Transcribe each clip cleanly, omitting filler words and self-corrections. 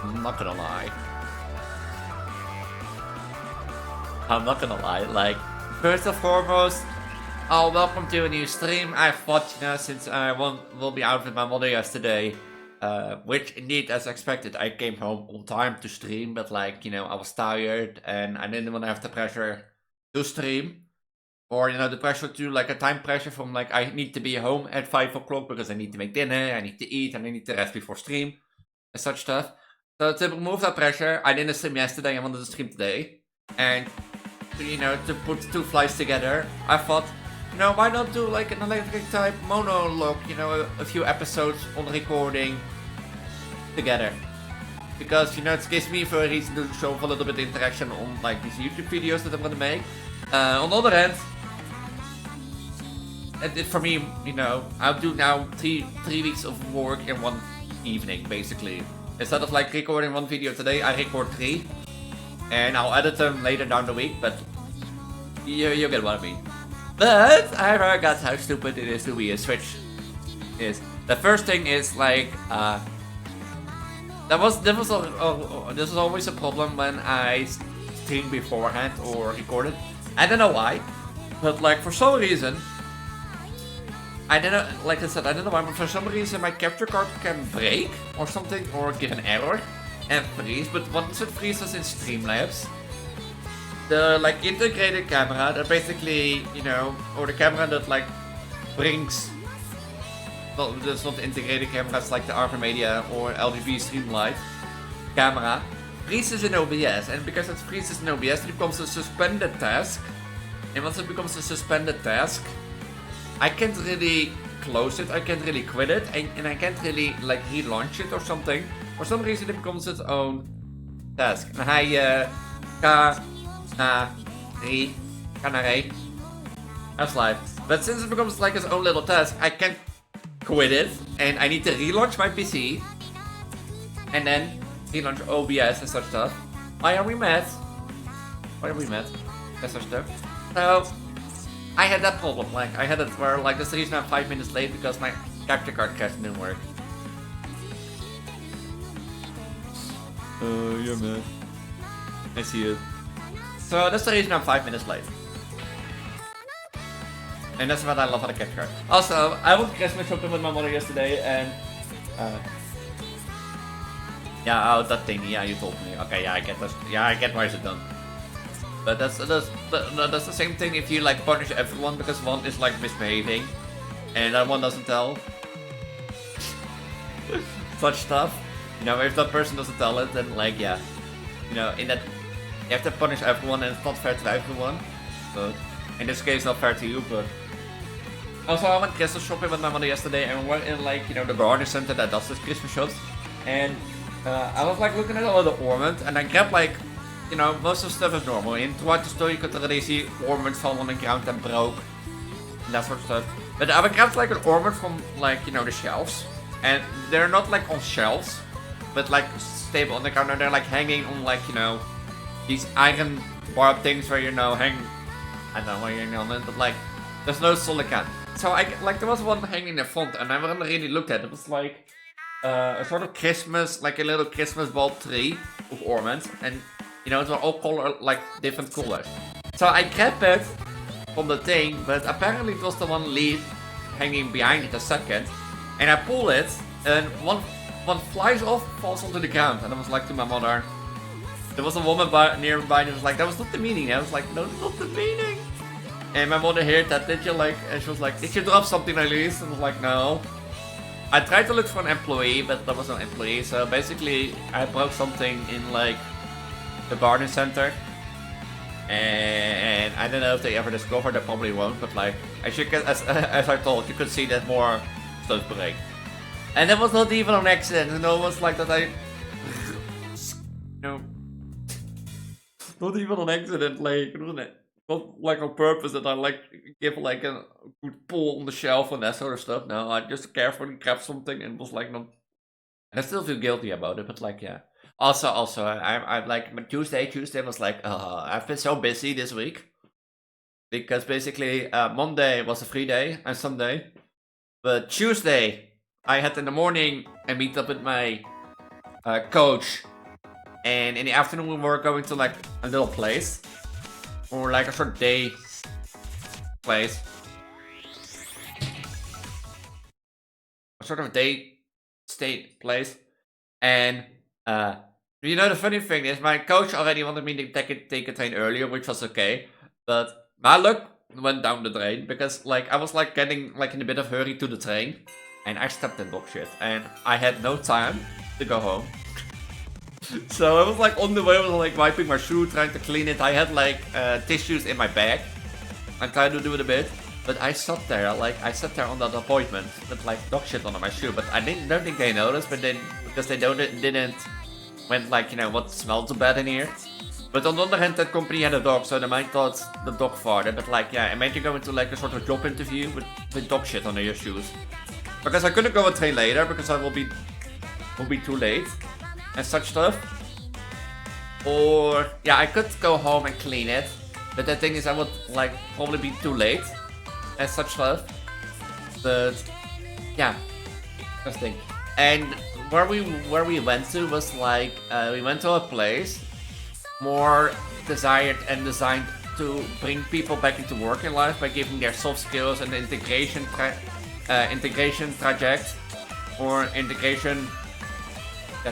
I'm not gonna lie. I'm not gonna lie, like, first and foremost, oh, welcome to a new stream. I thought, since I will be out with my mother yesterday, which indeed, as expected, I came home on time to stream, but like, I was tired and I didn't want to have the pressure to stream. Or, the pressure to, like, a time pressure from, like, I need to be home at 5 o'clock because I need to make dinner, I need to eat, and I need to rest before stream, and such stuff. So to remove that pressure, I didn't stream yesterday, I wanted to stream today. And, to put two flights together, I thought, why not do, like, an Eleetric type monolock, a few episodes on recording together. Because, it gives me for a reason to show off a little bit of interaction on, like, these YouTube videos that I'm gonna make. On the other hand, for me, I'll do now three weeks of work in one evening, basically. Instead of like recording one video today, I record 3. And I'll edit them later down the week, but you get what I mean. But I forgot how stupid it is to be a Switch is. The first thing is like, this was always a problem when I streamed beforehand or recorded. I don't know why, but like for some reason, I don't know, like I said, I don't know why, but for some reason my capture card can break or something, or give an error and freeze. But once it freezes in Streamlabs, the like integrated camera that basically, or the camera that like brings, well, it's not the integrated camera, it's like the Arbor Media or LGV Streamlight camera, freezes in OBS, and because it freezes in OBS, it becomes a suspended task. And once it becomes a suspended task, I can't really close it, I can't really quit it, and I can't really like relaunch it or something. For some reason it becomes its own task. En hij Canary. That's live. But since it becomes like its own little task, I can't quit it, and I need to relaunch my PC, and then relaunch OBS and such stuff. Why are we mad? Why are we mad? And such stuff. So I had that problem, like I had it where like that's the reason I'm 5 minutes late, because my capture card cache didn't work. Yeah man. I see it. So that's the reason I'm 5 minutes late. And that's what I love about the capture card. Also, I went Christmas shopping with my mother yesterday, and yeah, oh that thing, yeah, you told me. Okay, yeah, I get this. Yeah, I get why is it done. But that's the same thing if you like punish everyone because one is like misbehaving and that one doesn't tell. Such stuff. If that person doesn't tell it, then like yeah. In that you have to punish everyone, and it's not fair to everyone. But in this case not fair to you, but also I went Christmas shopping with my mother yesterday, and we were in like, the garden center that does this Christmas shops. And I was like looking at all the ornaments, and I grabbed like, most of the stuff is normal. In throughout the store you could already see ornaments fall on the ground and broke. And that sort of stuff. But I grabbed like an ornament from like, the shelves. And they're not like on shelves, but like stable on the counter. They're like hanging on like, these iron bar things where hang, I don't know why you're hanging on it, but like there's no solid can. So there was one hanging in the front, and I never really looked at it. It was like a sort of Christmas, like a little Christmas bulb tree of ornaments, and it were all like different colors. So I grabbed it from the thing, but apparently it was the one leaf hanging behind it a second, and I pull it, and one flies off, falls onto the ground, and I was like to my mother, there was a woman nearby, and was like, that was not the meaning. I was like, no, that's not the meaning. And my mother heard that, and she was like, did you drop something, Elise? And I was like, no. I tried to look for an employee, but there was no employee, so basically I broke something in like the garden center, and I don't know if they ever discovered, they probably won't, but like as I told, you could see that more stuff break. And it was not even an accident, it was like that I not even an accident, like not like on purpose that I like give like a good pull on the shelf and that sort of stuff. No, I just carefully grabbed something and was like, no. I still feel guilty about it, but like yeah. Also, I'm like Tuesday was like, I've been so busy this week because basically Monday was a free day and Sunday, But Tuesday, I had in the morning a meet up with my coach And in the afternoon we were going to like a little place. Or like a sort of day place. A sort of day state place. And you know, the funny thing is my coach already wanted me to take a train earlier, which was okay. But my luck went down the drain because like I was like getting like in a bit of hurry to the train. And I stepped in dog shit. And I had no time to go home. So I was like on the way, I was like wiping my shoe, trying to clean it. I had like tissues in my bag. I'm trying to do it a bit. But I sat there on that appointment with like dog shit under my shoe. But I don't think they noticed, but then because they didn't went like, you know, what smells so bad in here. But on the other hand, that company had a dog, so they might thought the dog farted. But like, yeah, imagine going to like a sort of job interview with dog shit under your shoes. Because I couldn't go a train later because I will be too late and such stuff. Or yeah, I could go home and clean it, but the thing is I would like probably be too late and such stuff. But yeah, just think. And where we went to was like we went to a place more desired and designed to bring people back into working life by giving their soft skills and integration project or integration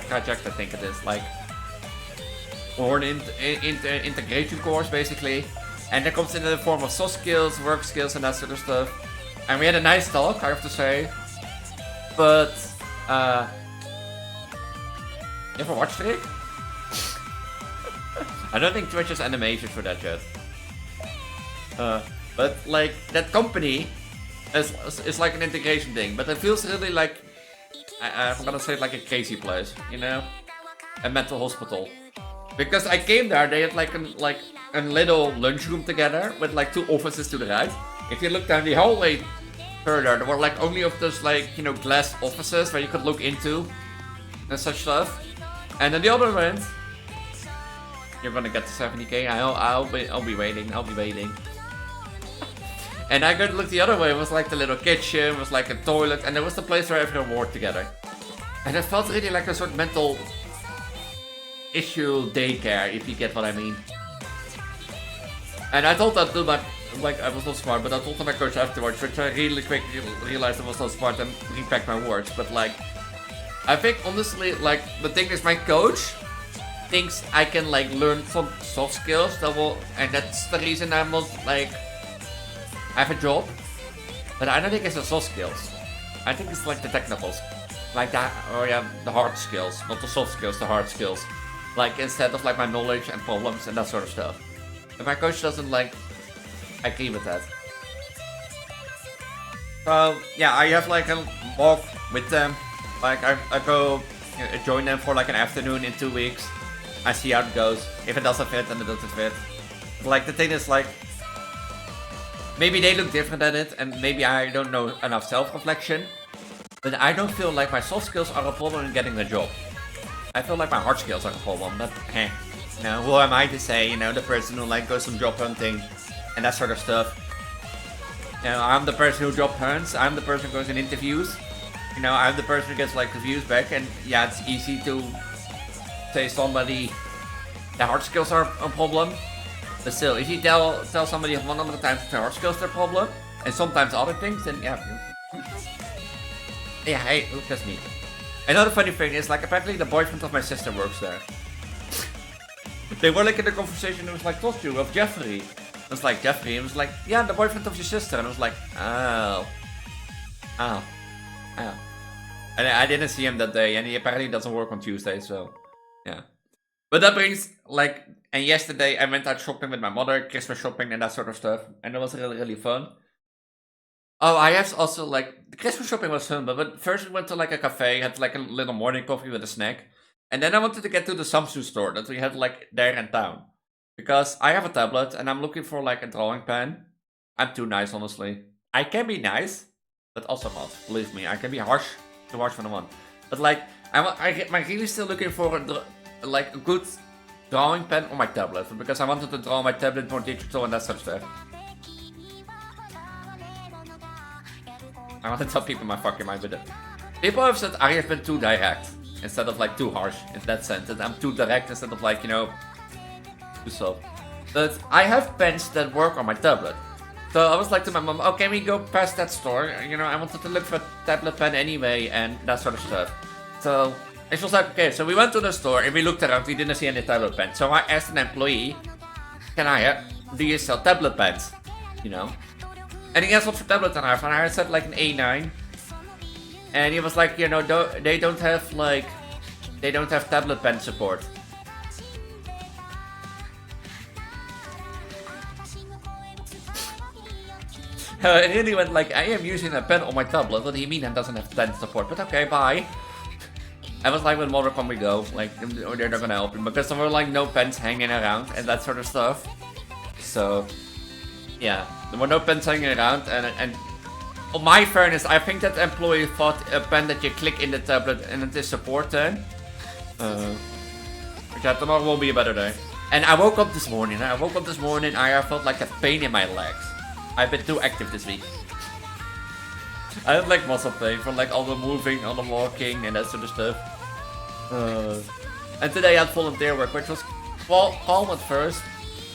project, I think it is, like, or an integration course basically, and that comes in the form of soft skills, work skills, and that sort of stuff. And we had a nice talk, I have to say. But you ever watched it? I don't think Twitch has animation for that yet. But like that company is like an integration thing, but it feels really like I'm gonna say like a crazy place, you know, a mental hospital. Because I came there, they had like a little lunchroom together with like 2 offices to the right. If you look down the hallway further, there were like only of those like, you know, glass offices where you could look into and such stuff. And then the other end, you're gonna get to 70k. I'll be waiting. And I got to look the other way. It was like the little kitchen, it was like a toilet, and there was the place where everyone worked together. And it felt really like a sort of mental issue daycare, if you get what I mean. And I told that to my, like, I was not smart, but I told to my coach afterwards, which I really quickly realized I was not smart and repacked my words. But like, I think honestly, like, the thing is my coach thinks I can like learn some soft skills that will, and that's the reason I'm not like, I have a job, but I don't think it's the soft skills. I think it's like the technicals, like that, or yeah, the hard skills, not the soft skills, the hard skills. Like instead of like my knowledge and problems and that sort of stuff. And my coach doesn't like agree with that. So yeah, I have like a walk with them. Like I go join them for like an afternoon in 2 weeks. I see how it goes. If it doesn't fit, then it doesn't fit. But like the thing is like, maybe they look different at it, and maybe I don't know enough self-reflection. But I don't feel like my soft skills are a problem in getting the job. I feel like my hard skills are a problem, but you know, who am I to say, you know, the person who like goes some job hunting and that sort of stuff. You know, I'm the person who job hunts, I'm the person who goes in interviews. You know, I'm the person who gets like reviews back, and yeah, it's easy to say somebody their hard skills are a problem. But still, if you tell somebody 100 times their hard skills are a problem, and sometimes other things, then yeah. Yeah, hey, look, that's me. Another funny thing is, like, apparently the boyfriend of my sister works there. They were like in a conversation, it was like, told you of Jeffrey. I was like, Jeffrey? It was like, yeah, the boyfriend of your sister. And I was like, oh. And I didn't see him that day, and he apparently doesn't work on Tuesday, so yeah. But that brings, like, and yesterday I went out shopping with my mother, Christmas shopping and that sort of stuff, and it was really, really fun. Oh, I have also, like, the Christmas shopping was fun, but first we went to, like, a cafe, had, like, a little morning coffee with a snack, and then I wanted to get to the Samsung store that we had, like, there in town. Because I have a tablet, and I'm looking for, like, a drawing pen. I'm too nice, honestly. I can be nice, but also not, believe me. I can be harsh, too harsh when I want. But, like, I'm really still looking for, like, a good drawing pen on my tablet, because I wanted to draw my tablet more digital and that sort of stuff. I want to tell people my fucking mind with it. People have said I have been too direct instead of like too harsh in that sense. And I'm too direct instead of like, you know, too soft. But I have pens that work on my tablet. So I was like to my mom, oh, can we go past that store? You know, I wanted to look for a tablet pen anyway and that sort of stuff. So she was like, okay, so we went to the store and we looked around, we didn't see any tablet pens. So I asked an employee, do you sell tablet pens? You know? And he asked what for tablet pen I have, and I said like an A9. And he was like, you know, they don't have tablet pen support. It really went like, I am using a pen on my tablet. What do you mean that doesn't have pen support? But okay, bye. I was like, with Monolock we go, like, they're not gonna help me because there were like no pens hanging around and that sort of stuff. So, yeah, there were no pens hanging around, and on my fairness, I think that employee thought a pen that you click in the tablet and it is support then. Okay, tomorrow will be a better day. And I woke up this morning, I felt like a pain in my legs. I've been too active this week. I had like muscle pain from like all the moving, all the walking and that sort of stuff. And today I had volunteer work, which was calm at first,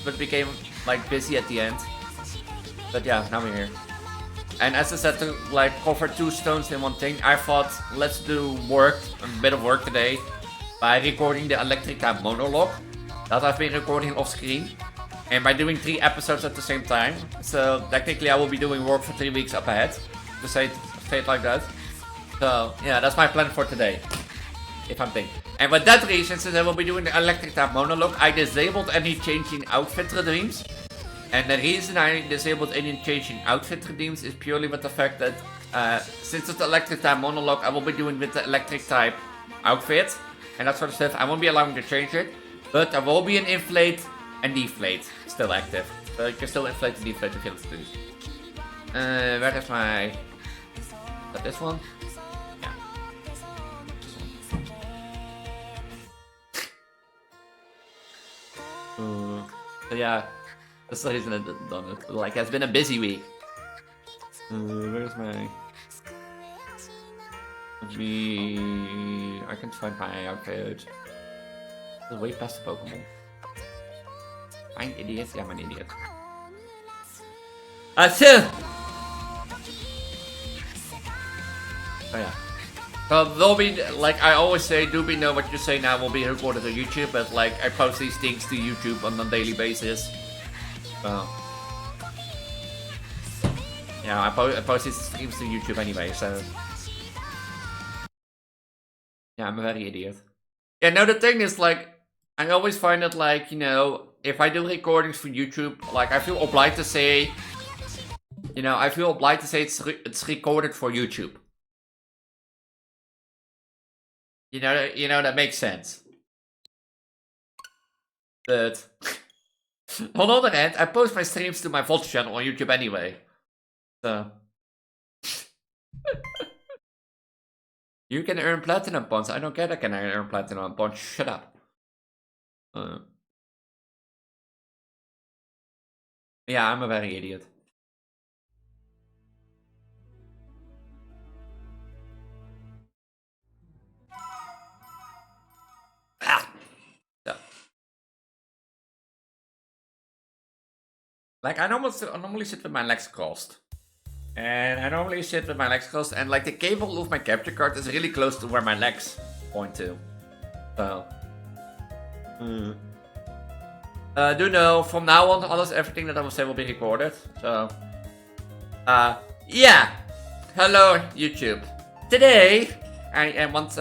but became like busy at the end. But yeah, now we're here. And as I said, to like cover 2 stones in one thing, I thought let's do a bit of work today by recording the Eleetric monologue that I've been recording off screen. And by doing 3 episodes at the same time. So technically I will be doing work for 3 weeks up ahead. To say it like that. So yeah, that's my plan for today. If I'm thinking. And with that reason, since I will be doing the Eleetric monologue, I disabled any changing outfit redeems. And the reason I disabled any changing outfit redeems is purely with the fact that since it's the Eleetric monologue, I will be doing with the electric type outfit. And that sort of stuff. I won't be allowing to change it. But there will be an inflate and deflate still active. So you can still inflate and deflate if you want to do. Where is my... Is that this one? Yeah. So yeah, that's the reason I didn't done it. Like, it's been a busy week. Where's my... I can't find my outfit. It's way past the Pokemon. I'm an idiot. Yeah, I'm an idiot. So! Oh yeah. So there'll be, like I always say, do be know what you say now will be recorded on YouTube, but like I post these things to YouTube on a daily basis. So... yeah, I post these streams to YouTube anyway, so... yeah, I'm a very idiot. Yeah, no, the thing is, like, I always find it like, you know, if I do recordings for YouTube, like, I feel obliged to say, you know, it's recorded for YouTube. You know, that makes sense. But, on the other hand, I post my streams to my VOD channel on YouTube anyway. So. You can earn platinum points. I don't care, I can earn platinum points. Shut up. Yeah, I'm a very idiot. So. Like, I normally sit with my legs crossed. And like the cable of my capture card is really close to where my legs point to. So. Do know, from now on, almost everything that I will say will be recorded. So. Yeah. Hello, YouTube. Today, I am once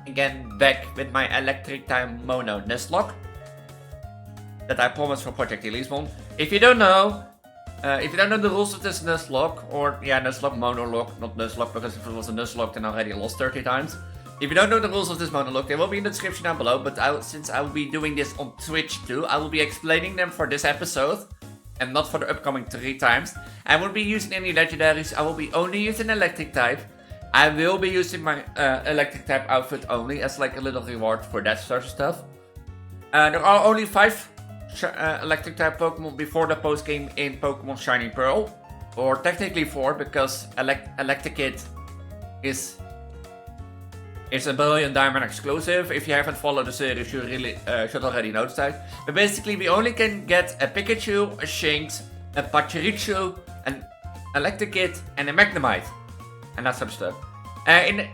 again back with my Eleetric Mono Nuzlocke that I promised for Project Elise one. If you don't know the rules of this Nuzlocke, or yeah, Nuzlocke monologue, not Nuzlocke, because if it was a Nuzlocke then I already lost 30 times. If you don't know the rules of this monologue, they will be in the description down below, but since I will be doing this on Twitch too, I will be explaining them for this episode, and not for the upcoming 3 times. I won't be using any legendaries, I will be only using electric type. I will be using my electric type outfit only, as like a little reward for that sort of stuff. There are only 5 electric type Pokemon before the post game in Pokemon Shining Pearl, or technically 4 because Electricate is It's a Brilliant Diamond exclusive. If you haven't followed the series, you really should already know that. But basically, we only can get a Pikachu, a Shinx, a Pachirisu, an Electrikit, and a Magnemite. And that sort of stuff. And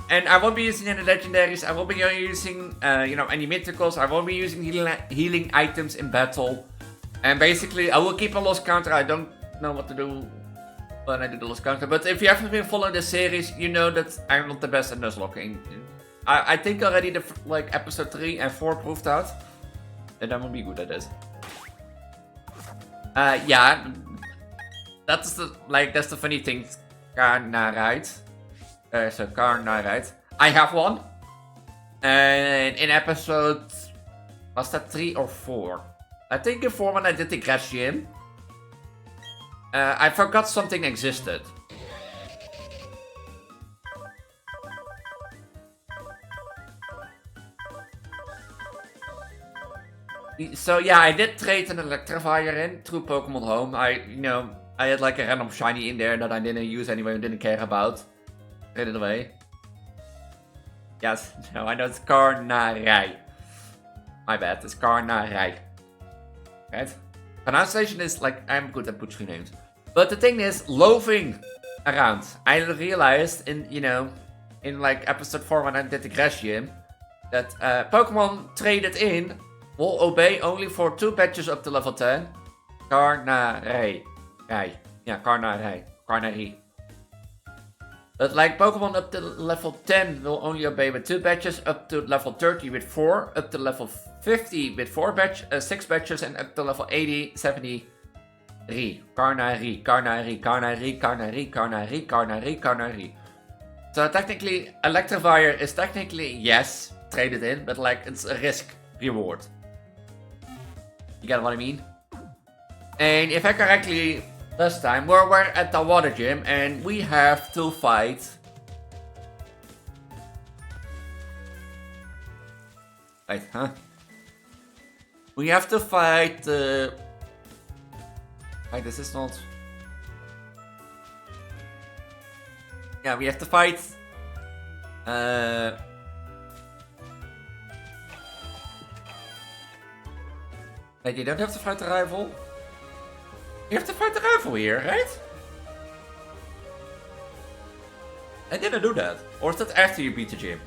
I won't be using any legendaries. I won't be using, any mythicals. I won't be using healing items in battle. And basically, I will keep a lost counter. I don't know what to do when I do the lost counter. But if you haven't been following the series, you know that I'm not the best at nuzlocking. I think already episode 3 and 4 proved that. And I will be good at it. Yeah. That's the funny thing. Karnarite. So Karnarite. I have one. And in episode... Was that 3 or 4? I think in 4 when I did the grass gym. I forgot something existed. So yeah, I did trade an Electrifier in through Pokemon Home. I had like a random shiny in there that I didn't use anyway and didn't care about. Traded it away. Yes, no, I know it's Karnarij. My bad, it's Karnarij. Right? Pronunciation is I'm good at butchering names. But the thing is, loafing around. I realized in episode 4 when I did the grass gym, that Pokemon traded in will obey only for 2 badges up to level 10. Karnarij. Yeah, Karnarij. Karnarij. But Pokemon up to level 10 will only obey with 2 badges, up to level 30 with 4, up to level 50 with 6 badges, and up to level 80, 70, 3. Karnarij, Karnarij, Karnarij, Karnarij, Karnarij, Karnarij, Karnarij. So technically, Electrifier is technically, yes, traded in, but it's a risk reward. You get what I mean? And if I correctly... Last time, we're at the water gym and we have to fight... Wait, huh? We have to fight the... Wait, this is not... Yeah, we have to fight... Wait, you don't have to fight the rival? You have to fight the rival here, right? I didn't do that. Or is that after you beat the gym?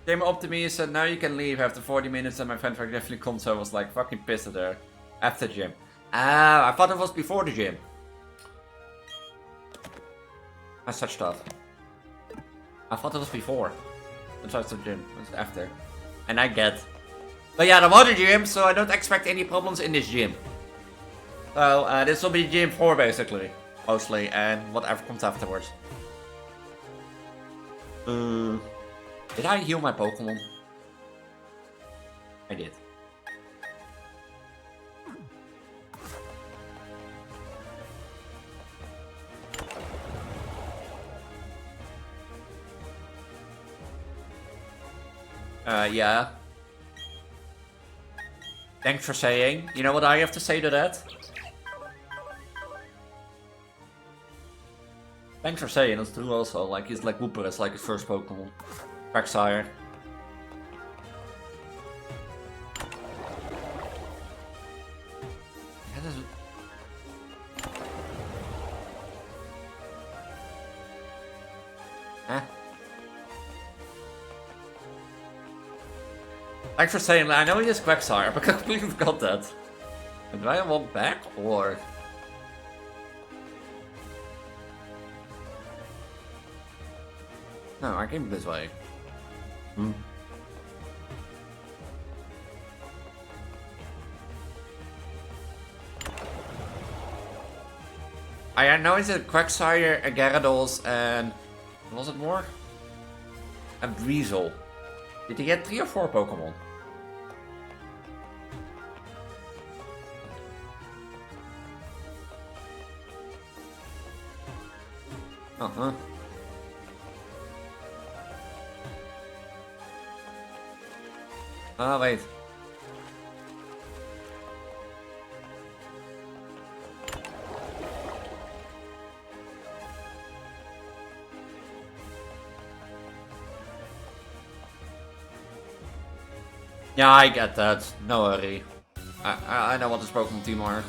Game Optimist said now you can leave after 40 minutes and my friend definitely comes, so I was fucking pissed at her. After the gym. Ah, I thought it was before the gym. I such thought. I thought it was before. It was the gym. It was after. And I get. But yeah, the water gym, so I don't expect any problems in this gym. So this will be gym 4 basically. Mostly, and whatever comes afterwards. Did I heal my Pokemon? I did. Yeah. Thanks for saying. You know what I have to say to that? Thanks for saying, that's true also. He's Wooper, it's his first Pokemon. Quagsire. Huh? Thanks for saying that. I know he is Quagsire, but I completely forgot that. And do I walk back, or...? No, I came this way. I know it's a Quagsire, a Gyarados, and... was it more? A Breezel. Did he get 3 or 4 Pokemon? Uh-huh. Ah, wait. Yeah, I get that. No worry. I know what the Pokemon team are.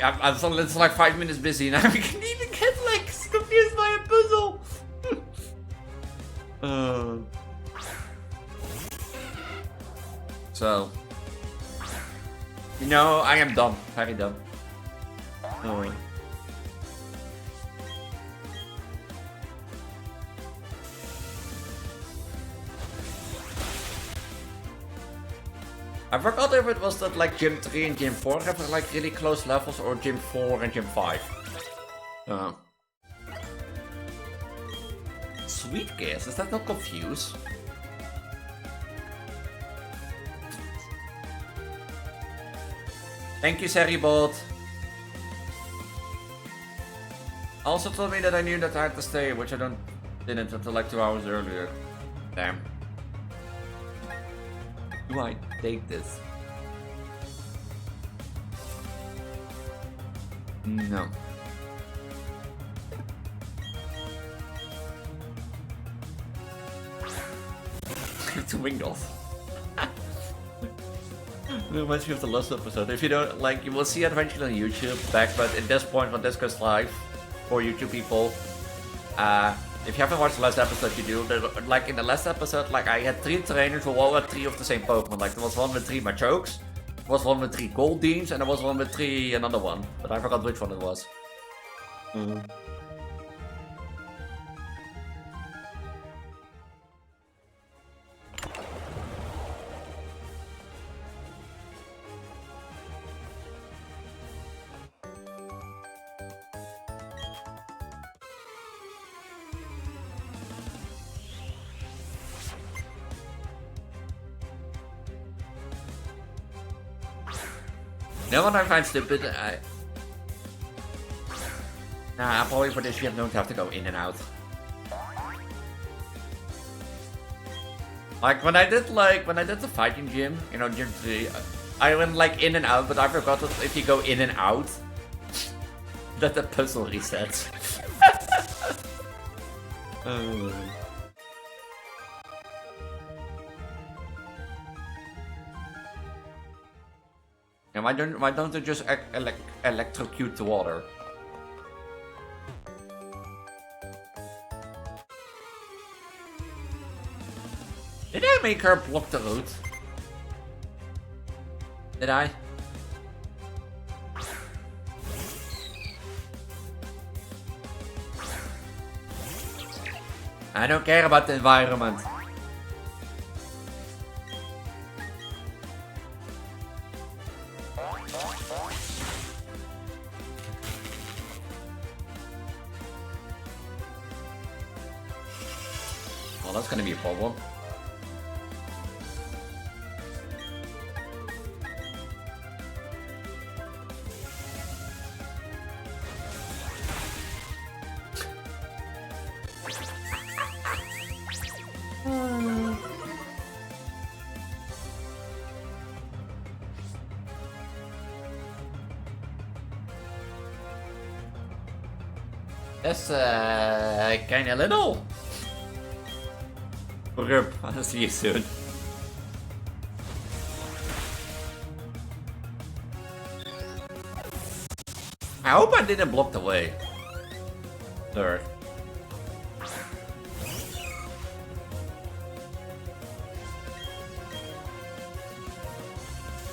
I'm still, it's like 5 minutes busy and I can even get like confused by a puzzle. So, you know, I am dumb, very dumb. No way. I forgot if it was that like Gym 3 and Gym 4 have like really close levels or Gym 4 and Gym 5. Sweet Kiss, is that not confused? Thank you, Seribot. Also told me that I knew that I had to stay, which I didn't until like 2 hours earlier. Damn. Do I take this? No. To Wingles. It reminds me of the last episode. If you don't like, you will see it eventually on YouTube back, but at this point when this goes live for YouTube people, if you haven't watched the last episode, you do. Like in the last episode, like I had 3 trainers who all had 3 of the same Pokemon. Like there was one with 3 Machokes, there was one with 3 Goldines, and there was one with 3 another one. But I forgot which one it was. You know what I find stupid? Nah, probably for this you don't have to go in and out. Like when I did the fighting gym, you know, Gym 3, I went like in and out, but I forgot that if you go in and out, that the puzzle resets. And why don't they just electrocute the water? Did I make her block the road? Did I? I don't care about the environment. Well, that's gonna be a problem. That's kinda little. Rup, I'll see you soon. I hope I didn't block the way. Third.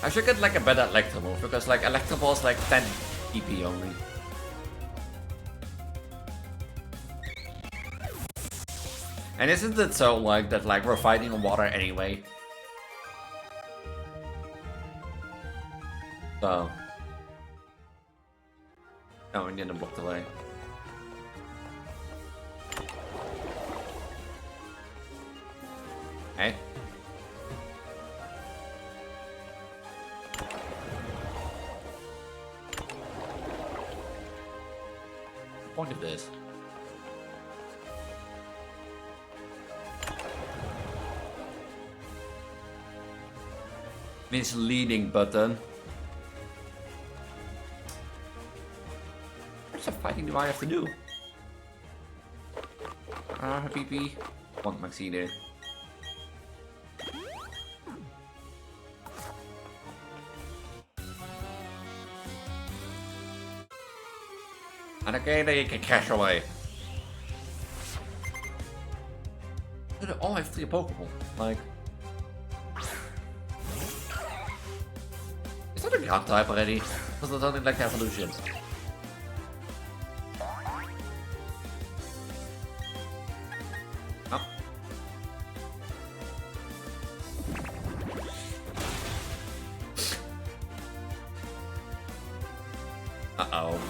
I should get like a better Electro move because like Electro Ball is like 10 EP only. And isn't it so like that like we're fighting on water anyway? So. Oh, we didn't block the way. Hey. What is this? Misleading button. What sort of fighting do I have to do? PP. Want Maxine. And okay, then you can crash away. They all have 3 Pokeball. Like... Is that a ground type already? Was that only like evolution? Oh. Uh-oh.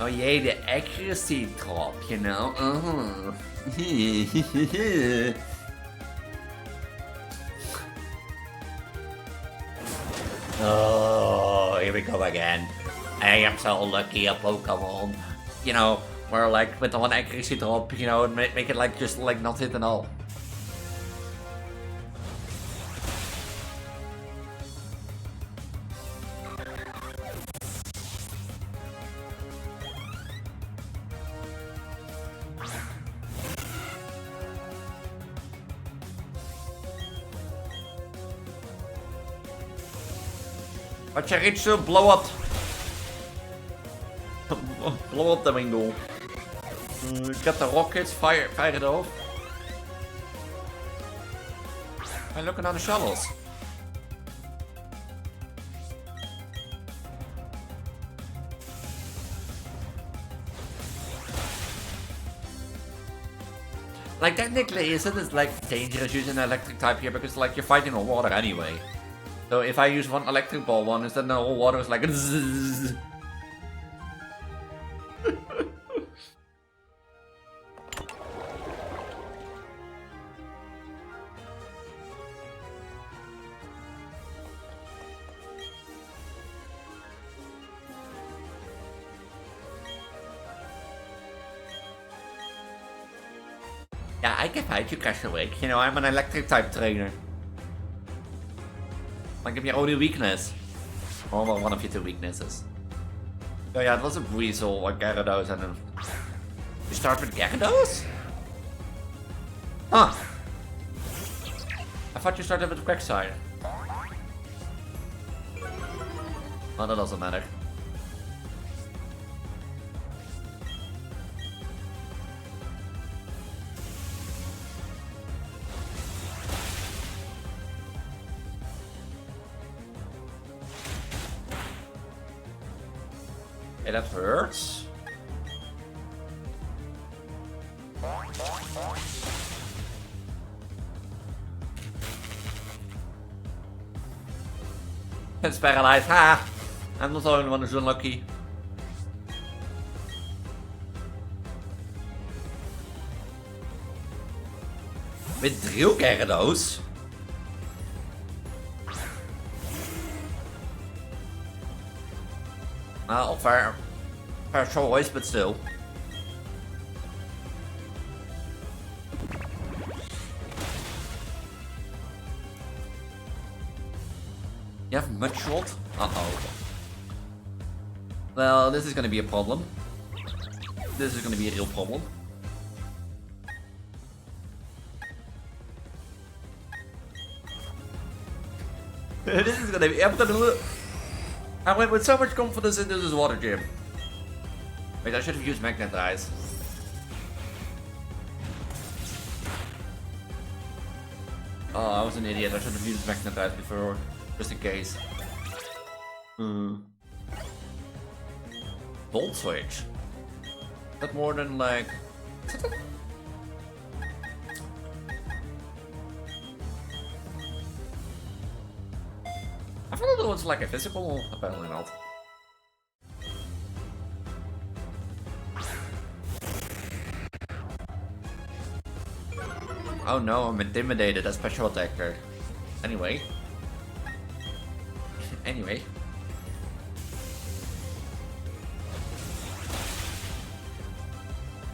Oh yay, the accuracy drop, you know? Oh, here we go again. I am so lucky a Pokemon. You know, where like with the 1 accuracy drop, you know, and make it like just like not hit at all. But you reach to blow up. Blow up the window. Get the rockets, fire it off. And looking at the shuttles. Like technically, isn't it like dangerous using an electric type here because like you're fighting on water anyway. So if I use 1 electric ball once, then the whole water is like zzz. Yeah, I can fight you, Castawake. You know, I'm an electric type trainer. Like, give your only weakness. Or well, one of your 2 weaknesses. So yeah, it was a Weasel, or Gyarados, and then... You start with Gyarados? Huh. I thought you started with Quagsire. Oh, that doesn't matter. Okay, that hurts. It's paralyzed. Ha! I'm not the only one who's unlucky. With 3 Gyarados? Well, fair choice, but still. You have Mudshot? Uh-oh. Well, this is gonna be a problem. This is gonna be a real problem. This is gonna be... I went with so much confidence into this water gym. Wait, I should have used Magnetize. Oh, I was an idiot. I should have used Magnetize before, just in case. Volt Switch? Is that more than like... I thought it was like a physical, apparently not. Oh no, I'm intimidated, a special attacker. Anyway. Anyway.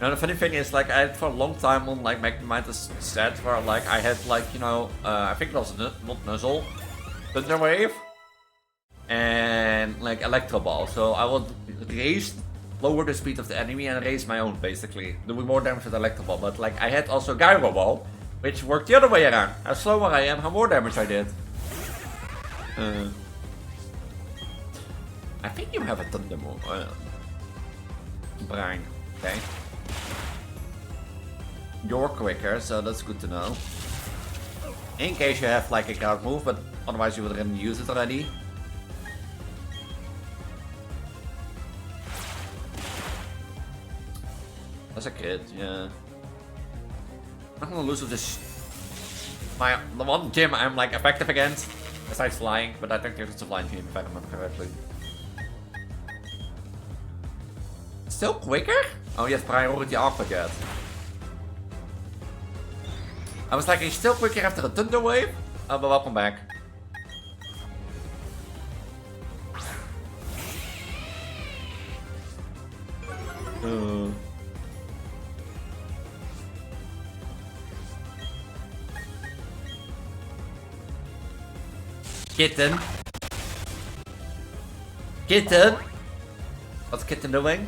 Now the funny thing is, like, I had for a long time on like Magnemite's set where like I had like, you know, I think it was not Nuzzle, Thunder Wave, and like Electro Ball. So I would lower the speed of the enemy and raise my own, basically, doing more damage with Electro Ball. But like I had also Gyro Ball, which worked the other way around. How slower I am, how more damage I did. I think you have a thunder move. Brine. Okay. You're quicker, so that's good to know. In case you have like a guard move, but otherwise you would have used it already. That's a kid, yeah. I'm gonna lose with this. The one gym I'm like effective against, besides flying, but I think it's a flying team if I remember correctly. Still quicker? Oh, he has priority awkward yet. I was like, he's still quicker after a thunder wave? Oh, but welcome back. Kitten. Kitten. What's Kitten doing?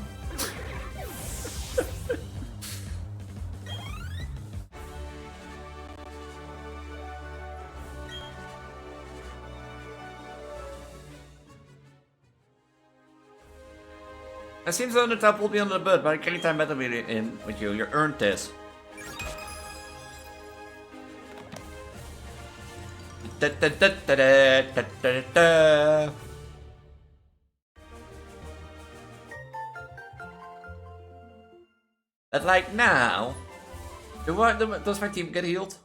It seems on the top will be on the butt, but anytime better be in with you. You earned this. But like now, does my team get healed?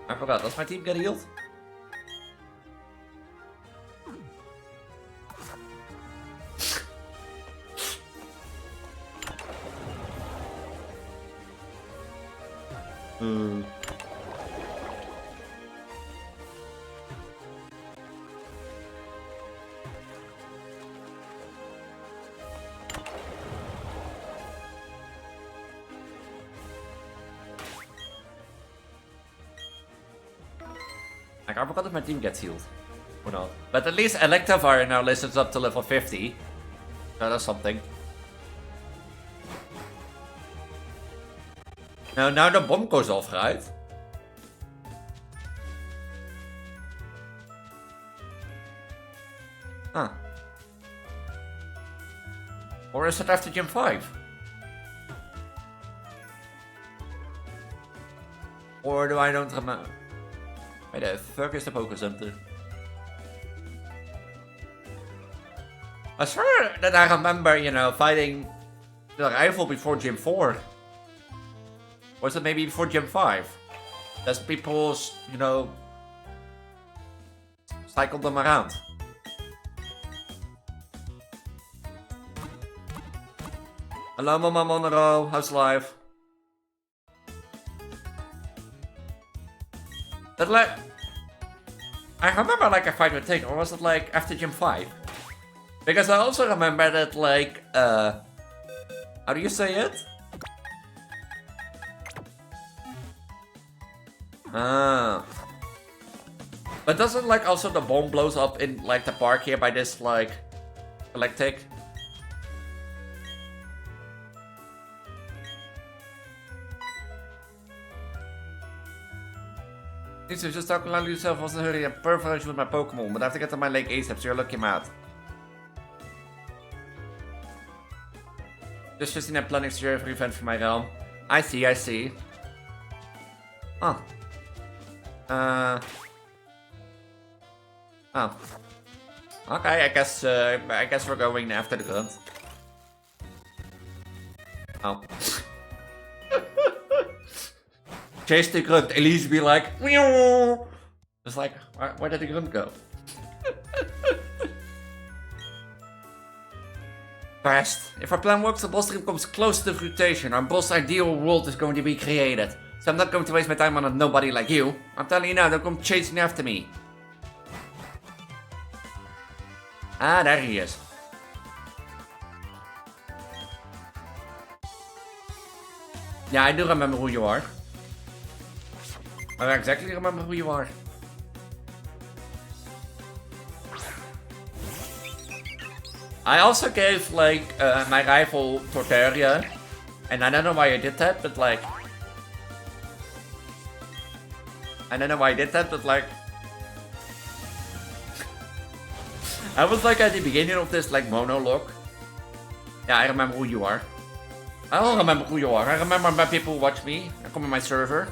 I forgot, does my team get healed? I forgot if my team gets healed or not. But at least Electivire now listens up to level 50. So that's something. Now the bomb goes off, right? Huh. Or is it after Gym 5? Or do I don't remember? Where the fuck is the Poké Center? I swear that I remember, you know, fighting the rival before Gym 4. Or is it maybe before Gym 5? That's people's, you know, cycle them around. Hello Mama Monero, how's life? That like, I remember like a fight with Tick, or was it like after Gym 5? Because I also remember that like, how do you say it? Ah. But doesn't like also the bomb blows up in like the park here by this like, Electric? So just talking loudly yourself wasn't hurry a perfect with my Pokemon, but I have to get to my Lake ASAP, so you're lucky out. Just in a planning to every event for my realm. I see. Oh. Oh. Okay, I guess we're going after the grunt. Oh. Chase the grunt. Elise be like, meow. It's like, where did the grunt go? Best. If our plan works, the boss dream comes close to fruition. Our boss ideal world is going to be created. So I'm not going to waste my time on a nobody like you. I'm telling you now, don't come chasing after me. Ah, there he is. Yeah, I do remember who you are. I exactly remember who you are. I also gave like my rival Torterra, and I don't know why I did that, but like I don't know why I did that, but like... I was like at the beginning of this like monologue. Yeah, I remember who you are. I don't remember who you are. I remember my people who watch me. I come on my server.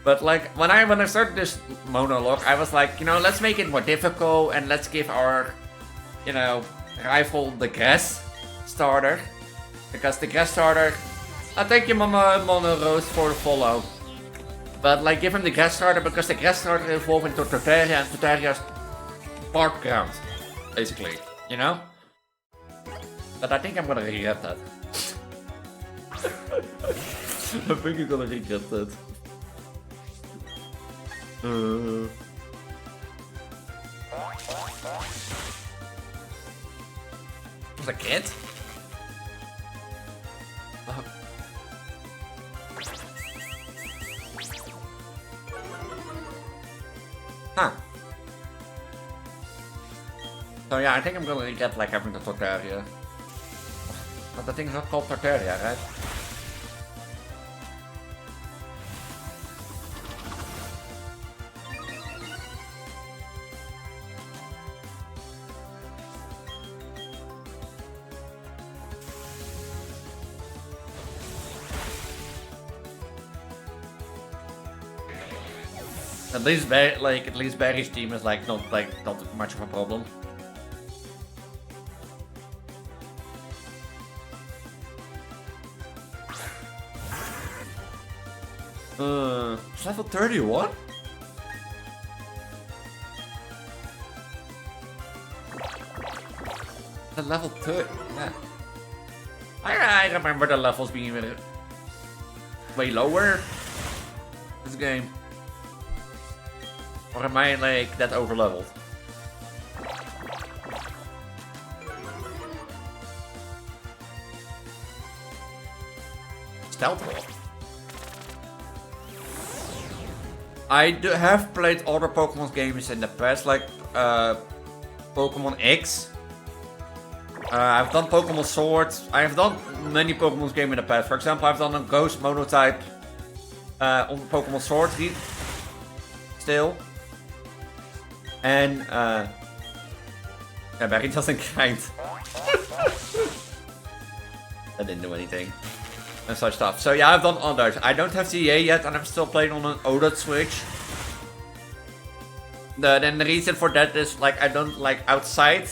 But like when I started this monologue, I was like, you know, let's make it more difficult and let's give our, you know, rival the grass starter. Because the grass starter, I thank you Mama Mono Rose for the follow. But like give him the grass starter because the grass starter evolved into Terraria and Terraria's park ground. Basically, you know? But I think I'm gonna regret that. I think I'm gonna regret that. Was a kid? Oh. Huh. So yeah, I think I'm gonna regret like having the Tortaria. But the thing is not called Tortaria, right? At least Barry's team is like not much of a problem. It's level 31? The level 30, yeah. I remember the levels being way lower this game. Or am I like that overleveled? Stealth Wall. I have played other Pokemon games in the past, like Pokemon X. I've done Pokemon Sword. I have done many Pokemon games in the past. For example, I've done a Ghost Monotype on Pokemon Sword still. And yeah, Barry doesn't grind. That didn't do anything. And such stuff. So yeah, I've done others. I don't have CA yet, and I'm still playing on an OLED Switch. Then the reason for that is like I don't like outside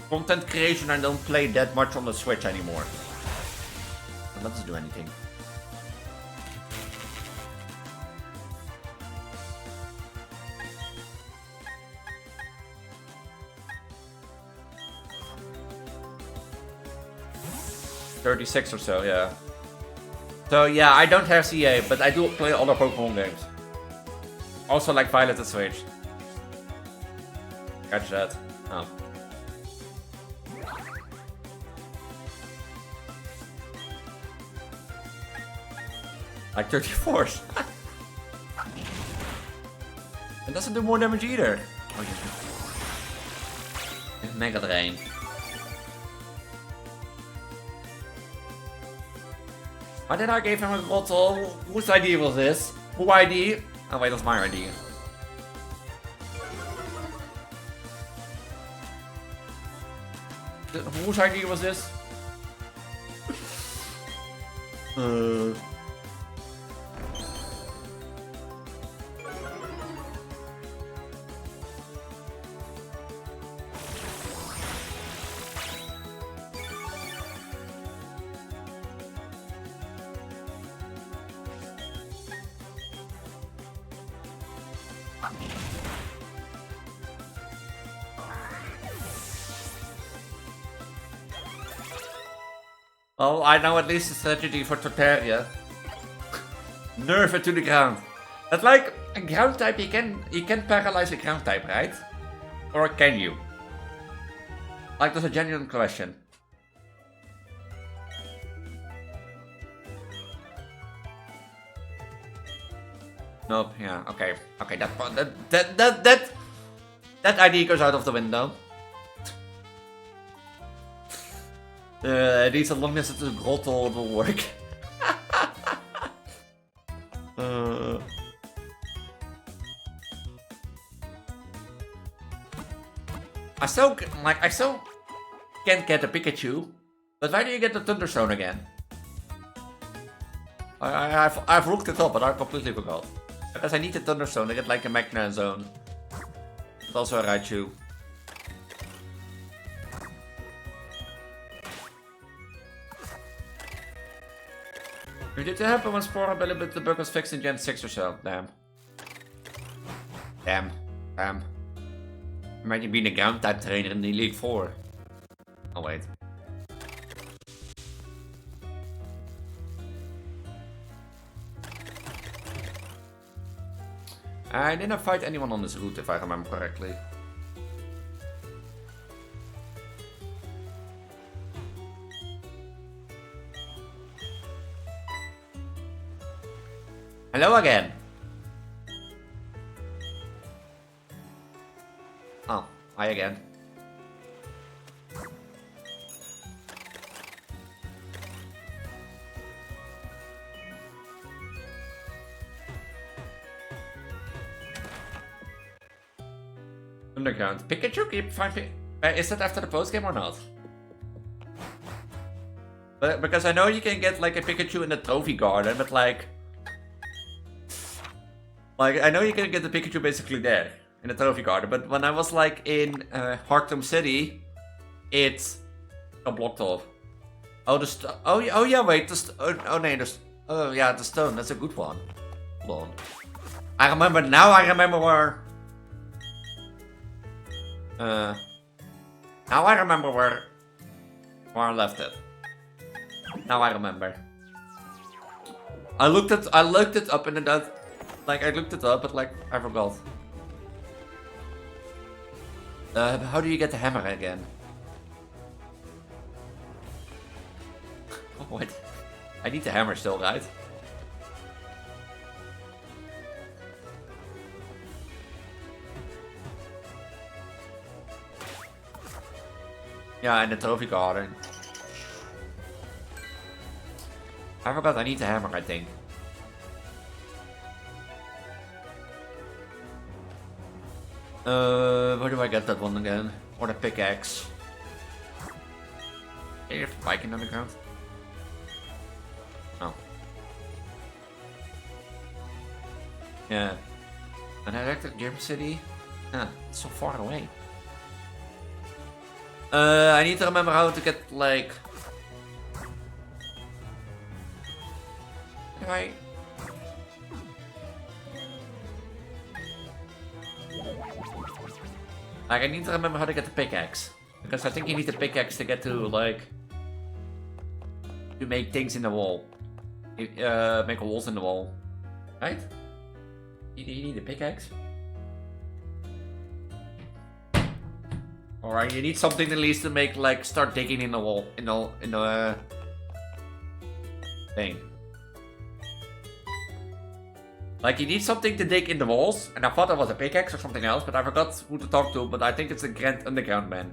content creation. I don't play that much on the Switch anymore. That doesn't do anything. $36 or so, yeah. So yeah, I don't have CA, but I do play other Pokemon games. Also like Violet and Switch. Catch that. Oh. Like 34. It doesn't do more damage either. Oh, it's Mega Drain. Why did I give him a bottle? Whose idea was this? Who ID? Oh wait, that's my idea. Whose idea was this? Oh, I know at least a strategy for Tortaria. Nerf it to the ground. That's like a ground type. You can paralyze a ground type, right? Or can you? Like that's a genuine question. Nope. Yeah. Okay. Okay. That idea goes out of the window. At least as long as it's a grotto, it will work. I still can't get a Pikachu. But why do you get the Thunderstone again? I've looked it up, but I completely forgot. Because I need the Thunderstone to get like a Magna Zone. But also a Raichu. Did it happen when Spore but the bug was fixed in Gen 6 or so? Damn. Damn. Imagine being a ground type trainer in the Elite 4. Oh wait. I didn't fight anyone on this route if I remember correctly. Hello again. Oh, hi again. Underground. Pikachu keep finding. Is that after the post game or not? But because I know you can get like a Pikachu in the trophy garden, but like I know you can get the Pikachu basically there in the trophy garden, but when I was like in Hearthome City, it got blocked off. Oh, oh yeah, wait, oh yeah, the stone. That's a good one. Hold on. I remember now. I remember where. Now I remember where I left it. Now I remember. I looked it up and it like I looked it up, but like I forgot. How do you get the hammer again? Oh, what? I need the hammer still, right? Yeah, in the trophy garden. I forgot I need the hammer, I think. Where do I get that one again? Or the pickaxe? Hey, you have the bike in the ground? Oh. Yeah. And I like the Gym City. Ah, it's so far away. I need to remember how to get like. Right. Like I need to remember how to get the pickaxe, because I think you need the pickaxe to get to like to make things in the wall, make walls in the wall, right? You need a pickaxe. Alright, you need something at least to make like start digging in the wall in the thing. Like you need something to dig in the walls, and I thought that was a pickaxe or something else, but I forgot who to talk to, but I think it's the Grand Underground Man.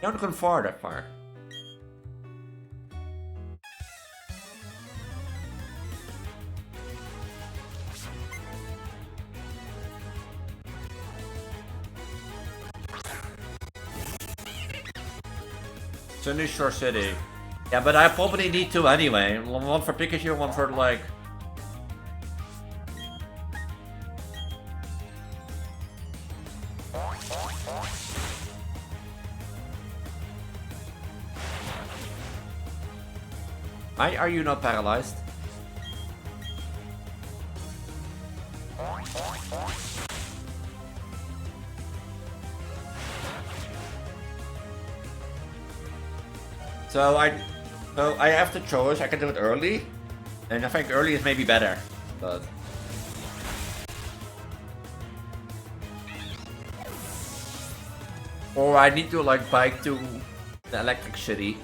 You haven't gone far that far. Sunny Shore City. Yeah, but I probably need two anyway. One for Pikachu, one for like. Why are you not paralyzed? So I have the choice. I can do it early, and I think early is maybe better, but. Or I need to like bike to the Electric City.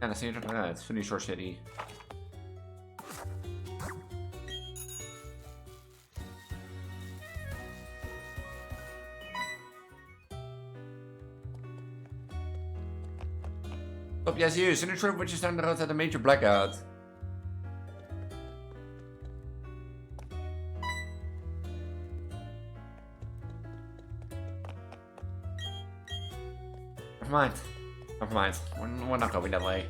Ja, dat ziet er toch uit. Funny Shore City. Stop, ja serieus. Funny Shore wordt je staan eruit uit een major blackout. Never mind. Never mind. We're not going that way.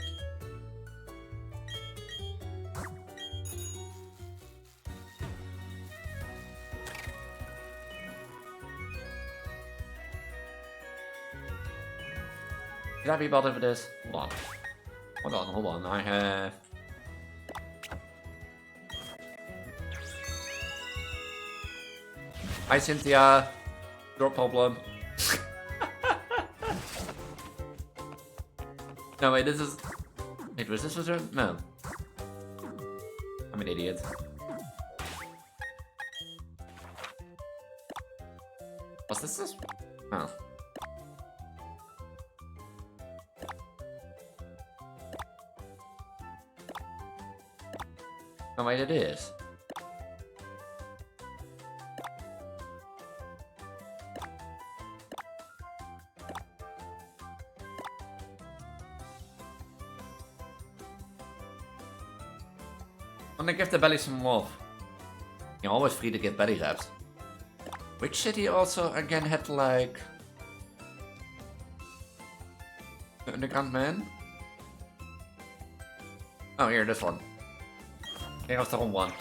Should I be bothered with this? Hold on. Hold on. I have... Hi Cynthia. Your problem. No, wait, this is... Wait, was this a... No. I'm an idiot. Was this? Oh. Oh, wait, it is. I'm gonna give the belly some love. You're always free to get belly wraps. Which city also again had like... The Underground Man? Oh, here, this one. I was the wrong one.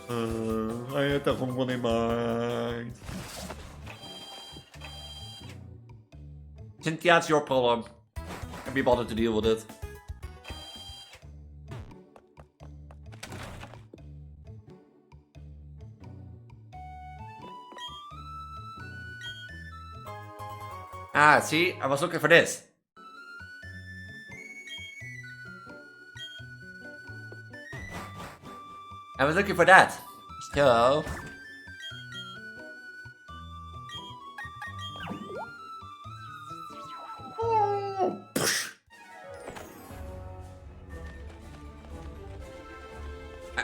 I had the wrong one in mind. Cynthia, it's your problem. Can't be bothered to deal with it. Ah, see? I was looking for this. I was looking for that. So...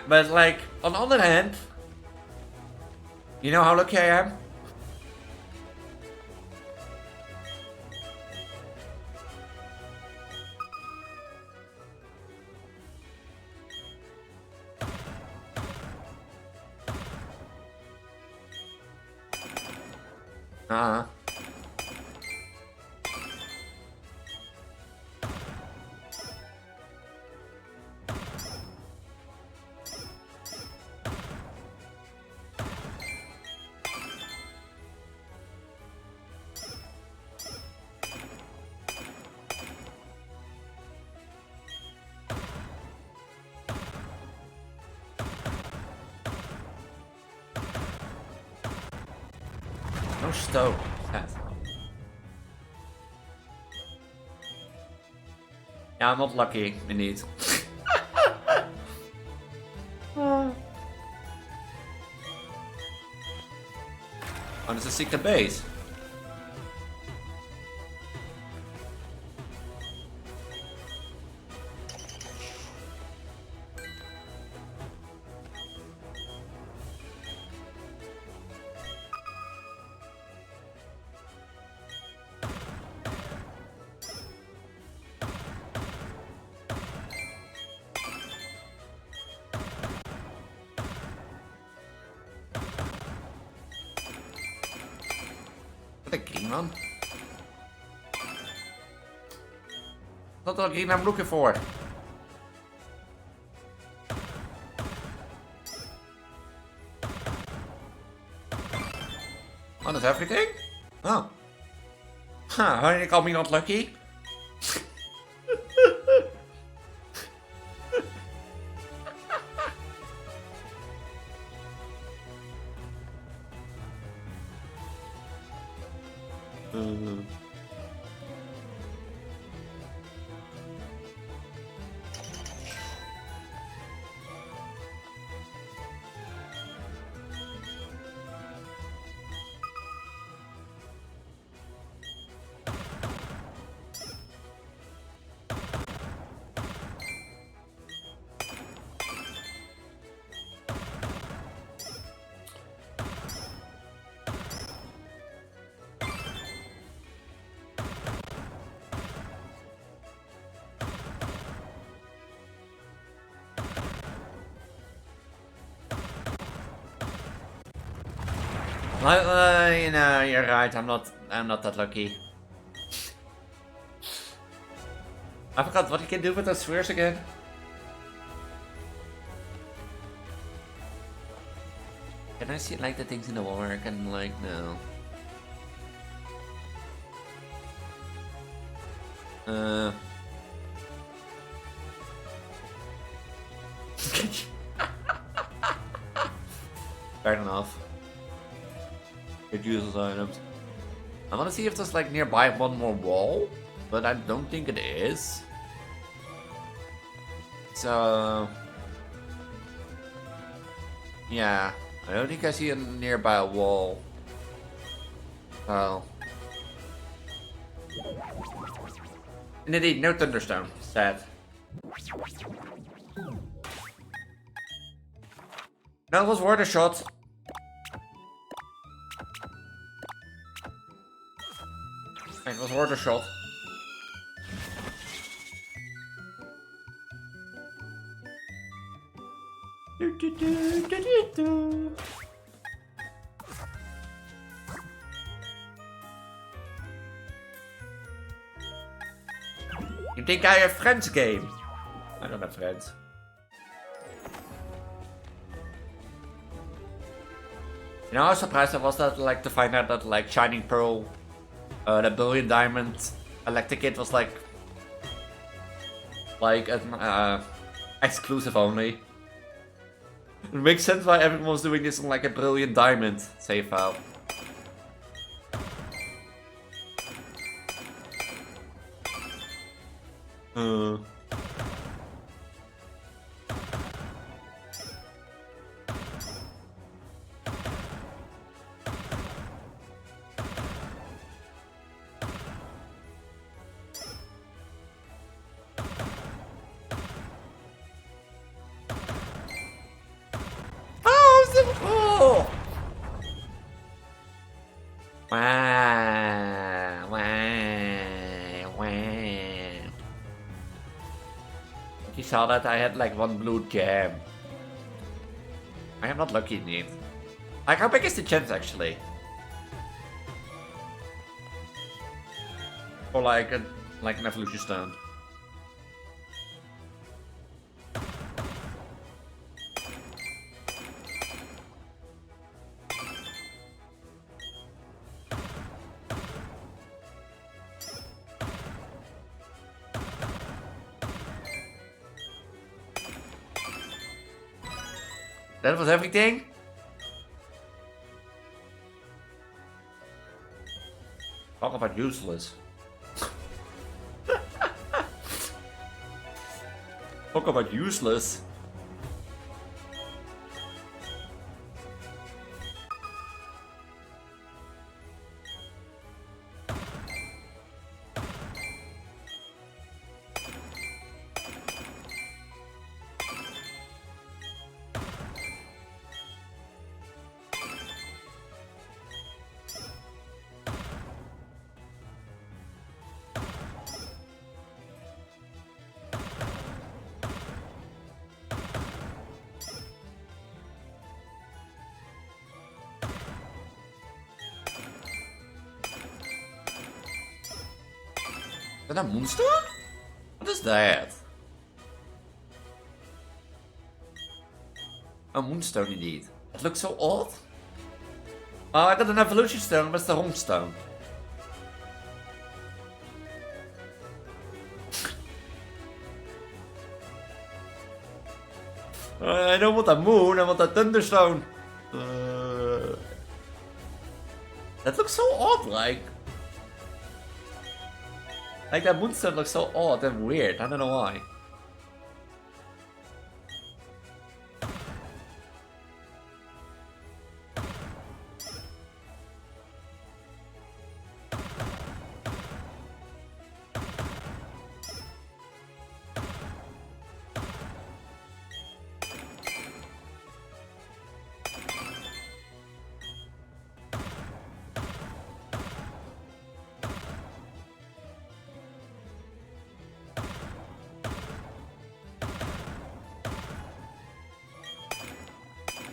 But like, on the other hand... You know how lucky I am? No stove. Yes. Yeah, I'm not lucky, indeed. Oh, there's a secret base. Is that a green one? Not the green I'm looking for. Oh, that's everything? Oh. Huh, how did you call me not lucky? You know, you're right. I'm not that lucky. I forgot what you can do with those spheres again. Can I see like the things in the wall where I can like no? Fair enough. Good useless items. I want to see if there's like nearby one more wall, but I don't think it is. So yeah, I don't think I see a nearby wall. Well, and indeed, no thunderstone. Sad. No, it was worth a shot. It was worth a shot. You think I have friends game? I don't have friends. You know how surprised I was that like to find out that like Shining Pearl, the Brilliant Diamond Electric was like an exclusive only. It makes sense why everyone was doing this on like a Brilliant Diamond save file. You saw that I had like one blue gem. I am not lucky indeed. Like, how big is the chance actually? For like an evolution stone. That was everything? Talk about useless. Talk about useless. Is that a moonstone? What is that? A moonstone indeed. It looks so odd. Oh, I got an evolution stone, but it's the wrong stone. I don't want a moon, I want a thunderstone. That looks so odd, like that moonstone looks so odd and weird. I don't know why.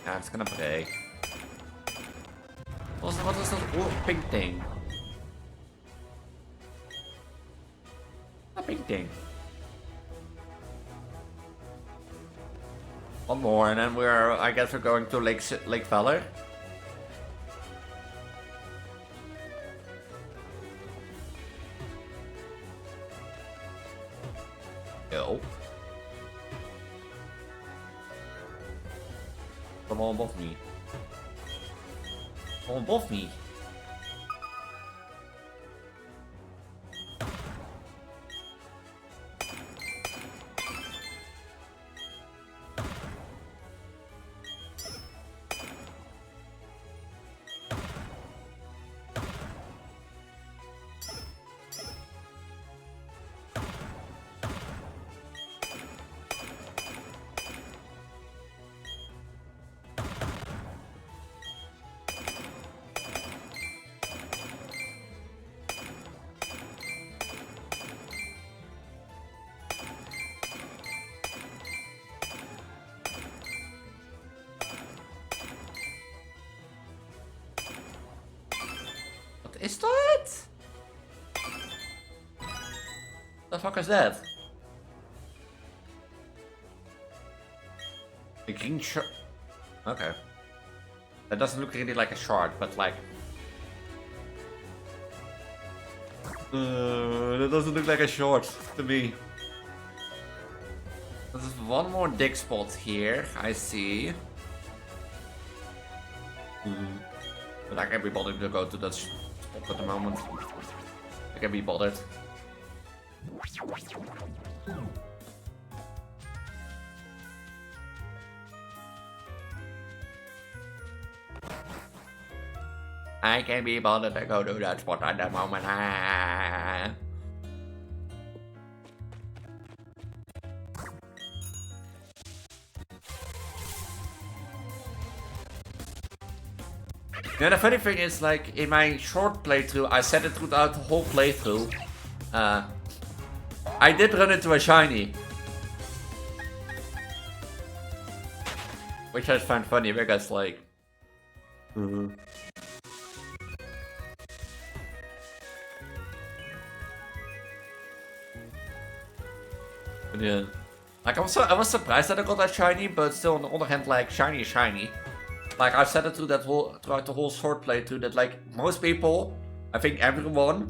Yeah, it's gonna break. What is that pink thing? A pink thing. One more, and then I guess we're going to Lake Valor. Yo. Come on above me. Come on above me. Is that? The fuck is that? The green shard. Okay. That doesn't look really like a shard, but like. That doesn't look like a shard to me. There's one more dig spot here, I see. But I can't be bothered to go to that spot at the moment. I can't be bothered. I can't be bothered to go to that spot at the moment. Yeah, the funny thing is, like, in my short playthrough, I said it throughout the whole playthrough. I did run into a shiny. Which I find funny because, like... But yeah. Like, I was surprised that I got that shiny, but still on the other hand, like, shiny is shiny. Like, I've said it throughout the whole short playthrough that, like, most people, I think everyone,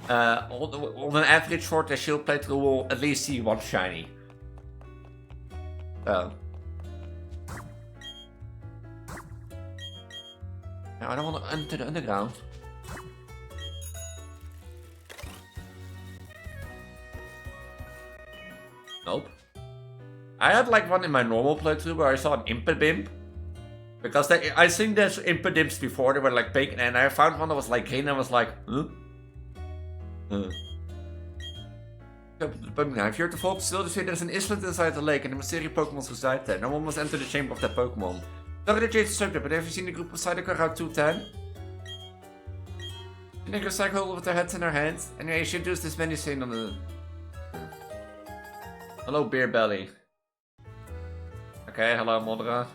on an average short shield playthrough will at least see one shiny. Now, I don't want to enter the underground. Nope. I had like one in my normal playthrough where I saw an Impidimp. Because I think there's Impidimps before, they were like pink, and I found one that was like green and I was like, huh? If you're to focus still to say there's an island inside the lake and the mysterious Pokémon reside there. No one must enter the chamber of that Pokémon. Sorry that you sucked up, but have you seen the group beside the car Route 210? The niggas cycle with their heads in their hands. Anyway, you should do this many saying on the... Hello, Beer Belly. Okay, hello, Modera.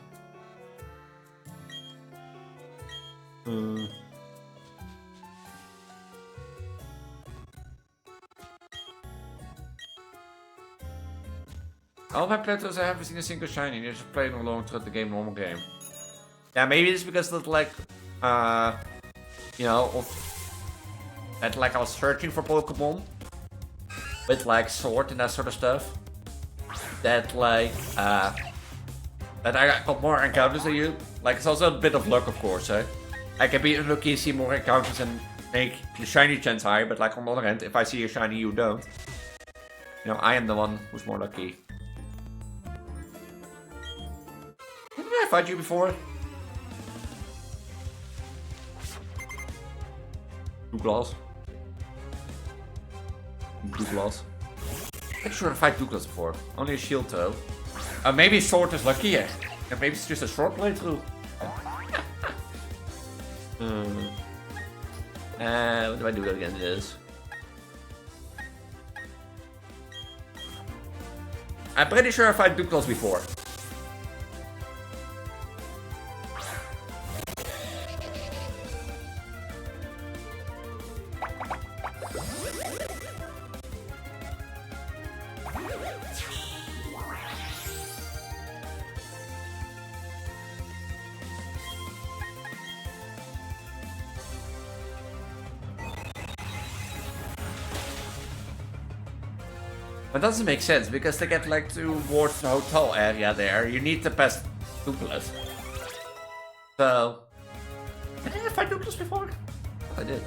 All my playthroughs I haven't seen a single shiny, you're just playing along throughout the game, normal game. Yeah, maybe it's because that like, you know, that like I was searching for Pokemon with like Sword and that sort of stuff. That like, that I got more encounters than you. Like, it's also a bit of luck, of course, eh? I can be unlucky, see more encounters and make the shiny chance higher, but like on the other hand, if I see a shiny you don't, you know, I am the one who's more lucky. Didn't I fight you before? Douglas. Douglas. I'm sure I fight Douglas before. Only a shield though. Maybe Sword is luckier. And maybe it's just a short playthrough. What do I do against this? I'm pretty sure I fight Douglas before. But that doesn't make sense, because to get like towards the hotel area there, you need to pass Duplas. So... Did I fight Duplas before? I did.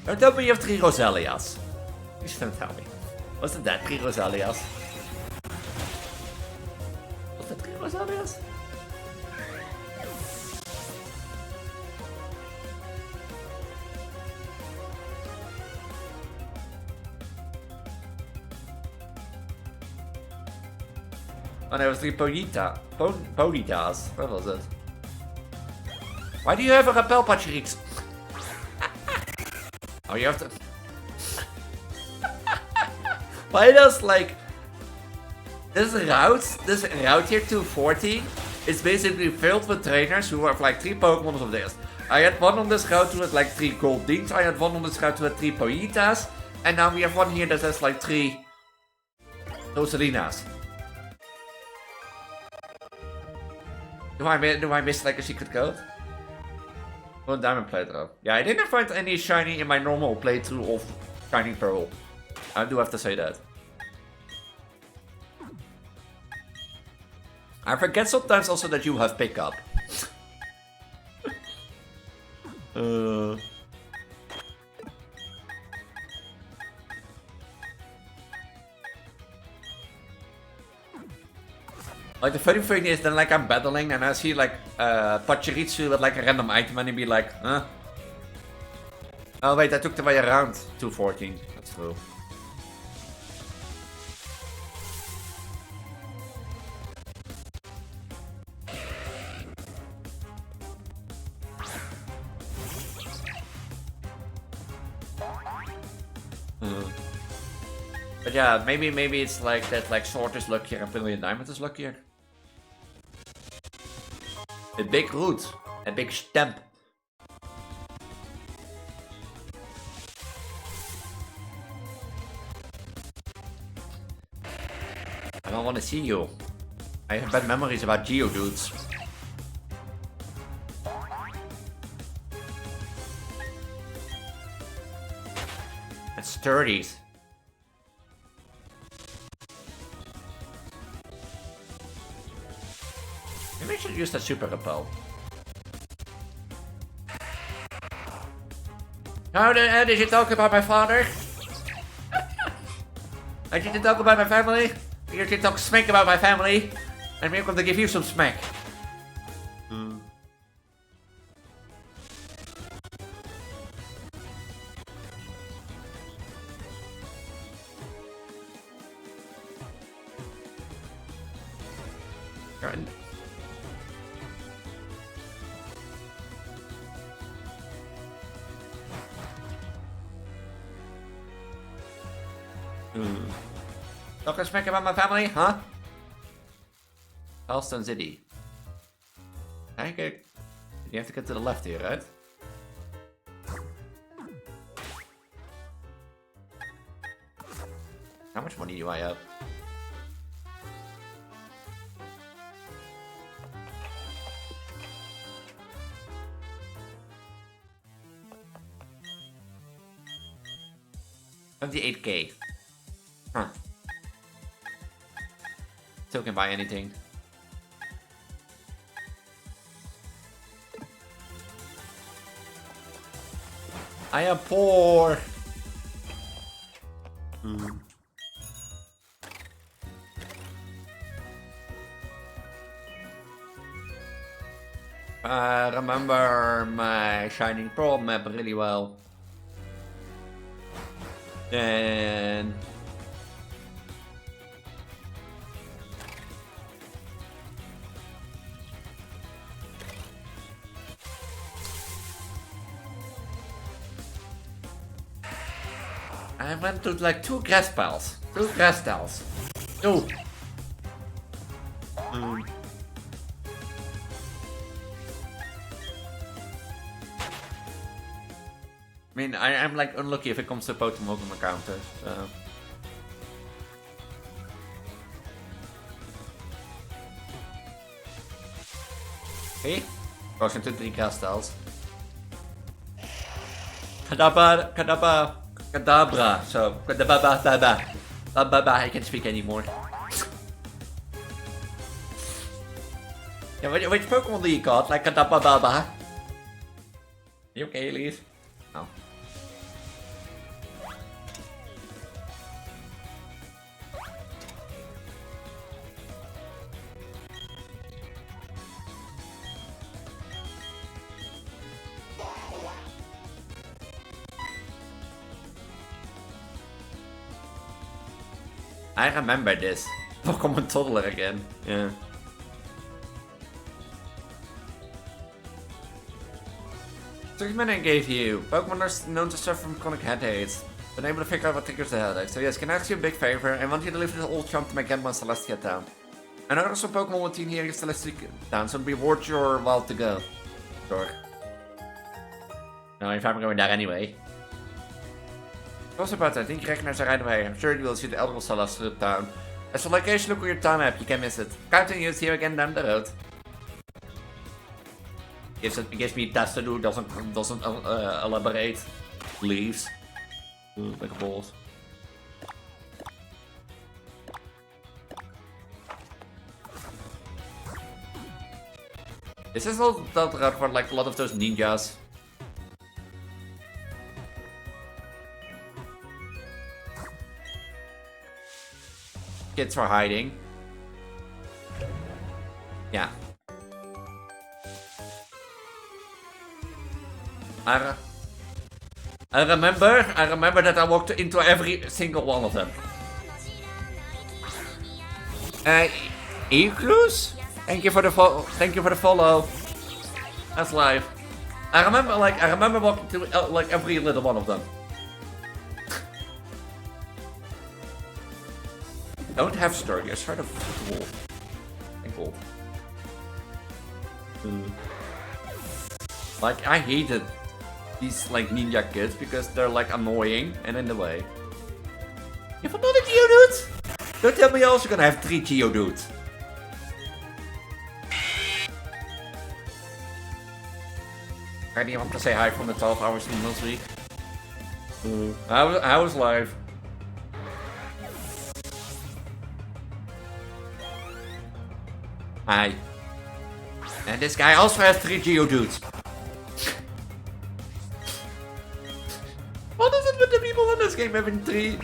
Don't tell me you have 3 Rosalias. Please don't tell me. Wasn't that 3 Rosalias? Was that 3 Rosalias? Oh, there was 3 Ponitas. What was it? Why do you have a rappel, Pachirix? Oh, you have to... Why does, like... This route here, 240, is basically filled with trainers who have like 3 Pokemon of this. I had one on this route who had like 3 Goldings, I had one on this route who had 3 Ponitas, and now we have one here that has like 3 Rosalinas. Do I miss like a secret code? Oh, Diamond playthrough. Yeah, I didn't find any shiny in my normal playthrough of Shining Pearl. I do have to say that. I forget sometimes also that you have pickup. Like the funny thing is, then like I'm battling and I see like Pachirisu with like a random item and he'd be like, huh? Oh wait, I took the way around 214. That's true. But yeah, maybe it's like that, like Sword is luckier and Brilliant Diamond is luckier. A big root, a big stamp. I don't want to see you. I have bad memories about Geodudes. And sturdies. Maybe I should use that super repel. How did you talk about my father? Did you talk about my family? Did you talk smack about my family? And we're going to give you some smack. Talking smack about my family, huh? Alston City. Okay. You have to get to the left here, right? How much money do I have? $28K. Huh. Still can buy anything. I am poor. I remember my Shining Pearl map really well. And I went to like 2 grass piles. 2 grass tiles. 2. I mean, I'm like unlucky if it comes to Pokemon counters. So. Okay, goes into 3 grass tiles. Kadabra, Kadabra. Kadabra. So, kadababa. I can't speak anymore. Yeah, which Pokemon do you got? Like Kadababa? You okay, Elise? No. I remember this. Pokemon Toddler again. Yeah. Treatment I gave you. Pokemon are known to suffer from chronic headaches. Been able to figure out what triggers the headache. So yes, can I ask you a big favor? I want you to leave this old chump to my Genma Celestia town. I know there's some Pokemon with 10 years Celestia town, so reward your while to go. Sure. No, if I'm going there anyway. Also about that, I think you recognize the right away. I'm sure you will see the Elder Celestia town. As the location look on your town map, you can miss it. Counting is here again down the road. Gives me tasks to do, doesn't elaborate. Leaves. Ooh, like balls. This is all that route for like a lot of those ninjas. Kids are hiding. Yeah. I remember that I walked into every single one of them. Ecluse? Thank you for the follow. That's live. I remember walking through like every little one of them. Don't have story, I sort of wolf. Thank wolf. Like I hated these like ninja kids because they're like annoying and in the way. You have another Geodude? Don't tell me you're also gonna have 3 Geodudes. I didn't want to say hi from the 12 hours from last week. I was live. Hi. And this guy also has 3 Geodudes. What is it with the people in this game having 3?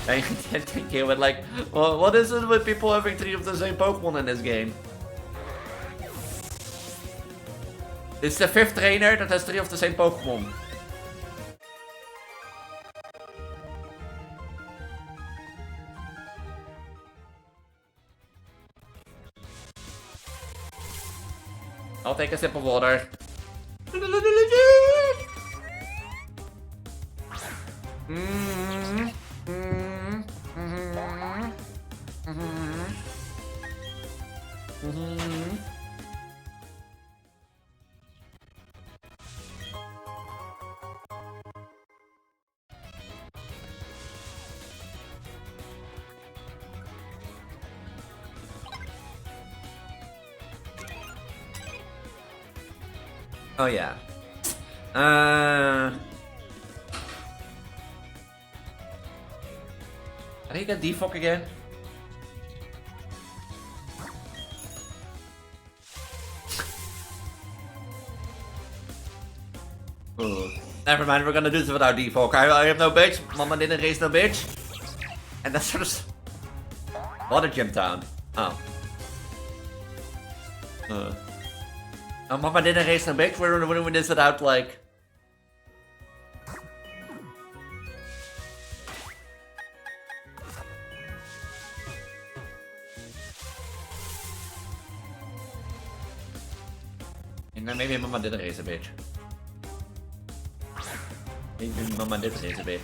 I can't think here, but like, well, what is it with people having 3 of the same Pokemon in this game? It's the 5th trainer that has 3 of the same Pokemon. I'll take a sip of water. Oh yeah. I think I defog again. Never mind, we're gonna do this without defog. I have no bitch. Mama didn't raise no bitch. And that's sort of what a gym town. Oh. Oh, Mama didn't raise no bitch. We're doing this without like. And then maybe Mama didn't raise a bitch. Maybe Mama did raise a bitch.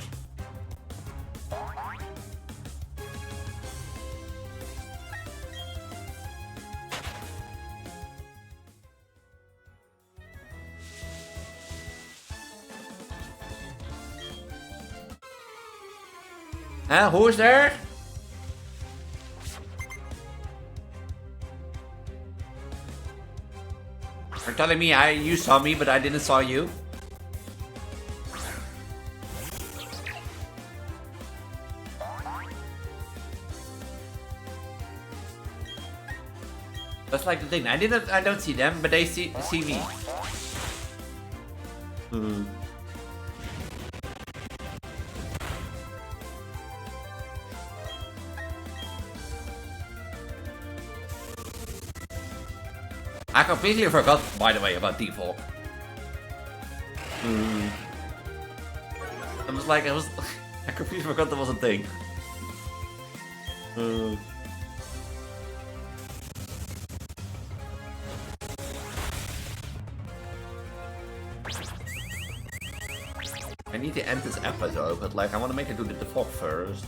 Who's there? You're telling me you saw me, but I didn't saw you? That's like the thing. I don't see them, but they see me. I completely forgot, by the way, about default. I was like, I completely forgot that was a thing. I need to end this episode, but like I want to make it do the default first.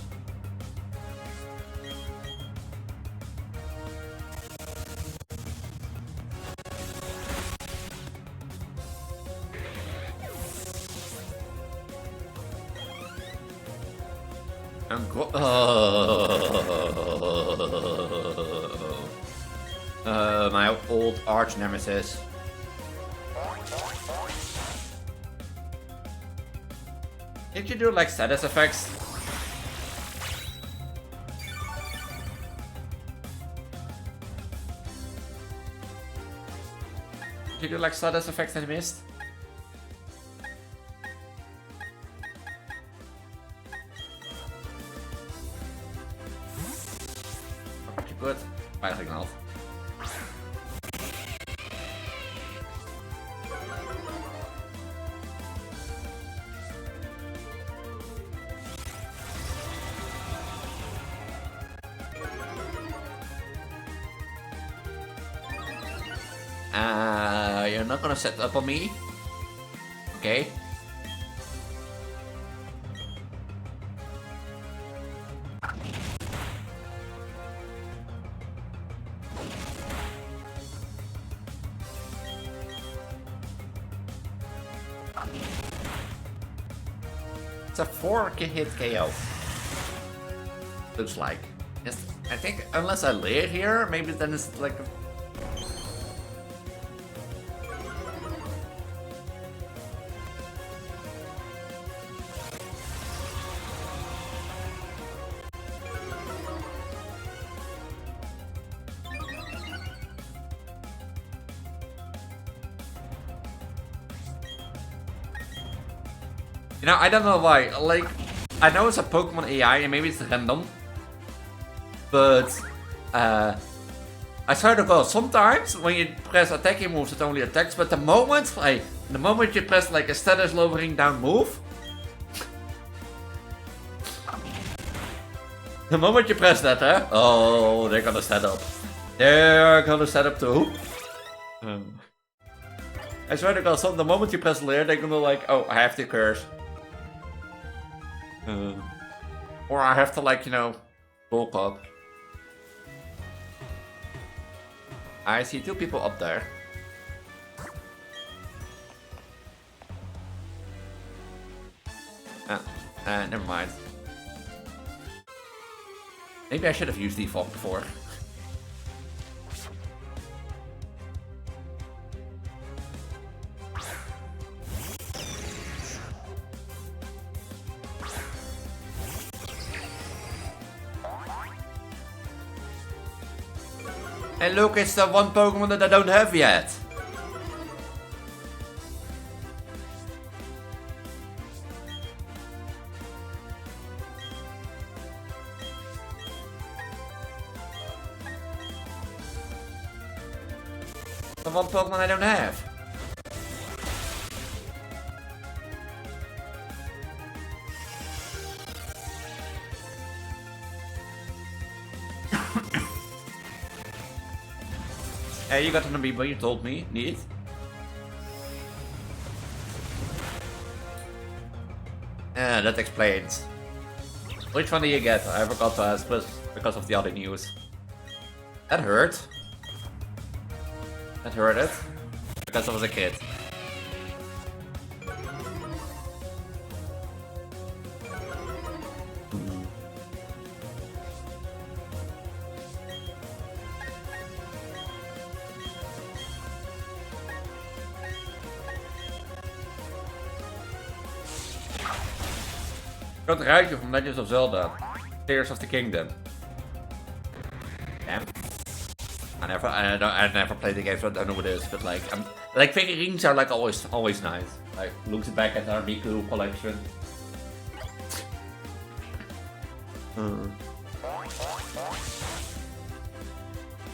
My old arch nemesis. Did you do like status effects? Did you do like status effects that I missed? Pretty good. Eigenlijk not. You're not gonna set up on me? Okay. It's a 4-hit KO. Looks like. Yes, I think unless I lay it here, maybe then it's like a... You know, I don't know why. Like, I know it's a Pokemon AI and maybe it's random. But, I swear to God, sometimes when you press attacking moves, it only attacks. But the moment you press like a status lowering down move, the moment you press that, oh, they're gonna set up. They're gonna set up too. I swear to God, the moment you press layer, they're gonna like, oh, I have to curse. Or I have to like, you know, bulk up. I see 2 people up there. Never mind. Maybe I should have used default before. And look, it's the one Pokemon that I don't have yet. The one Pokemon I don't have. Hey, you got an amiibo, you told me. Need it? That explains. Which one do you get? I forgot to ask, but because of the other news. That hurt. That hurt it. Because I was a kid. Ik had het rijtje van Legends of Zelda. Tears of the Kingdom. Damn. I never I never played the game, so I don't know what it is. But like figurines are like always nice. Like looking back at our Miku collection.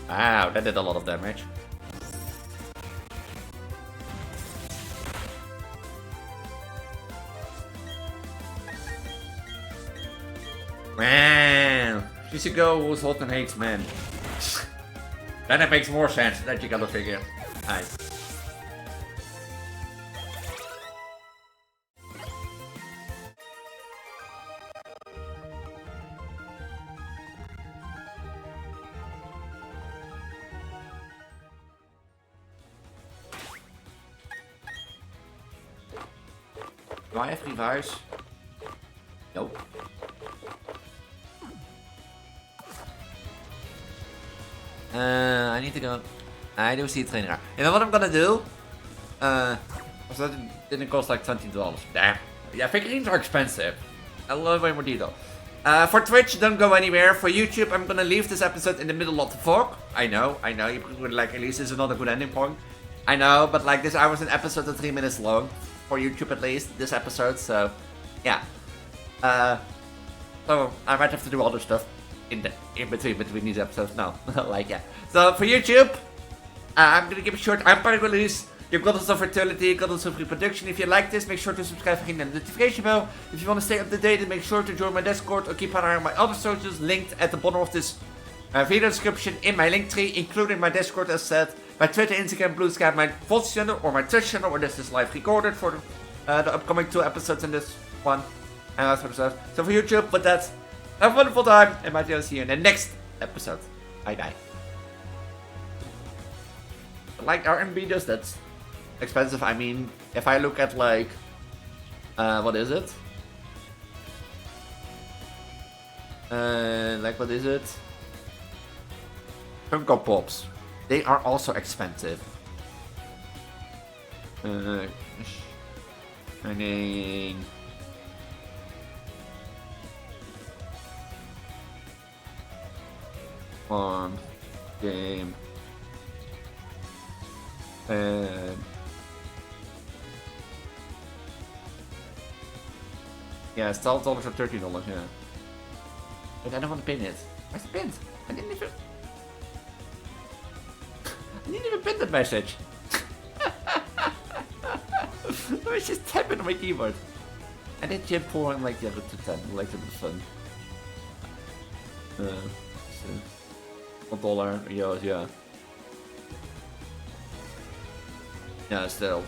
Wow, that did a lot of damage. Man, she's a girl who's hot and hates men. Then it makes more sense that you gotta figure. Nice. Do I have revives? Nope. I need to go. I do see a trainer. You know what I'm gonna do? That didn't cost like $20. Damn. Yeah, figurines are expensive. I love way more detail. For Twitch, don't go anywhere. For YouTube, I'm gonna leave this episode in the middle of the fog. I know. You would like, Elise, this is not a good ending point. I know, but like this, I was an episode of 3 minutes long. For YouTube at least, this episode, so yeah. So I might have to do other stuff in between these episodes. No, like yeah. So for YouTube, I'm gonna keep it short. I'm part of Elise. You've got us of fertility, got us of reproduction. If you like this, make sure to subscribe and hit the notification bell. If you want to stay up to date, then make sure to join my Discord or keep an eye on my other socials linked at the bottom of this video description in my link tree, including my Discord as said, my Twitter, Instagram, Blue Sky, my Voice channel or my Twitch channel where this is live recorded for the upcoming 2 episodes in this one and last episode. So for YouTube, with that, have a wonderful time and might see you in the next episode. Bye. Like R&B does that's expensive. I mean, if I look at like, what is it? Like what is it? Funko Pops. They are also expensive. Shining. Farm. Game. And yeah, it's $12 or $13, yeah. But I don't want to pin it. Where's the pin? I didn't even pin the message. I was just tapping on my keyboard. I did Jim 4 and like the other 210, like it was fun. $1, yeah. Yeah, still.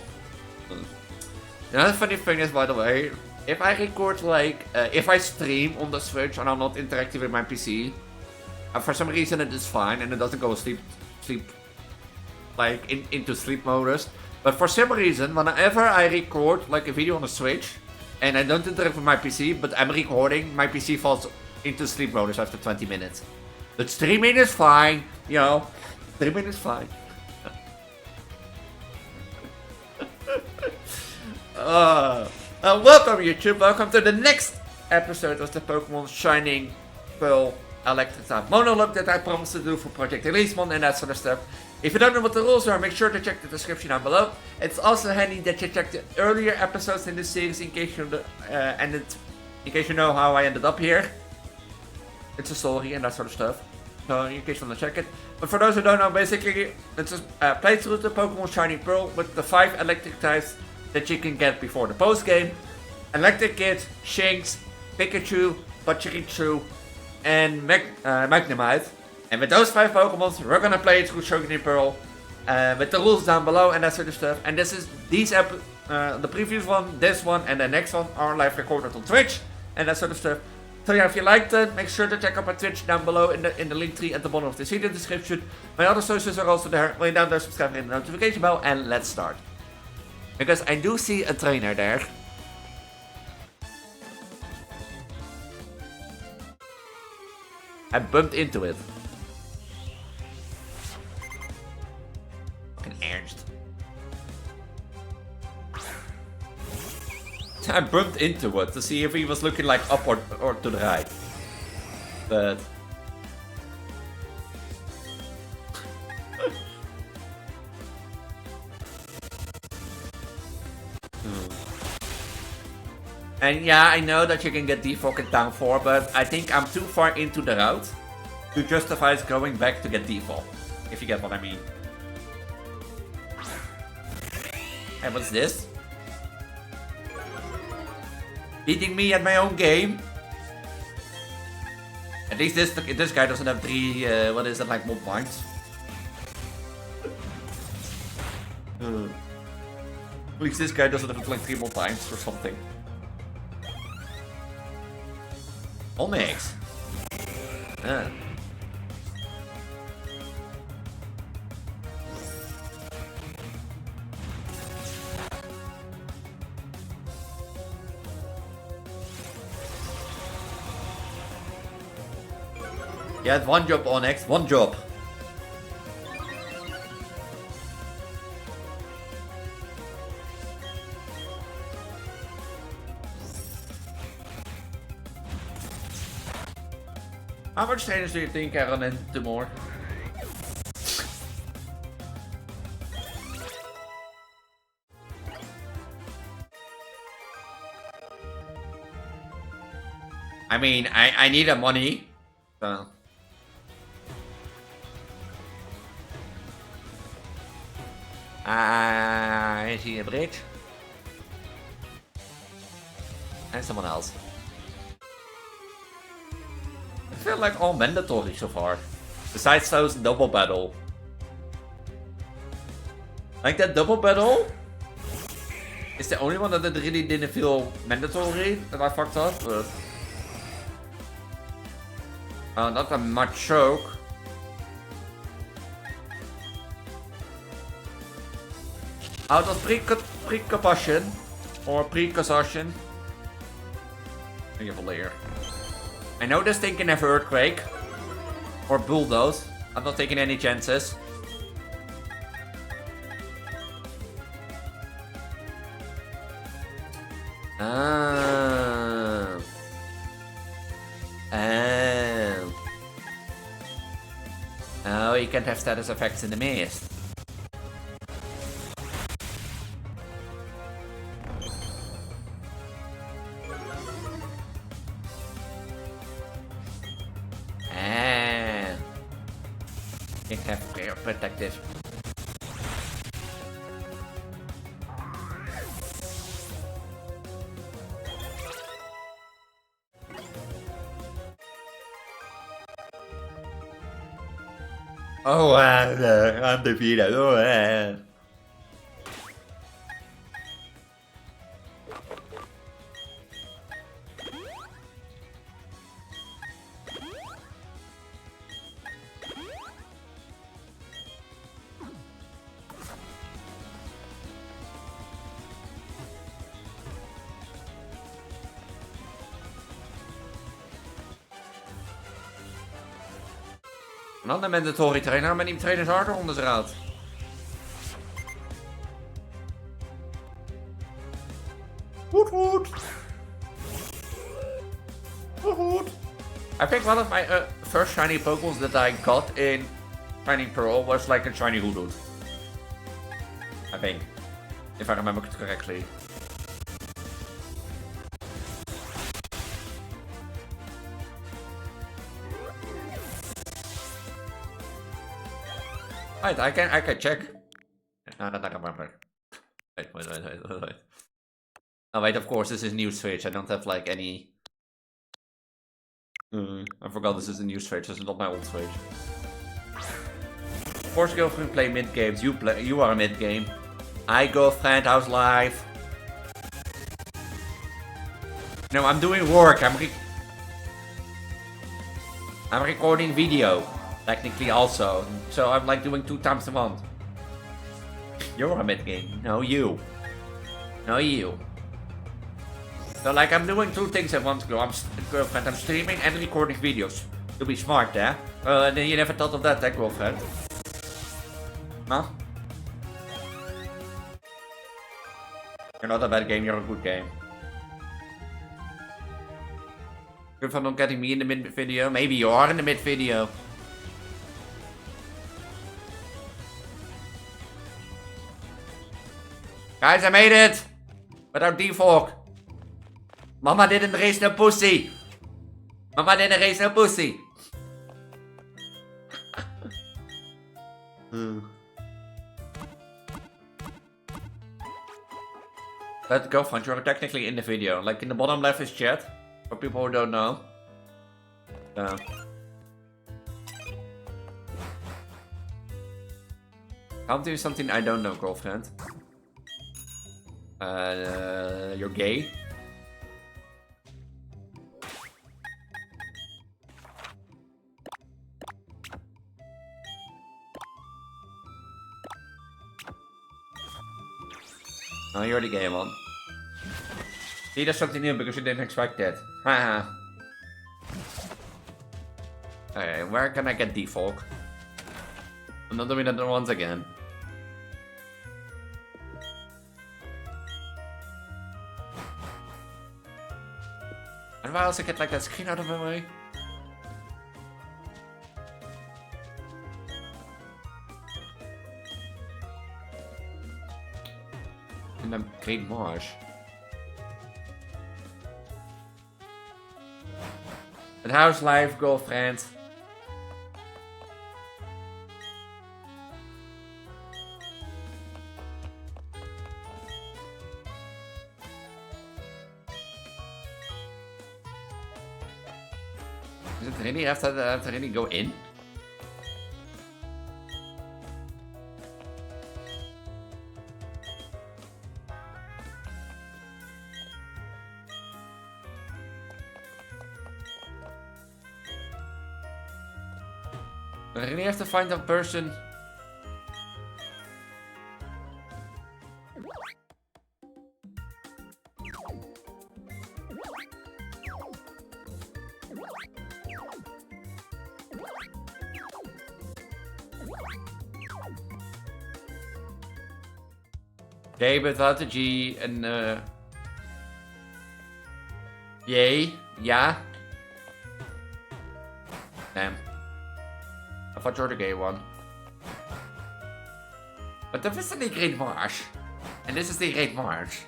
Another funny thing is, by the way, if I record like, if I stream on the Switch and I'm not interacting with my PC, for some reason it is fine and it doesn't go sleep like into sleep modus. But for some reason, whenever I record like a video on the Switch and I don't interact with my PC, but I'm recording, my PC falls into sleep modus after 20 minutes. But streaming is fine, you know, streaming is fine. Welcome YouTube, welcome to the next episode of the Pokemon Shining Pearl Electric monologue that I promised to do for Project Elise and that sort of stuff. If you don't know what the rules are, make sure to check the description down below. It's also handy that you check the earlier episodes in this series in case you know how I ended up here. It's a story and that sort of stuff. So in case you want to check it. But for those who don't know, basically it's a playthrough of the Pokemon Shining Pearl with the 5 electric types that you can get before the post game. Electricate, Shinx, Pikachu, Pachirisu, and Magnemite. And with those 5 Pokemons, we're gonna play through Shining Pearl with the rules down below and that sort of stuff. And this is the previous one, this one, and the next one are live recorded on Twitch and that sort of stuff. So yeah, if you liked it, make sure to check out my Twitch down below in the link tree at the bottom of this video description. My other socials are also there. Lay down there, subscribe, and hit the notification bell, and let's start. Because I do see a trainer there. I bumped into it. Fucking Ernst. I bumped into it to see if he was looking like up or to the right. But And yeah, I know that you can get defog in Town 4, but I think I'm too far into the route to justify going back to get defog. If you get what I mean. And what's this? Beating me at my own game? At least this guy doesn't have 3, what is it, like, more points? At least this guy doesn't have like 3 more points or something. Onyx. Yeah, one job, Onyx. One job. How much trainers do you think I run into more? I mean, I need the money. So. Is he a bridge? And someone else. I feel like all mandatory so far. Besides those double battle. Like that double battle is the only one that really didn't feel mandatory that I fucked up, but not a much choke. Out of precaution or precaution. I give a layer. I know this thing can have earthquake or bulldoze. I'm not taking any chances. Oh, you can't have status effects in the mist. Can't have protective. Oh, I'm defeated. Oh, Een ander mandatory trainer, maar die trainers harder onder de raad. Woot woot. Woot woot. I think one of my first shiny Pokémon that I got in Shining Pearl was like a shiny Hoodoo. I think. If I remember it correctly. Wait, I can check. No, that I remember. Wait. Oh wait, of course this is new switch. I don't have like any. I forgot this is a new switch. This is not my old switch. Of course, girlfriend play mid games. You are mid game. Hi girlfriend, how's life? No, I'm doing work. I'm recording video. Technically also. So I'm like doing 2 times a month. You're a mid game. No, you. No, you. So like I'm doing 2 things at once, girlfriend. I'm streaming and recording videos. To be smart, eh? You never thought of that, girlfriend? Huh? You're not a bad game, you're a good game. Good for not getting me in the mid video. Maybe you are in the mid video. Guys, I made it! Without defog. Mama didn't raise no pussy. Mama didn't raise no pussy. But girlfriend, you're technically in the video. Like in the bottom left is chat. For people who don't know. I'll do something I don't know, girlfriend. You're gay. Oh, you're the gay one. See, that's something new because you didn't expect that. Haha. Okay, where can I get default? I'm not doing that once again. And why else I get like that screen out of my way? And then Great Marsh. And how's life, girlfriend? Does it really have to really go in? I really have to find a person. J without a G and yay, yeah. Damn. I thought you're the gay one. But this is the Great Marsh. And this is the Great Marsh.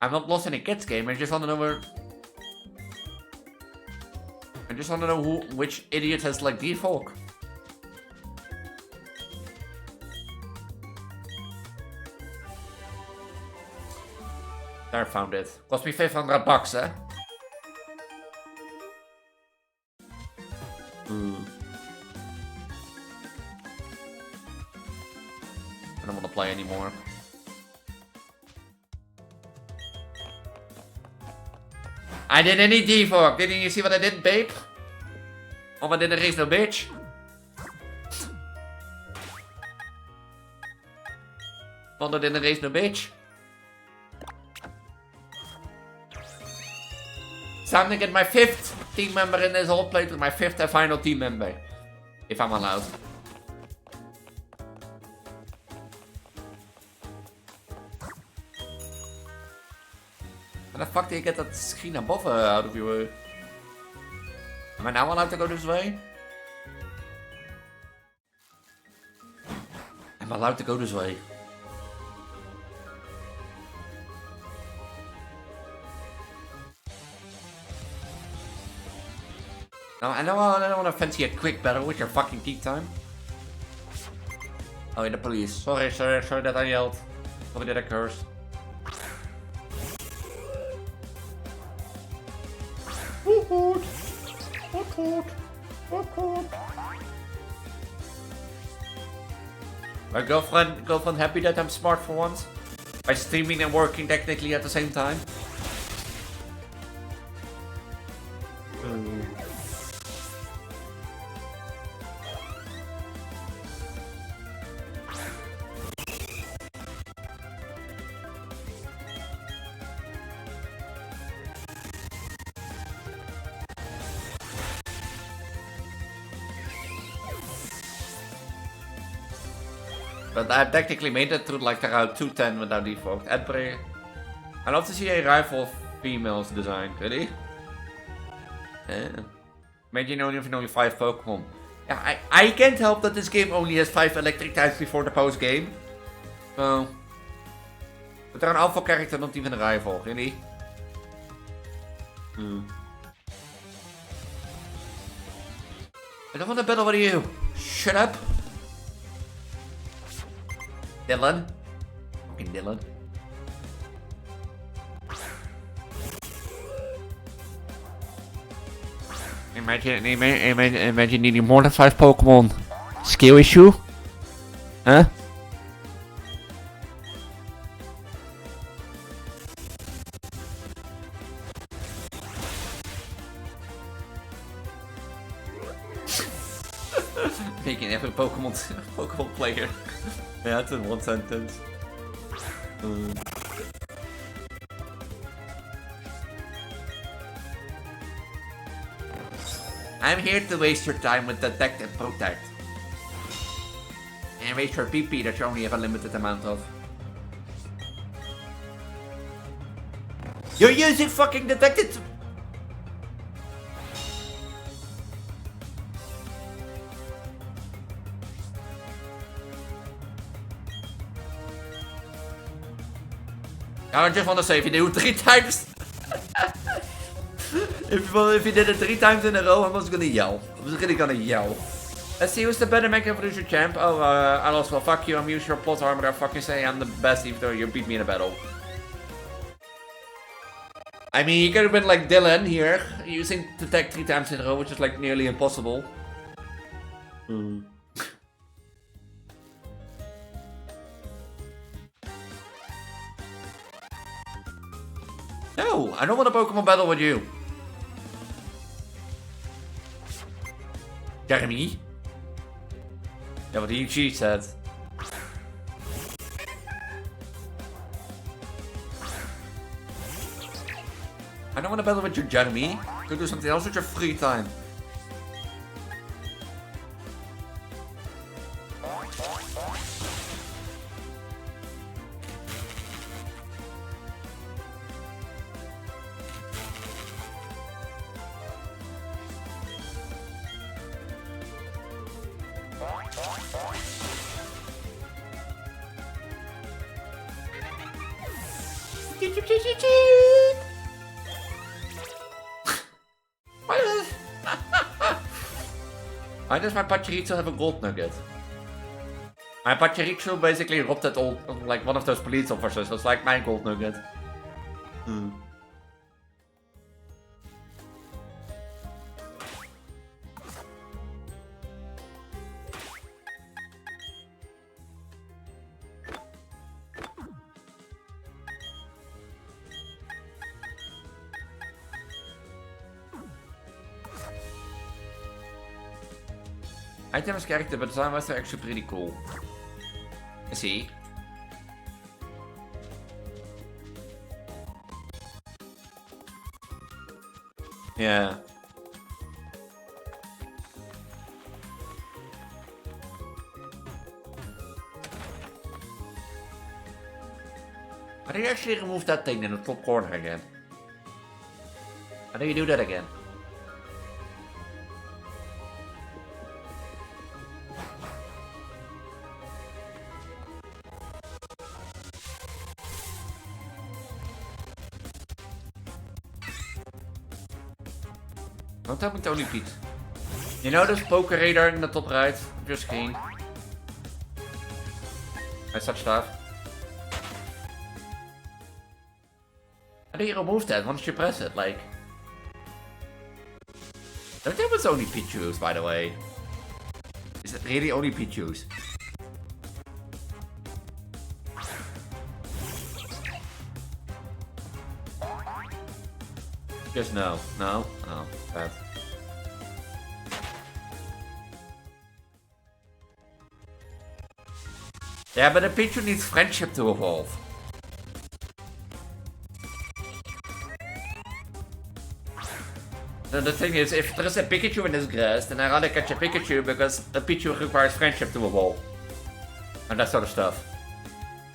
I'm not lost in a kids game, I just want to know where... I just want to know which idiot has like default. There, found it. Cost me 500 bucks, eh? I don't want to play anymore. I didn't need default. Didn't you see what I did, babe? Mama didn't raise no bitch. Mama didn't raise no bitch. Time to get my 5th team member in this whole playthrough. My 5th and final team member. If I'm allowed. How the fuck did you get that screen above out of your... Am I now allowed to go this way? I'm allowed to go this way. Now, I know I don't want to fancy a quick battle with your fucking tea time. Oh, yeah, the police. Sorry that I yelled. Sorry that I cursed. My girlfriend happy that I'm smart for once? By streaming and working technically at the same time? But I've technically made it to like around 210 without default. Edbury. I'd love to see a rifle females design, really? Yeah. Imagine only 5 Pokemon. Yeah, I can't help that this game only has 5 electric types before the post game. So, but they're an alpha character, not even a rival, really. I don't want to battle with you. Shut up. Dylan. Fucking Dylan. Imagine needing more than 5 Pokemon. Skill issue? Huh? Making every Pokemon player. Yeah, it's in one sentence. I'm here to waste your time with detect and protect. And waste your PP that you only have a limited amount of. You're using fucking detected. I just want to say, if you do it 3 times. If you did it 3 times in a row, I was gonna yell. I was really gonna yell. Let's see who's the better Mega Evolution champ. Oh, I lost. Well, fuck you. I'm using your plot armor. I fucking say I'm the best, even though you beat me in a battle. I mean, you could have been like Dylan here, using Detect 3 times in a row, which is like nearly impossible. No, I don't want a Pokemon battle with you. Jeremy? Yeah, what you said. I don't want to battle with you, Jeremy. Go do something else with your free time. Why does my Pachirisu have a gold nugget? My Pachirisu basically robbed that old, like one of those police officers. So it's like my gold nugget. Items character, but the design was actually pretty cool. See? Yeah. How do you actually remove that thing in the top corner again? How do you do that again? Don't tell me Tony Pete. You know this poker radar in the top right of your screen? And such stuff. How do you remove that once you press it? Like, don't tell me it's only Pichu's, by the way. Is it really only Pichu's? Just no. No? Oh, bad. Yeah, but a Pichu needs friendship to evolve. The thing is, if there is a Pikachu in this grass, then I'd rather catch a Pikachu because a Pichu requires friendship to evolve. And that sort of stuff.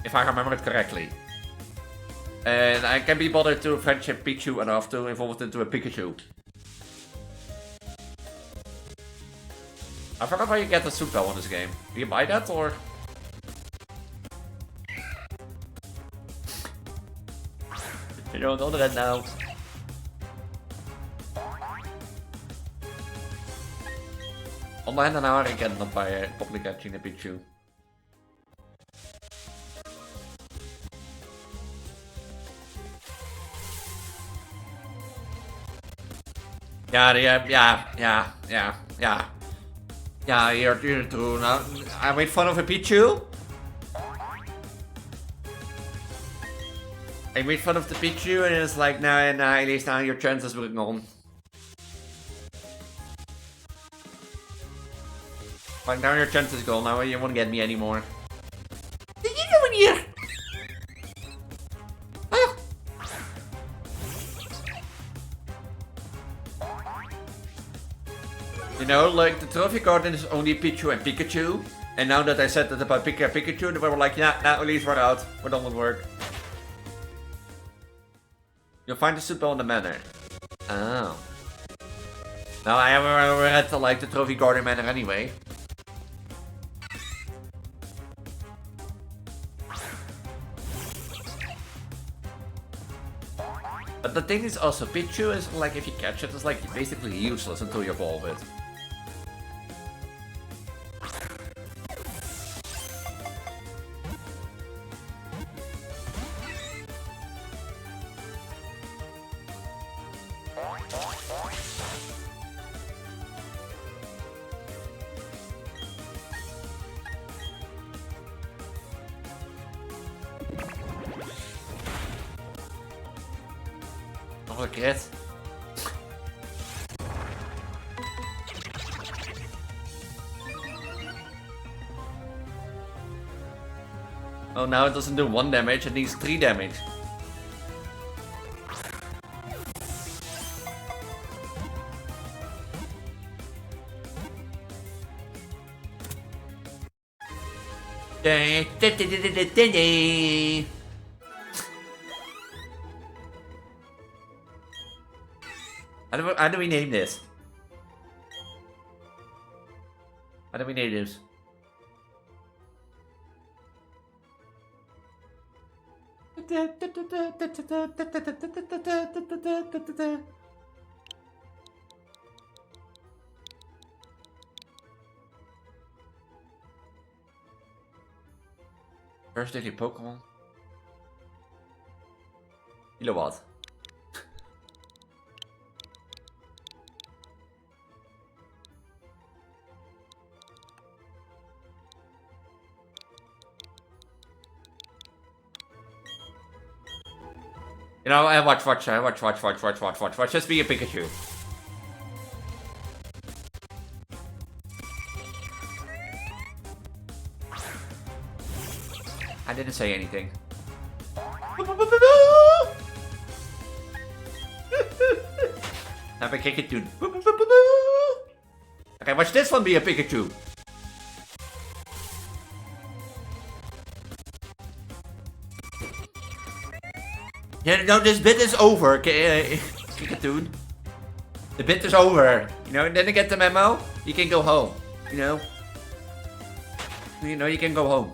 If I remember it correctly. And I can be bothered to friendship Pichu enough to evolve it into a Pikachu. I forgot how you get the soup bell in this game. Do you buy that or? You don't know that now. Online dan har ik het nog bij Public China Pichu. Yeah, you're true. Now, I made fun of a Pichu. I made fun of the Pichu and it's like, nah, Elise, now your chances will go on. Like, now your chances go, now you won't get me anymore. What are you doing here? Oh. You know, like, the trophy garden is only Pichu and Pikachu. And now that I said that about Pikachu, they were like, nah, Elise, we're out. We're done with work. You'll find the soup bell in the manor. Oh. Now I ever had to like the trophy garden manor anyway. But the thing is also, Pichu is like, if you catch it, it's like basically useless until you evolve it. Nog een crit. Oh, now it doesn't do 1 damage, it needs 3 damage. How do we name this? How do we name this? First daily Pokemon. You know what? You know, watch, just be a Pikachu. I didn't say anything. Have a Pikachu. Okay, watch this one be a Pikachu. Yeah, no, this bit is over, Pikachu. The bit is over. You know, then you get the memo, you can go home. You know? You can go home.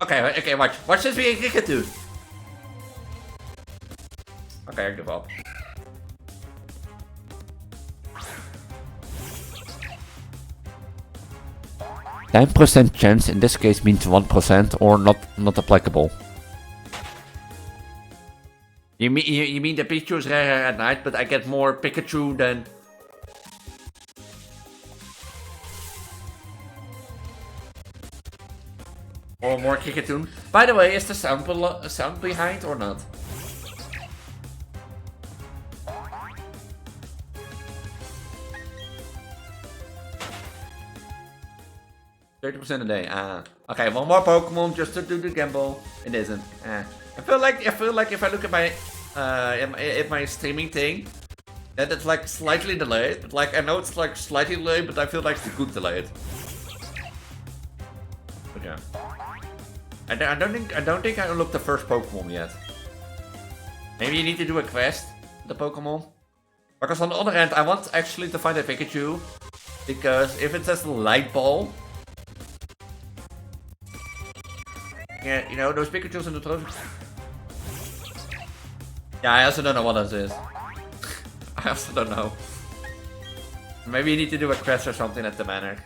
Okay, watch. Watch this be a Pikachu. Okay, I give up. 9% chance in this case means 1% or not applicable. You mean the Pikachu is rarer at night, but I get more Pikachu than... Or more Kikatoon. By the way, is the sound behind or not? %30 a day. Okay, one more Pokemon just to do the gamble. It isn't. I feel like if I look at my streaming thing, that it's like slightly delayed. But like I know it's like slightly delayed, but I feel like it's good delayed. But yeah, I don't think I unlocked the first Pokemon yet. Maybe you need to do a quest, the Pokemon. Because on the other hand, I want actually to find a Pikachu. Because if it says light ball, yeah, you know, those Pikachus in the trophy. Yeah, I also don't know what this is. I also don't know. Maybe you need to do a quest or something at the manor.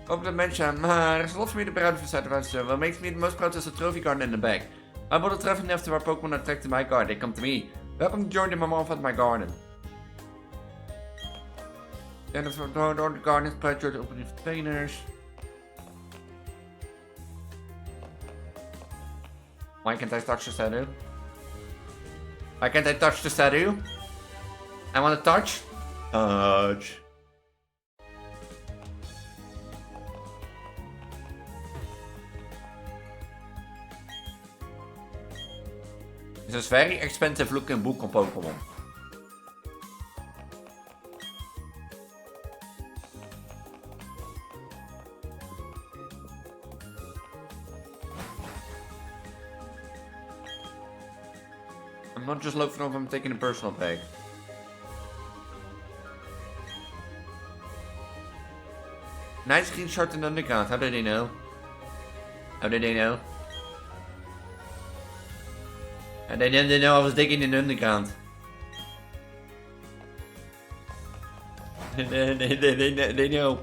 Compliment, maar er is lots meer de bruid van Zuid-Westen. What makes me the most proud is the trophy garden in the back. I bought a trophy after our Pokemon attracted my garden. They come to me. Welcome to join the mom at my garden. Then it's door the garden is pleasure to open your trainers. Why can't I touch the statue? Why can't I touch the statue? I want to touch. Touch. It's a very expensive looking book on Pokemon. I'm not just loafing over, I'm taking a personal bag. Nice screenshot in the underground, how did they know? How did they know? And they didn't know I was digging in the underground. They know.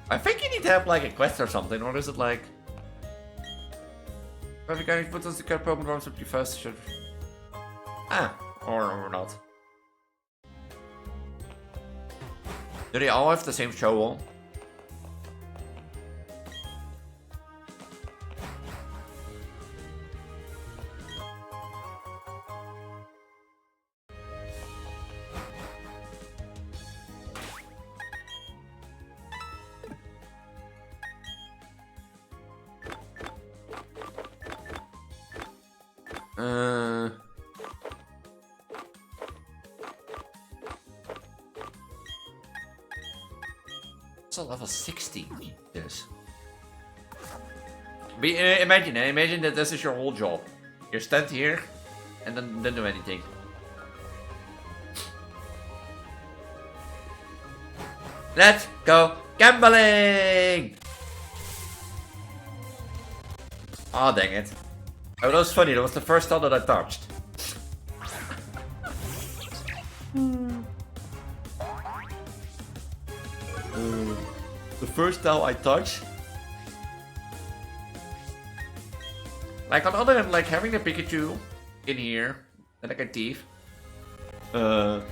I think you need to have like a quest or something, or is it like... Have you guys put us the cat Pokemon Rounds up your first should... Ah, or not. Do they all have the same show on? It's a level 60. Yes. Imagine that this is your whole job. You stand here and then don't do anything. Let's go gambling! Oh dang it. Oh, that was funny. That was the first tile that I touched. The first tile I touched. Like on the other hand, like having a Pikachu in here, and like a thief. Don't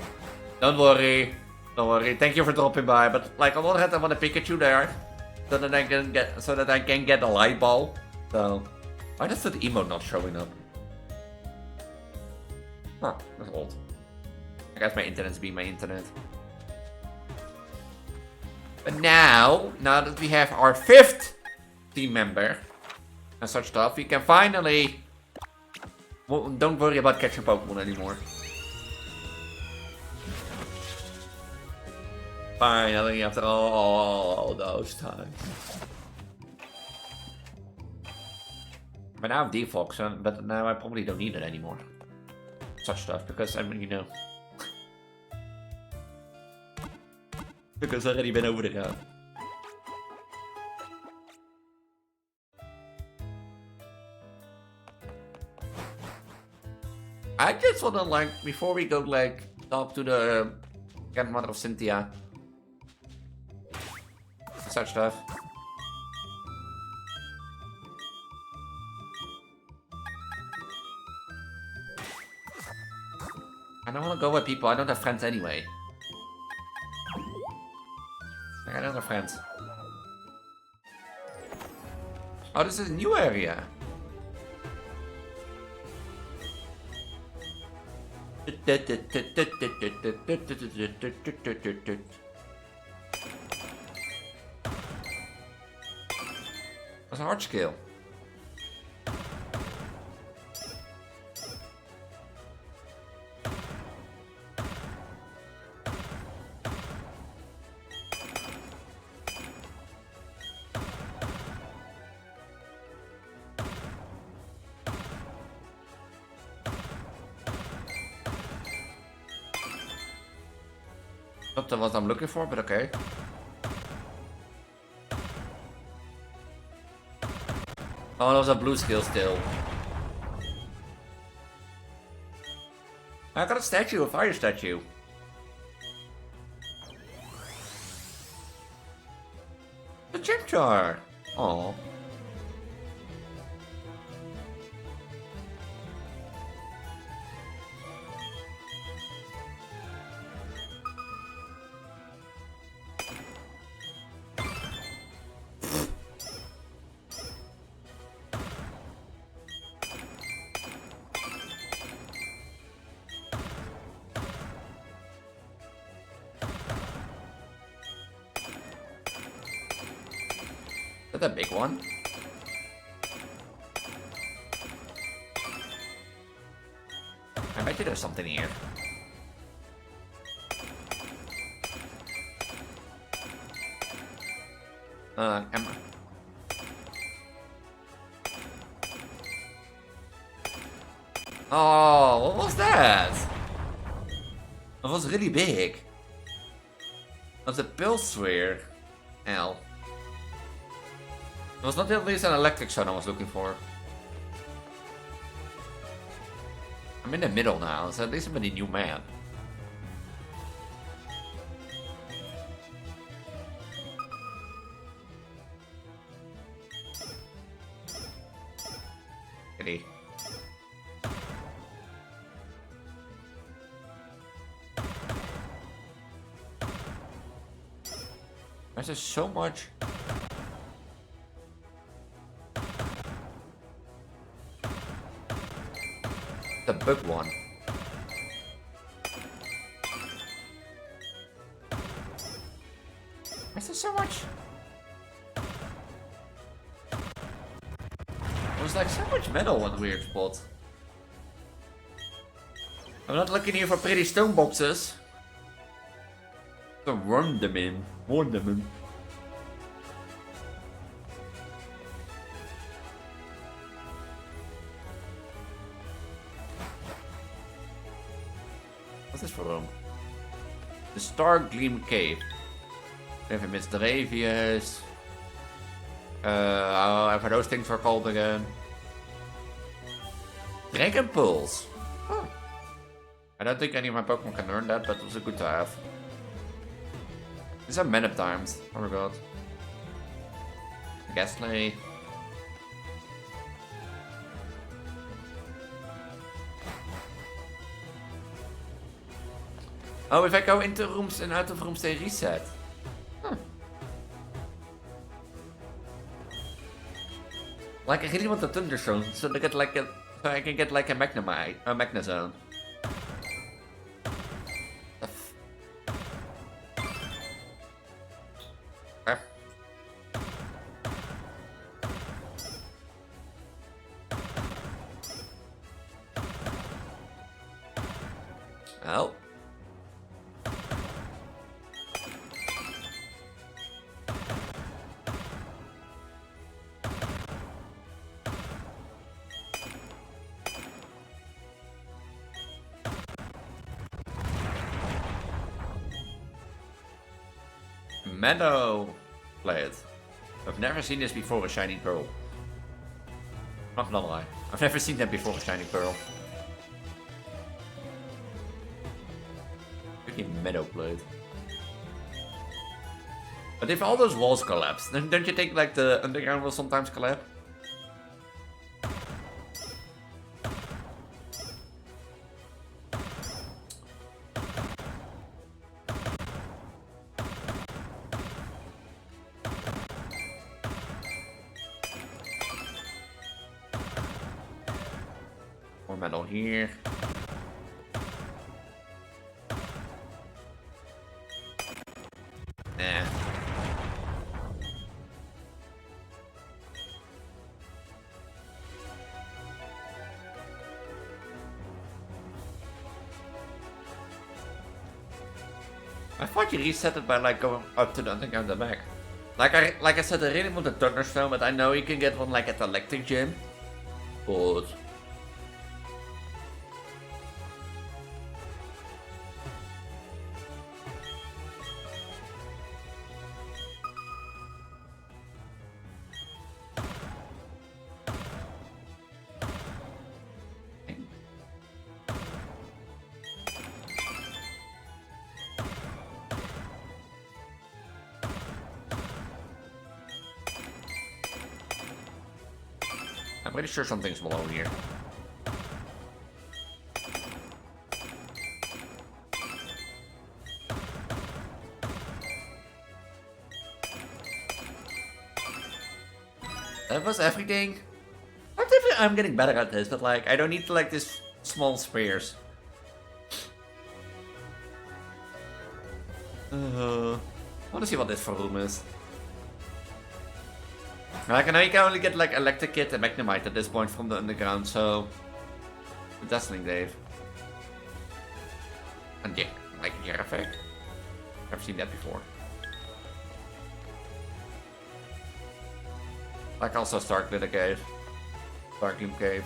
worry. Don't worry. Thank you for dropping by. But like on the other hand, I want a Pikachu there, so that I can get a light ball. So. Why does that emote not showing up? Huh, that's old. I guess my internet's being my internet. But now that we have our 5th team member and such stuff, we can finally... Well, don't worry about catching Pokemon anymore. Finally, after all those times. But now I have Defox, but now I probably don't need it anymore. Such stuff, because I mean, you know. Because I've already been over the ground. I just wanna like, before we go like, talk to the grandmother of Cynthia. Such stuff. I don't want to go with people, I don't have friends anyway. Like, I don't have friends. Oh, this is a new area. That's a hard skill. Not what I'm looking for, but okay. Oh, that was a blue skill still. I got a statue, a fire statue. The gym jar. Oh. Is that a big one? I bet you there's something here. Emma. Oh, what was that? It was really big. It was a pill sphere. L. It was not at least an electric zone I was looking for. I'm in the middle now, so at least I'm in a new map. Kitty. There's just so much. The big one. Is there so much? There's like so much metal in the weird spot. I'm not looking here for pretty stone boxes. To run them in. Warn them in. What's this for them? The Star Gleam Cave. Even Mischievous. However those things are called again. Dragon Pulse. Huh. I don't think any of my Pokemon can learn that, but it was a good to have. These are many times. Oh my god. Gastley. Oh, if I go into rooms and out of rooms, they reset. Huh. Like, I really want a Thunder Zone, so I get like so I can get like a Magna Zone. Oh. Meadow Blade. I've never seen this before with Shiny Pearl. Not gonna lie. I've never seen that before with Shiny Pearl. Freaking Meadow Blade. But if all those walls collapse, then don't you think like the underground will sometimes collapse? More metal here. Nah. I thought you reset it by like going up to the underground and back. Like I said, I really want a Thunderstone, but I know you can get one like at the Electric Gym. But I'm pretty sure something's below here. That was everything. I'm getting better at this, but like, I don't need to like this small spears. I want to see what this for room is. Like, I know you can only get like electric kit and magnemite at this point from the underground, so that's Link Dave. And yeah, like Giraffe. I've seen that before. Like also Stark Glitter Cave. Dark Gleam Cave.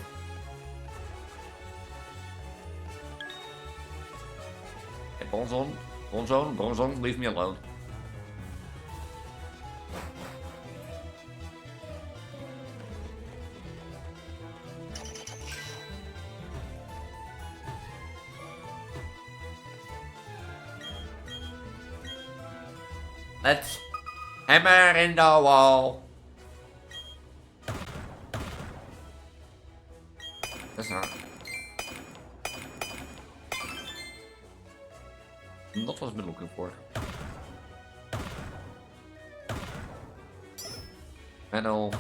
Hey, Bronzone, leave me alone. Let's hammer in the wall. That's not. Not what I've been looking for. Panel.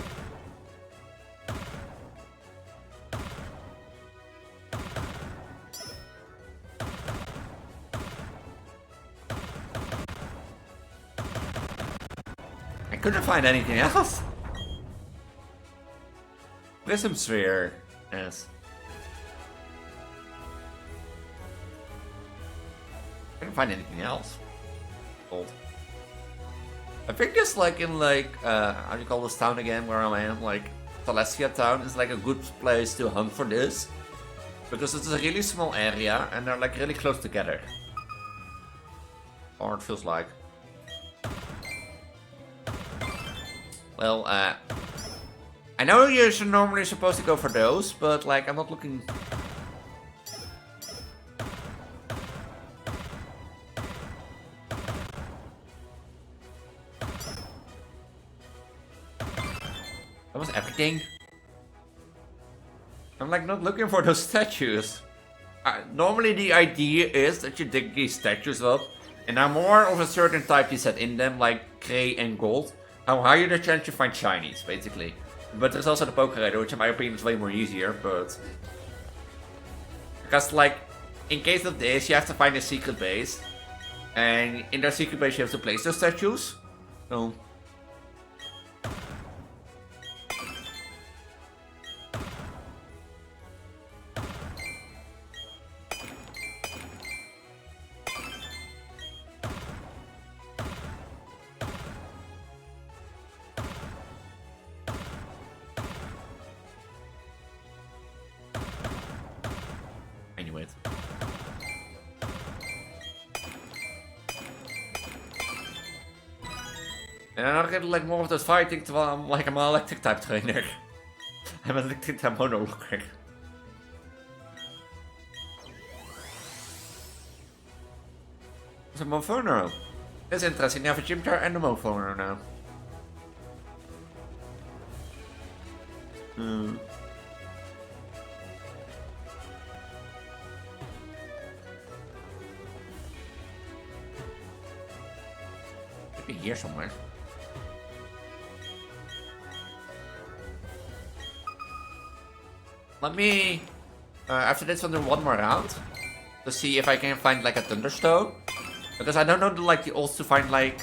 I couldn't find anything else. Prism Sphere. Yes. Couldn't find anything else. Gold. I think it's like in like, how do you call this town again where I am? Like, Celestia town is like a good place to hunt for this. Because it's a really small area and they're like really close together. Or it feels like. Well, I know you're normally supposed to go for those, but like I'm not looking. That was everything. I'm like not looking for those statues. Normally the idea is that you dig these statues up, and are more of a certain type you set in them, like grey and gold. How higher the chance you find shinies, basically. But there's also the Poke Radar, which in my opinion is way more easier, but... Because, like, in case of this, you have to find a secret base. And in that secret base you have to place those statues. So... Anyway. And I'm not getting like more of those fighting while I'm like I'm an electric type trainer. I'm an electric type monolocker. There's a Mofono. That's interesting. You have a Chimchar and a Mofono now. Could be here somewhere. Let me, after this, I'll do one more round to see if I can find like a Thunderstone, because I don't know like the ults to find like.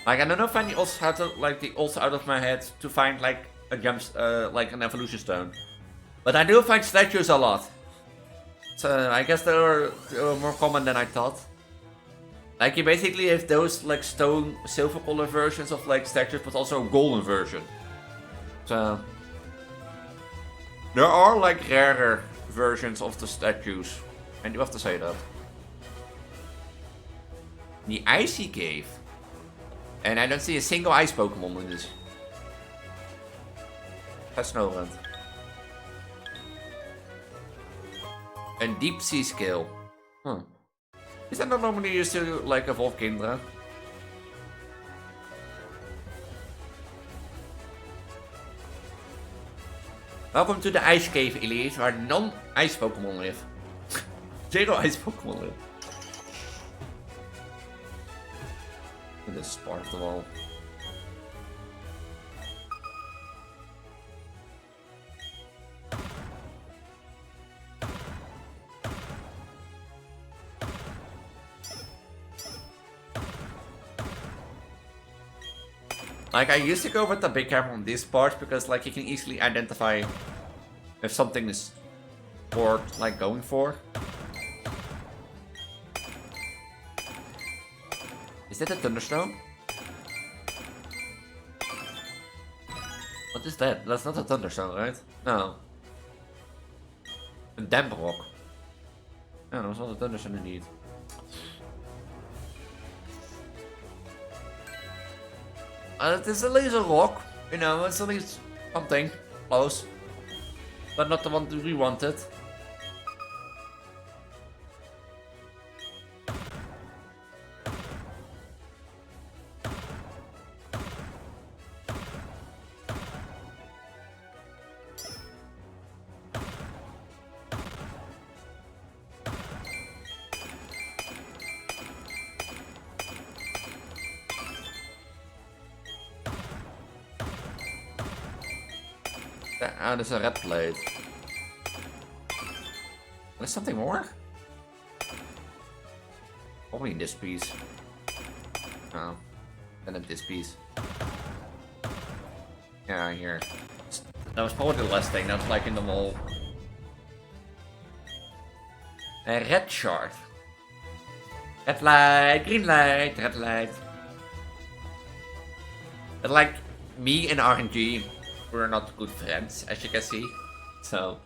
Like I don't know if I also how to like the ults out of my head to find like a jump, like an evolution stone. But I do find statues a lot. So I guess they were more common than I thought. Like you basically have those like stone, silver color versions of like statues, but also a golden version. So there are like rarer versions of the statues. I do have to say that. The Icy Cave. And I don't see a single ice Pokemon in this. That's Snowland. A deep sea skill. Huh. Is that not normally used to, like, evolve Kindra? Welcome to the Ice Cave, Elise, where non-ice Pokemon live. Zero ice Pokemon live. This is part of the wall. Like, I used to go with the big camera on these parts because, like, you can easily identify if something is worth, like, going for. Is that a thunderstorm? What is that? That's not a thunderstorm, right? No. A damp rock. No, that was not a thunderstorm indeed. It is at least a rock, you know, it's at least something close. But not the one we wanted. Ah, there's a red plate. There's something more? Probably in this piece. Oh. Then in this piece. Yeah, here. That was probably the last thing, that's like in the wall. A red shard. Red light, green light, red light. But like, me and RNG, we're not good friends, as you can see. So.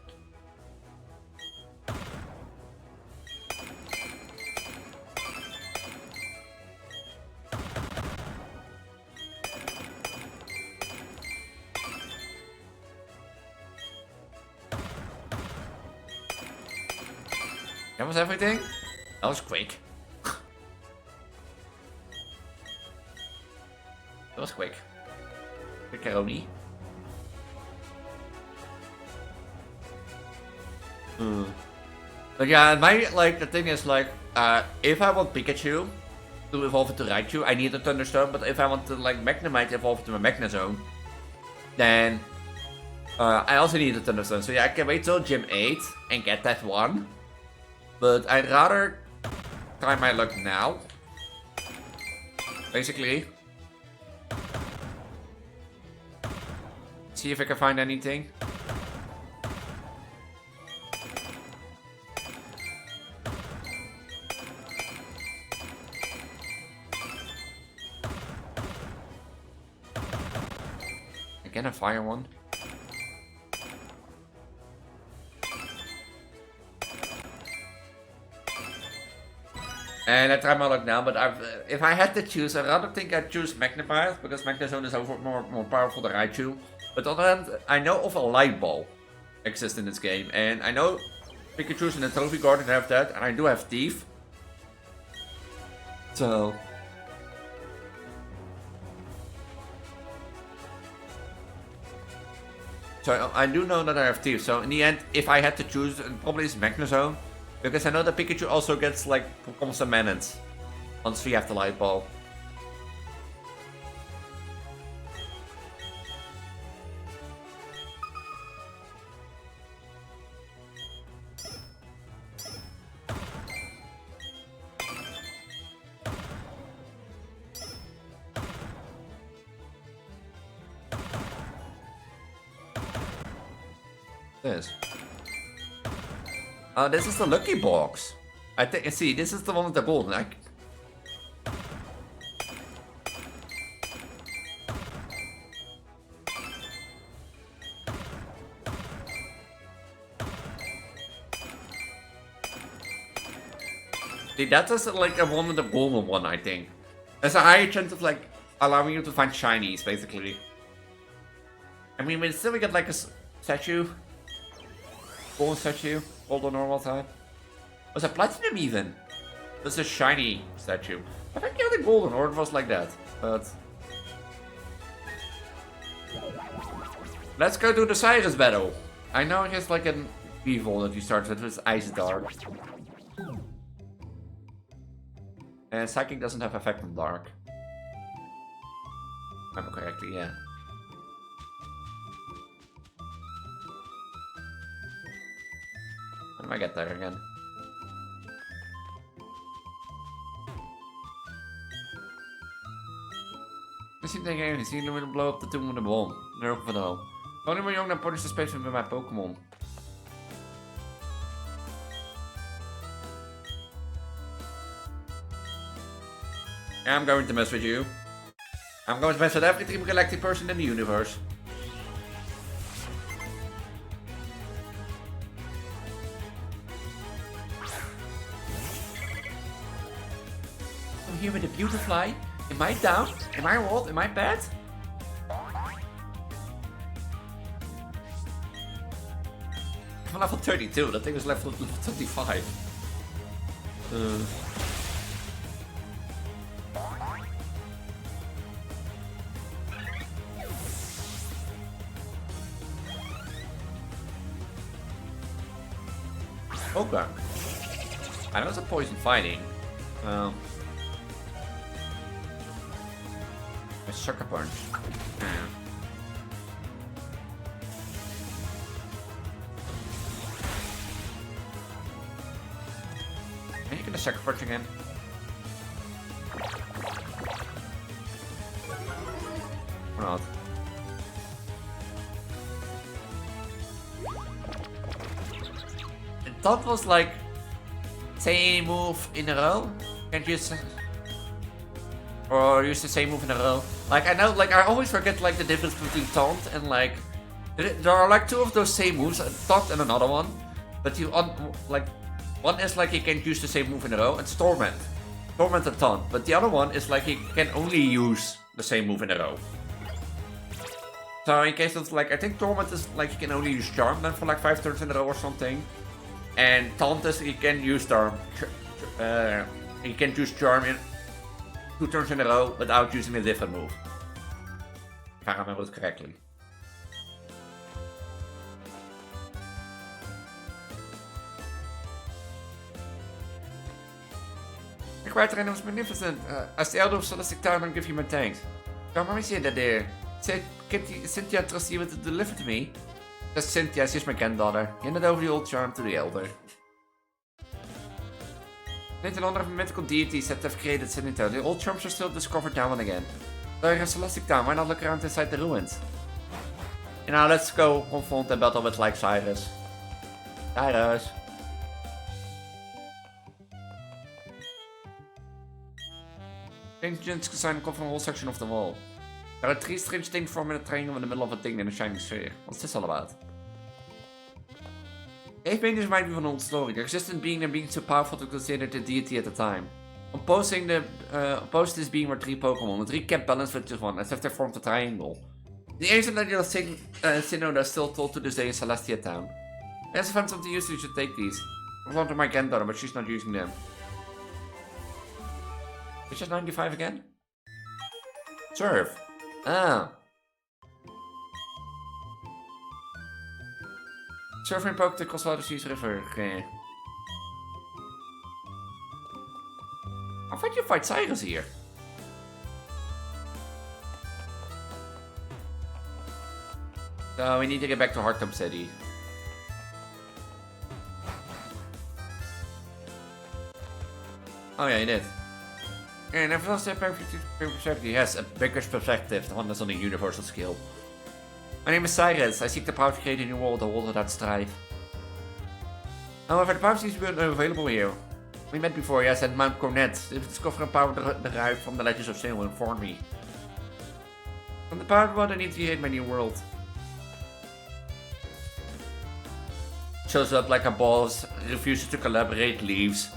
That was everything? That was quick. That was quick. Pepperoni. But yeah, the thing is like, if I want Pikachu to evolve it to Raichu, I need a Thunderstorm, but if I want to like Magnemite evolve it to a Magnezone, then I also need a Thunderstorm. So yeah, I can wait till Gym 8 and get that one. But I'd rather try my luck now. Basically. See if I can find anything. Again, a fire one. And I try my luck now, but if I had to choose, I'd rather think I'd choose Magnemite, because Magnezone is more powerful than Raichu. But on the other hand, I know of a Light Ball exists in this game, and I know Pikachu's in the Trophy Garden have that, and I do have Thief. So I do know that I have Thief, so in the end, if I had to choose, it probably is Magnezone. Because I know that Pikachu also gets, like, becomes a menace once we have the Light Ball. This. Oh, this is the lucky box. I think. See, this is the one with the golden. See, that is like a one with the golden one, I think. There's a higher chance of like allowing you to find shinies, basically. I mean, we still get like a statue. Golden statue, golden normal type. Was it platinum even? That's a shiny statue. I think you had a golden, or it was like that. But let's go to the Cyrus battle. I know he has like an evil that you start with Ice Dark. And Psychic doesn't have effect on Dark. If I remember correctly, yeah. How do I get there again? Misschien denk ik gezien dat we blow up the tomb with a bomb. Nerf van al. Only more young than punish the space with my Pokemon. I'm going to mess with you. I'm going to mess with every Team Galactic person in the universe. I'm here with a Beautifly. Am I down? Am I old? Am I bad? I'm level 32, that thing is level 25. Okay. I know it's a poison fighting. A sucker punch. Are you gonna sucker punch again? Or not? That was like same move in a row. Can't use or use the same move in a row. Like I know, like I always forget like the difference between taunt and like there are like two of those same moves, taunt and another one. But you like one is like you can use the same move in a row, and Torment and taunt. But the other one is like you can only use the same move in a row. So in case of like I think Torment is like you can only use Charm then for like 5 turns in a row or something. And Taunt is you can use Charm. You can use Charm in 2 turns in a row without using a different move. If I remember it correctly. The Criterion was magnificent. As the elder of Celestic Town, I'll give you my thanks. Come on, see that there. Say, Cynthia trusts you to deliver to me. That's Cynthia, she's my granddaughter. Hand it over the old charm to the elder. Need an honor of mythical deities that have created Sinito. The old charms are still discovered now and again. There is Celestic Town, why not look around inside the ruins? And now let's go confront and battle with like Cyrus. Cyrus. Ancients design come from a whole section of the wall. There are 3 strange things forming a triangle in the middle of a thing in a shining sphere. What's this all about? They've made this remind me of an old story. The existent being and being too powerful to consider the deity at the time. Opposing this being were 3 Pokemon. The 3 kept balance with just one, as if they formed a triangle. The ancient legend of Sinnoh is still told to this day in Celestia Town. As a fan of the use, you should take these. I belong to my granddaughter, but she's not using them. Which is 95 again? Surf. Ah. Surfing poke the Crosswater Seas River. Okay. I thought you fight Cyrus here. So we need to get back to Hardtop City. Oh yeah, he did. And everyone else perspective. Yes, a bigger perspective, the one that's on a universal scale. My name is Cyrus. I seek the power to create a new world, a world without strife. However, the power seems to be unavailable here. We met before, yes, at Mount Cornet. If discover a power derived from the Legends of Sinnoh, inform me. From the power of what I need to create my new world. Shows up like a boss, refuses to collaborate, leaves.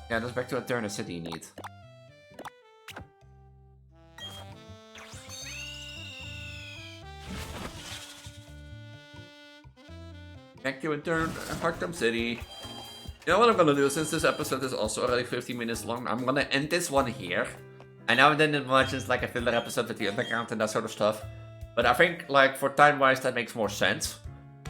Yeah, that's back to Eterna City you need. Thank you in turn, Hartum City. You know what I'm gonna do, since this episode is also already 15 minutes long, I'm gonna end this one here. I know I didn't mention like a filler episode with the underground and that sort of stuff. But I think like for time-wise that makes more sense.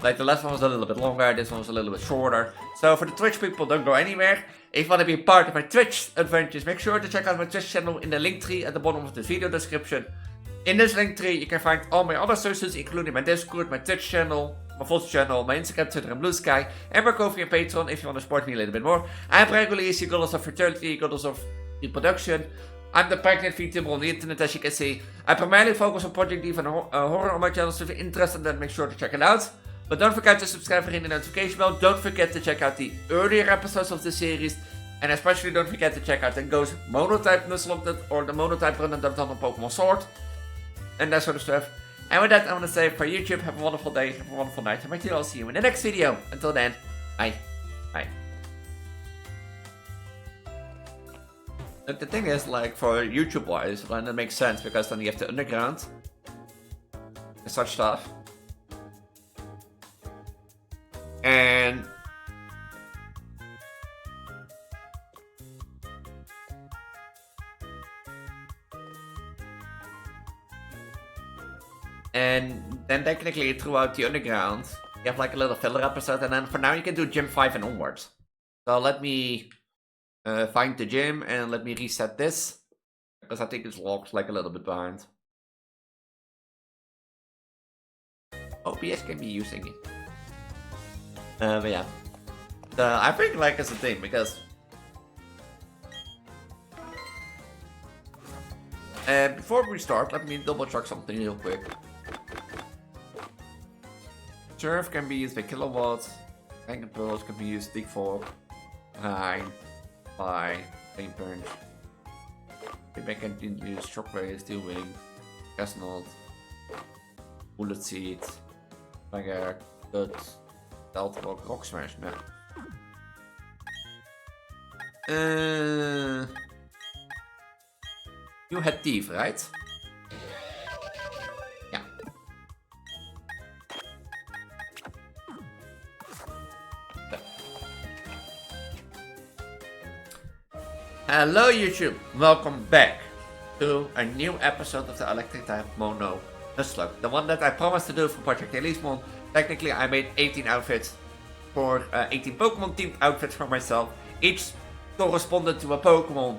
Like the last one was a little bit longer, this one was a little bit shorter. So for the Twitch people, don't go anywhere. If you want to be part of my Twitch adventures, make sure to check out my Twitch channel in the Linktree at the bottom of the video description. In this Linktree, you can find all my other socials, including my Discord, my Twitch channel, my VOD channel, my Instagram, Twitter, and Blue Sky, and my Ko-fi and Patreon if you want to support me a little bit more. I'm regularly goddess of fertility, goddess of reproduction. I'm the pregnant VTuber on the internet, as you can see. I primarily focus on Project Diva and horror on my channel, so if you're interested in that, make sure to check it out. But don't forget to subscribe and ring the notification bell. Don't forget to check out the earlier episodes of the series. And especially don't forget to check out the Ghost Monotype Nuzlocke or the Monotype run that I've done on Pokemon Sword. And that sort of stuff. And with that, I want to say for YouTube, have a wonderful day, have a wonderful night. And I'll see you in the next video. Until then, bye. Bye. But the thing is, like, for YouTube wise, then it makes sense because then you have the underground and such stuff. And then technically throughout the underground, you have like a little filler episode, and then for now you can do Gym 5 and onwards. So let me find the gym and let me reset this, because I think it's locked like a little bit behind. OBS can be using it. But yeah. I think like it's a thing, because before we start, let me double check something real quick. Surf can be used by kilowatts, Tank Pearls can be used Dig Fork, Hine, Fly, Pain Punch. Maybe I can use Shockwave, Steel Wing, Chestnut, Bullet Seed, Bagger, Gut, Delta Rock, Rock Smash, no. You had Thief, right? Yeah. Hello YouTube, welcome back to a new episode of the Electric type Mono Nuzlocke. The one that I promised to do for Project Elise. Technically I made 18 outfits for 18 Pokemon themed outfits for myself. Each corresponded to a Pokemon,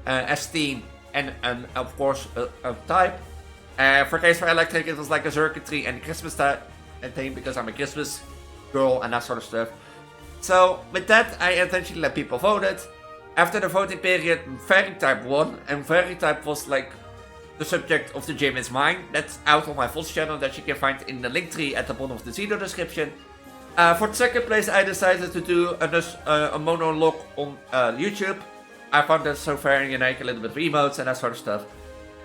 as theme, and of course a type. For case for Electric, it was like a circuitry and Christmas theme, because I'm a Christmas girl and that sort of stuff. So with that, I essentially let people vote it. After the voting period, Fairy type won, and Fairy type was like the subject of the gym is mine. That's out on my VOD channel that you can find in the link tree at the bottom of the video description. For the second place, I decided to do a monolock on YouTube. I found that so very unique, a little bit of emotes and that sort of stuff.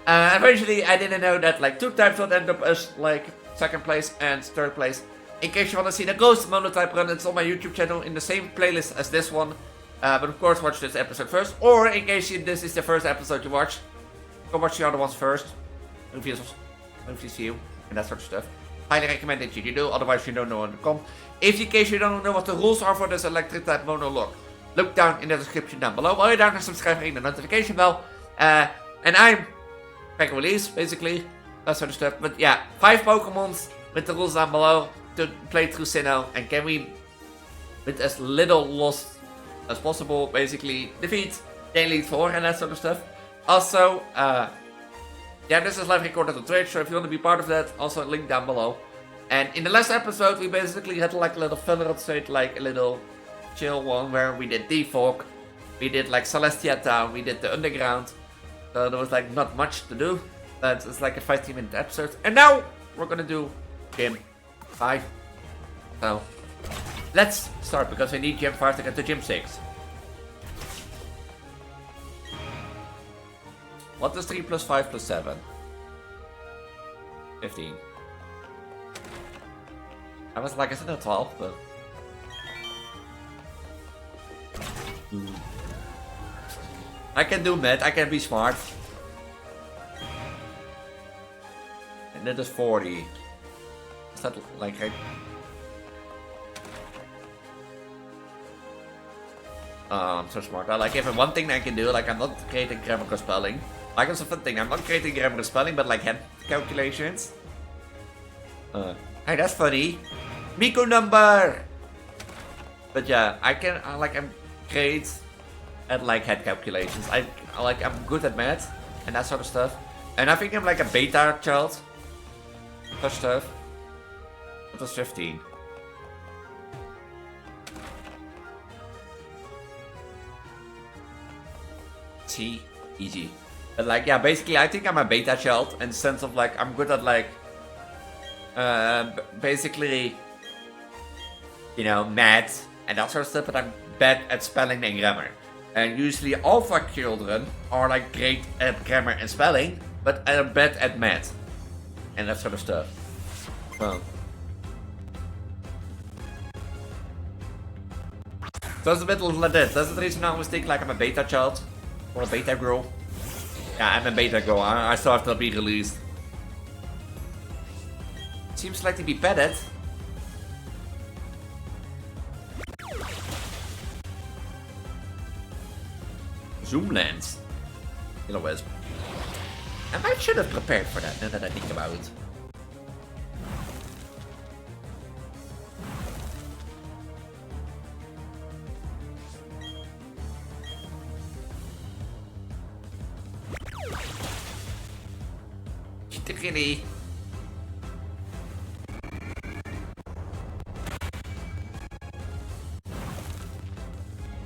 Eventually, I didn't know that like two types would end up as like second place and third place. In case you want to see the Ghost Monotype run, it's on my YouTube channel in the same playlist as this one. But of course, watch this episode first. Or in case this is the first episode you watch, go watch the other ones first. Reviews you and that sort of stuff. Highly recommend that you do, otherwise you don't know when to come. If in case you don't know what the rules are for this Electric type monologue, look down in the description down below. While you're down, subscribe and ring the notification bell. And I'm back Elise, basically. That sort of stuff. But yeah, 5 Pokemons with the rules down below to play through Sinnoh. And can we, with as little loss as possible, basically defeat the Elite Four and that sort of stuff. Also, yeah, this is live recorded on Twitch, so if you want to be part of that, also link down below. And in the last episode, we basically had like a little filler state, like a little chill one, where we did D-Fork, we did like Celestia Town, we did the Underground. So there was like not much to do, but it's like a 15-minute episode. And now, we're gonna do Gym 5. So, let's start, because we need Gym 5 to get to Gym 6. What is 3 plus 5 plus 7? 15. I was like, isn't it 12? But... I can do math, I can be smart. And that is 40. Is that like... I'm so smart. I like even one thing I can do, like I'm not creating grammar or spelling. Like that's a fun thing. I'm not creating grammar or spelling, but like head calculations. Hey, that's funny. Miko number. But yeah, I'm great at like head calculations. I'm good at math and that sort of stuff. And I think I'm like a beta child for stuff. It was 15. T, easy. But like, yeah, basically I think I'm a beta child in the sense of like, I'm good at like, basically, you know, math and that sort of stuff, but I'm bad at spelling and grammar. And usually alpha children are like great at grammar and spelling, but are bad at math and that sort of stuff. Well. So it's a bit like that. That's the reason I always think like I'm a beta child. Or a beta girl. Yeah, I'm a beta girl. I still have to be released. Seems like to be padded. Zoom lens. Killer Wisp. And I should have prepared for that now that I think about it. Really?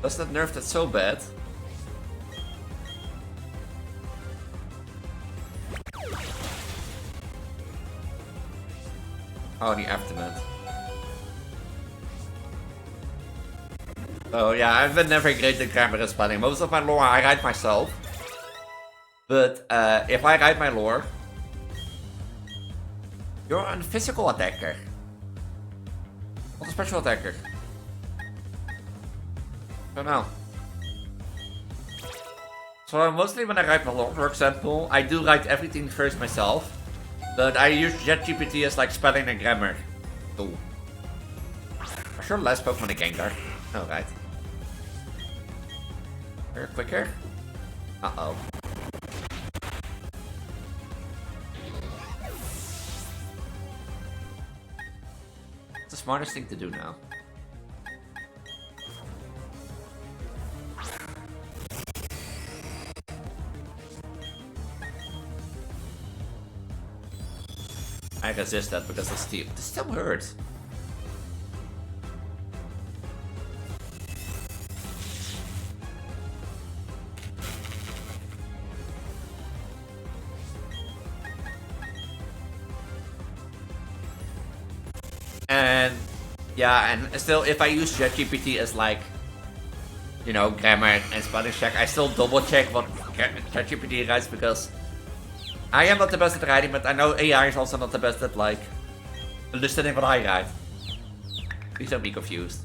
Does that nerf that so bad? Oh, the aftermath. Oh yeah, I've been never great at grammar and spelling. Most of my lore I write myself. But if I write my lore, you're a physical attacker. Not a special attacker. I don't know. So mostly when I write my lore, for example, I do write everything first myself. But I use ChatGPT as like spelling and grammar tool. I sure last Pokemon a Gengar. Alright. Here, quicker. Uh-oh. The smartest thing to do now. I resist that because it's steep. This still hurts. And yeah, and still, if I use ChatGPT as like, you know, grammar and spelling check, I still double check what ChatGPT writes because I am not the best at writing, but I know AI is also not the best at like understanding what I write. Please don't be confused.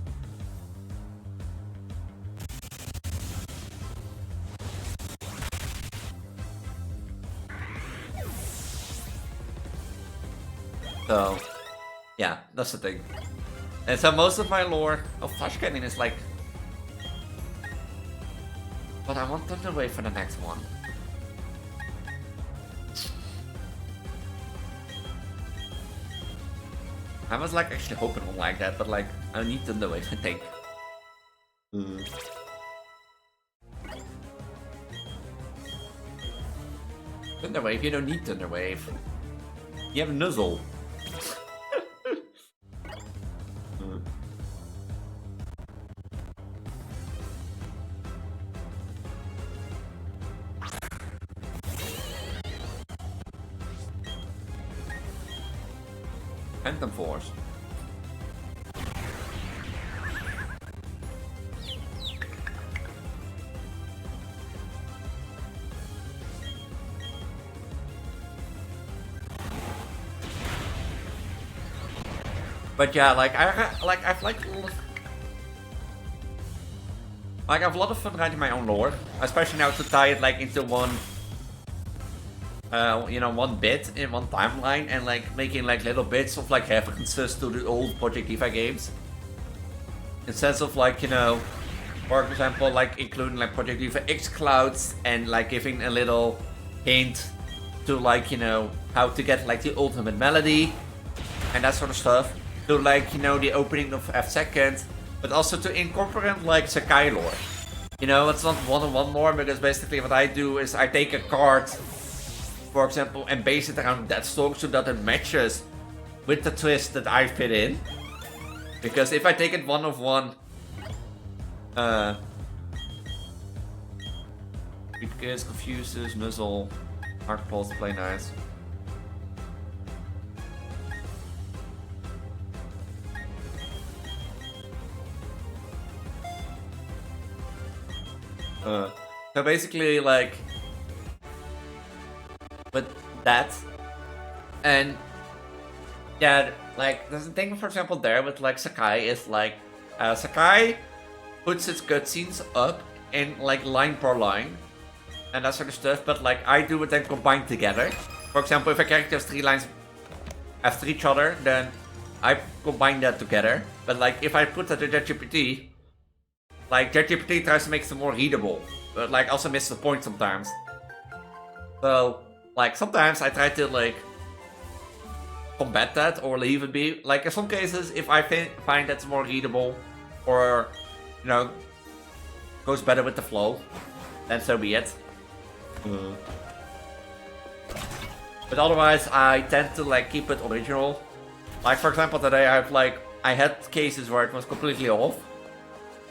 So, yeah, that's the thing. And so most of my lore of Flash Cannon is like... But I want them to wait for the next one. I was like actually hoping on like that, but like I need Thunderwave, I think. Thunderwave, you don't need Thunderwave. You have Nuzzle. Phantom Force. But yeah, like I've a lot of fun writing my own lore, especially now to tie it like into one. You know, one bit in one timeline and like making like little bits of like references to the old Project Diva games. In sense of like, you know, For example, like including like Project Diva X clouds and like giving a little hint to like, you know, how to get like the ultimate melody and that sort of stuff. To like, you know, the opening of F2, but also to incorporate like Sakai lore. You know, it's not one-on-one lore, because basically what I do is I take a card, for example, and base it around that story so that it matches with the twist that I fit in. Because if I take it one-of-one, because confuses, muzzle, hard pulse to play nice. So basically, like, with that, and yeah, like, there's a thing, for example, there with like Sakai is like, Sakai puts its cutscenes up in like line per line and that sort of stuff, but like I do it then combined together. For example, if a character has 3 lines after each other, then I combine that together. But like if I put that to ChatGPT, like ChatGPT tries to make it more readable, but like also misses the point sometimes. So like sometimes I try to like combat that or leave it be. Like in some cases, if I find that's more readable or, you know, goes better with the flow, then so be it. But otherwise, I tend to like keep it original. Like for example, today I had cases where it was completely off,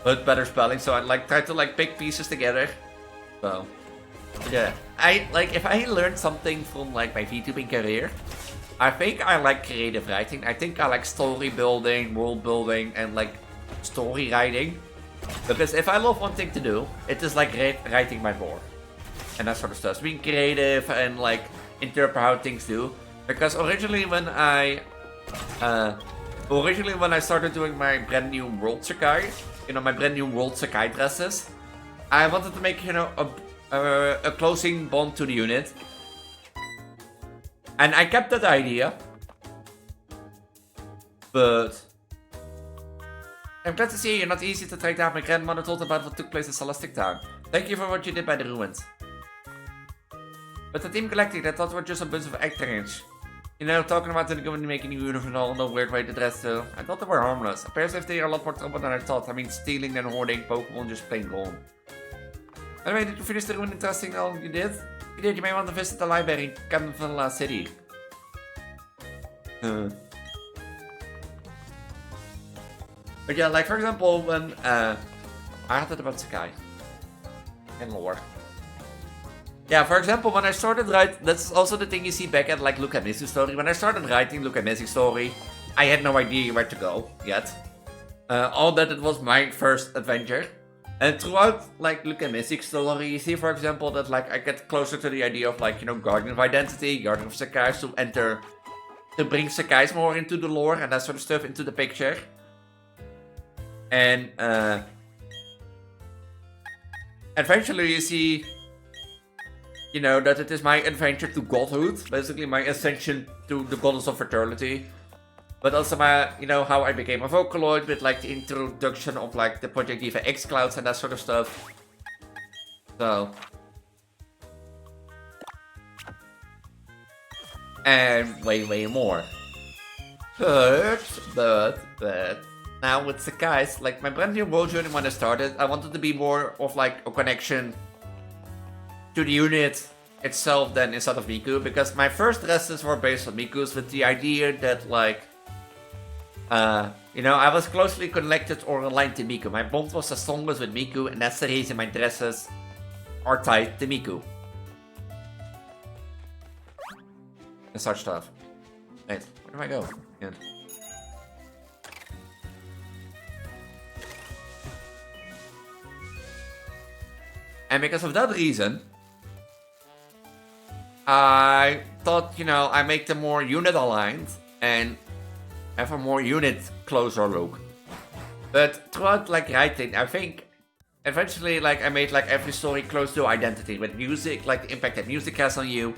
but better spelling. So I like try to like pick pieces together. So yeah, I like if I learned something from like my VTubing career, I think I like creative writing. I think I like story building, world building, and like story writing. Because if I love one thing to do, it is like writing my lore and that sort of stuff. Being creative and like interpret how things do. Because originally when I started doing my brand new world Sakai, you know, my brand new world Sakai dresses, I wanted to make, you know, a closing bond to the unit. And I kept that idea, but I'm glad to see you're not easy to track down. My grandmother told about what took place in Celestic Town. Thank you for what you did by the ruins. But the Team Galactic, I thought were just a bunch of actors. You know, talking about them going to make a new uniform and all in a weird way to dress too. I thought they were harmless. Apparently they are a lot more trouble than I thought. I mean, stealing and hoarding Pokemon just plain gone. Anyway, did you finish the ruin interesting? All you did? You did. You may want to visit the library in Canvala City. But yeah, like for example, when I had it about Sakai and lore. Yeah, for example, when I started writing, that's also the thing you see back at like Look at Missing Story. When I started writing Look at Missing Story, I had no idea where to go yet. All that it was my first adventure. And throughout like Look at Missing Story, you see for example that like I get closer to the idea of like, you know, Guardian of Identity, Guardian of Sakai, to bring Sakai's more into the lore and that sort of stuff into the picture. And eventually you see, you know, that it is my adventure to godhood, basically my ascension to the goddess of fertility. But also my, you know, how I became a Vocaloid with like the introduction of like the Project Diva X clouds and that sort of stuff. So. And way more. But. Now with Sakai's, like my brand new world journey when I started, I wanted to be more of like a connection to the unit itself than instead of Miku, because my first dresses were based on Miku's with the idea that like, you know, I was closely connected or aligned to Miku. My bond was the strongest with Miku, and that's the reason my dresses are tied to Miku. And such stuff. Wait, where do I go? Yeah. And because of that reason, I thought, you know, I make them more unit aligned and have a more unit closer look. But throughout like writing, I think eventually like I made like every story close to identity with music, like the impact that music has on you,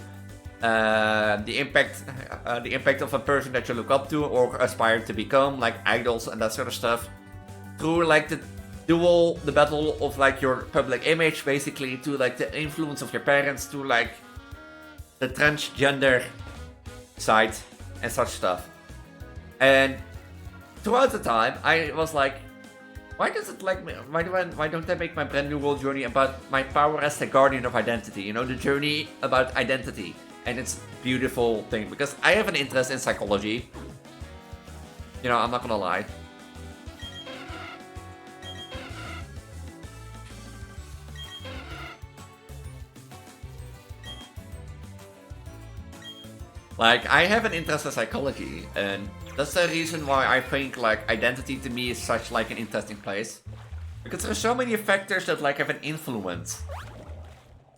the impact of a person that you look up to or aspire to become, like idols and that sort of stuff. Through like the dual, the battle of like your public image, basically, to like the influence of your parents, to like the transgender side and such stuff. And throughout the time, I was like, why does it like why don't I make my brand new world journey about my power as the guardian of identity? You know, the journey about identity, and it's a beautiful thing because I have an interest in psychology. You know, I'm not gonna lie. Like, I have an interest in psychology, and that's the reason why I think, like, identity to me is such, like, an interesting place. Because there are so many factors that, like, have an influence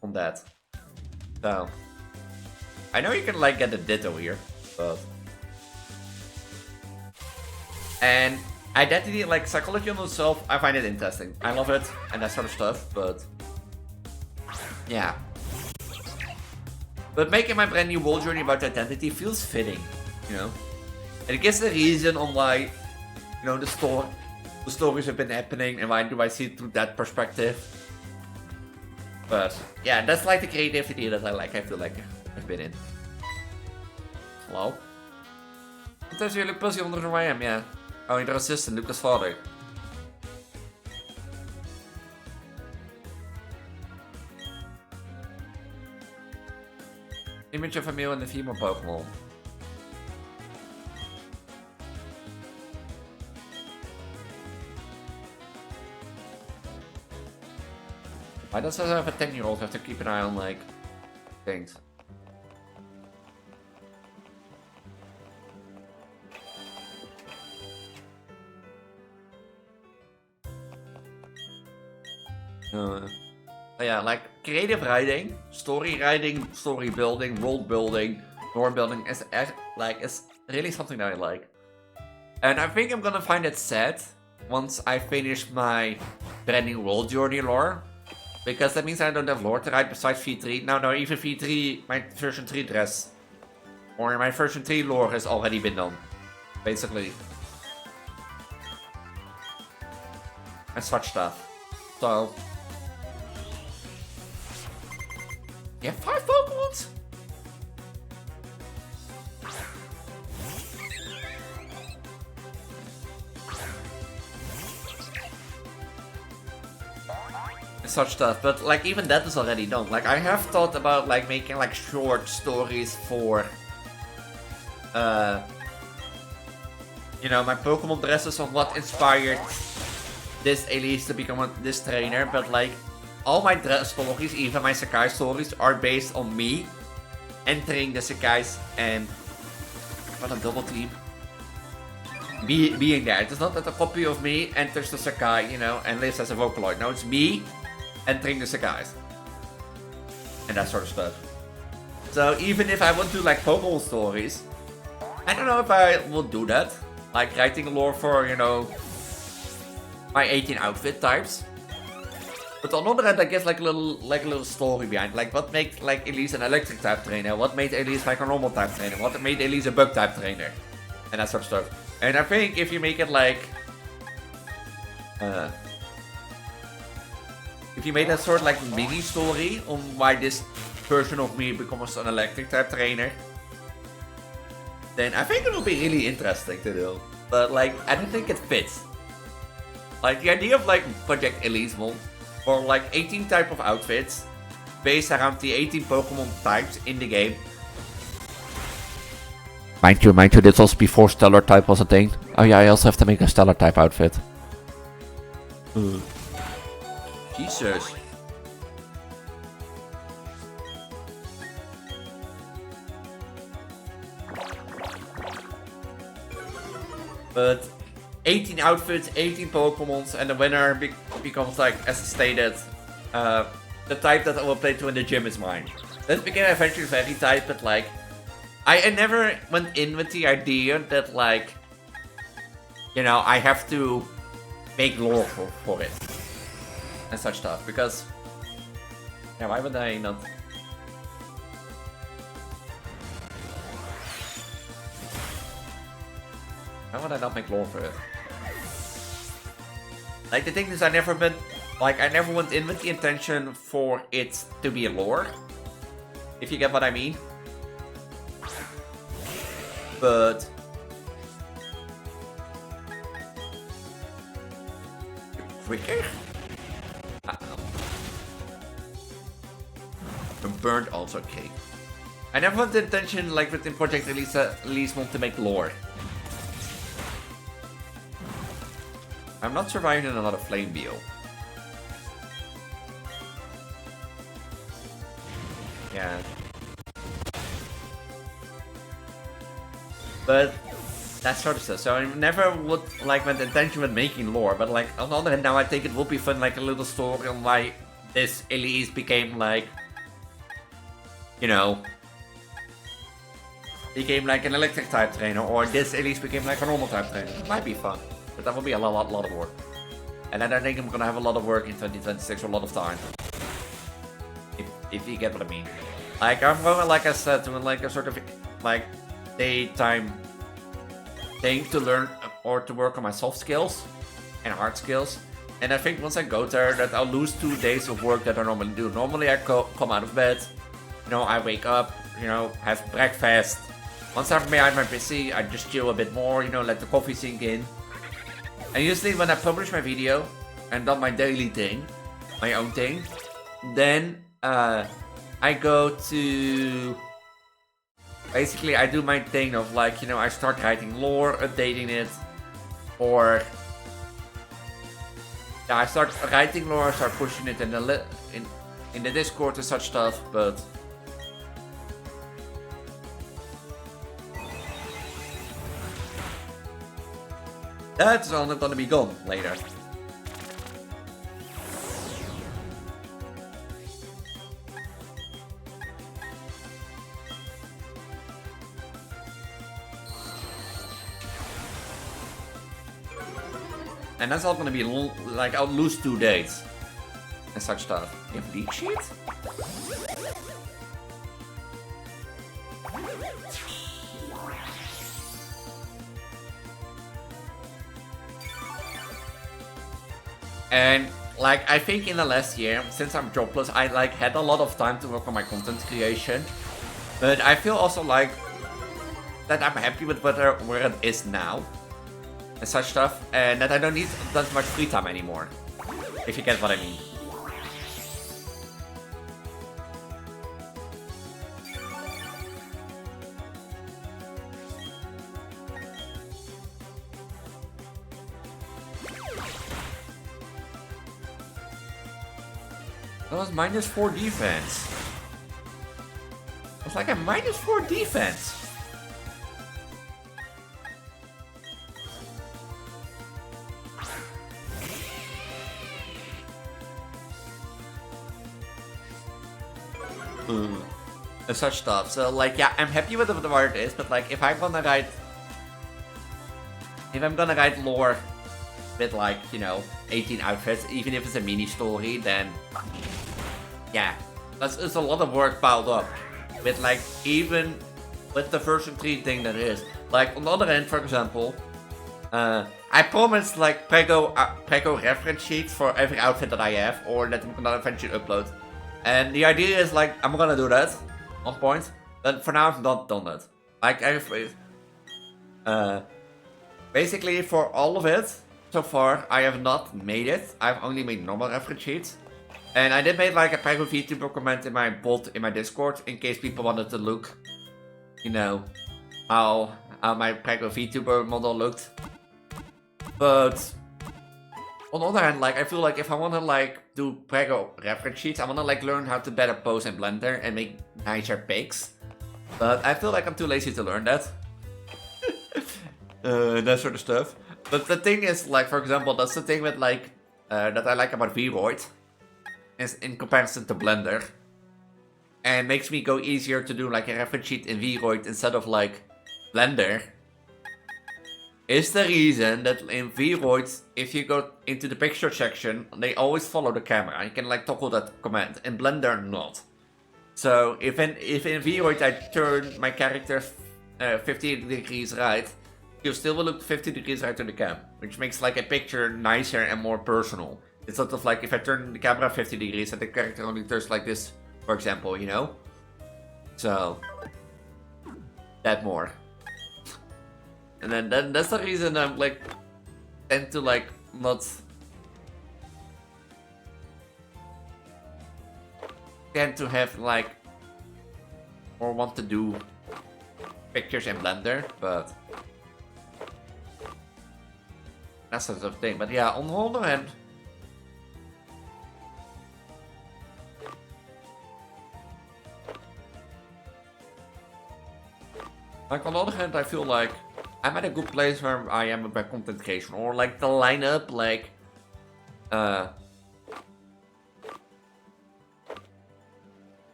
on that. So, I know you can, like, get a ditto here, but... And identity, like, psychology on itself, I find it interesting. I love it, and that sort of stuff, but... Yeah. But making my brand new world journey about identity feels fitting, you know? And it gives the reason on why, you know, the stories have been happening and why do I see it through that perspective. But, yeah, that's like the creativity that I feel like I've been in. Hello? There's jullie pussy onder who I am, yeah. Oh, you're the assistant, Lucas' father. Image of a male and a female Pokemon. Why does it have a 10-year-old have to keep an eye on, like, things? Yeah, like creative writing, story writing, story building, world building, lore building is really something that I like. And I think I'm gonna find it sad once I finish my brand new world journey lore. Because that means I don't have lore to write besides V3. No, even V3, my version 3 dress. Or my version 3 lore has already been done. Basically. And such stuff. So... You have 5 Pokemons? And such stuff, but like even that is already done. Like I have thought about like making like short stories for you know, my Pokemon dresses on what inspired this Elise to become this trainer, but like all my stories, even my Sakai stories, are based on me entering the Sakais and... What a double team. Being there. It's not that a copy of me enters the Sakai, you know, and lives as a Vocaloid. No, it's me entering the Sakais. And that sort of stuff. So even if I would do like Pokemon stories, I don't know if I will do that. Like writing lore for, you know, my 18 outfit types. But on the other hand, I guess like a little story behind. Like what made like Elise an electric type trainer? What made Elise like a normal type trainer? What made Elise a bug type trainer? And that sort of stuff. And I think if you make it like if you made that sort of like mini story on why this version of me becomes an electric type trainer, then I think it will be really interesting to do. But like I don't think it fits. Like the idea of like Project Elise Mode, or like 18 type of outfits based around the 18 Pokemon types in the game. Mind you, this was before Stellar type was a thing. Oh yeah, I also have to make a Stellar type outfit. Jesus. But 18 outfits, 18 Pokemons, and the winner becomes like, as stated, the type that I will play to in the gym is mine. That became eventually very type, but like, I never went in with the idea that like, you know, I have to make lore for it. And such stuff, because, yeah, why would I not? Why would I not make lore for it? Like the thing is, I never went in with the intention for it to be a lore. If you get what I mean. But quicker? Burned also cake. I never had the intention, like within Project Elise want to make lore. I'm not surviving in another flame wheel. Yeah. But that sort of stuff. So I never would like with the intention with making lore, but like on the other hand, now I think it would be fun, like a little story on why this Elise became like, you know, became like an electric type trainer, or this Elise became like a normal type trainer. It might be fun, but that will be a lot of work. And I don't think I'm gonna have a lot of work in 2026 or a lot of time. If you get what I mean. Like I'm going, like I said, to like a sort of like daytime thing to learn or to work on my soft skills and hard skills. And I think once I go there, that I'll lose 2 days of work that I normally do. Normally I come out of bed, you know, I wake up, you know, have breakfast. Once I'm behind my PC, I just chill a bit more, you know, let the coffee sink in. And usually when I publish my video and done my daily thing, my own thing, then I go to... Basically, I do my thing of like, you know, I start writing lore, updating it, or... Yeah, I start writing lore, start pushing it in the Discord and such stuff, but... That's all gonna be gone later. And that's all gonna be like, I'll lose 2 days and such stuff. You have leak sheet? And like, I think in the last year, since I'm jobless, I like had a lot of time to work on my content creation. But I feel also like that I'm happy with where it is now and such stuff, and that I don't need that much free time anymore, if you get what I mean. That was -4 defense. It was like a -4 defense. And such stuff. So like, yeah, I'm happy with where it is, but like, if I'm gonna write lore with like, you know, 18 outfits, even if it's a mini story, then yeah, it's a lot of work piled up. With like, even with the version 3 thing that is. Like, on the other hand, for example, I promised like Prego reference sheets for every outfit that I have, or that I'm gonna eventually upload. And the idea is like, I'm gonna do that on point, but for now I've not done that. Like, basically for all of it, so far, I have not made it. I've only made normal reference sheets. And I did make like a Prego VTuber comment in my bot in my Discord, in case people wanted to look, you know, how my Prego VTuber model looked. But on the other hand, like, I feel like if I wanna like do Prego reference sheets, I wanna like learn how to better pose in Blender and make nicer pics. But I feel like I'm too lazy to learn that. That sort of stuff. But the thing is, like, for example, that's the thing with like that I like about Vroid, is in comparison to Blender, and makes me go easier to do like a reference sheet in Vroid instead of like Blender. Is the reason that in Vroid, if you go into the picture section, they always follow the camera. You can like toggle that command. In Blender, not. So if in Vroid I turn my character 15 degrees right, you still will look 50 degrees right to the cam, which makes like a picture nicer and more personal. It's sort of like if I turn the camera 50 degrees and the character only turns like this, for example, you know? So, that more. And then that's the reason I'm like, tend to like not tend to have like, or want to do pictures in Blender, but that's the sort of thing. But yeah, on the other hand, like on the other hand, I feel like I'm at a good place where I am about content creation, or like the lineup, like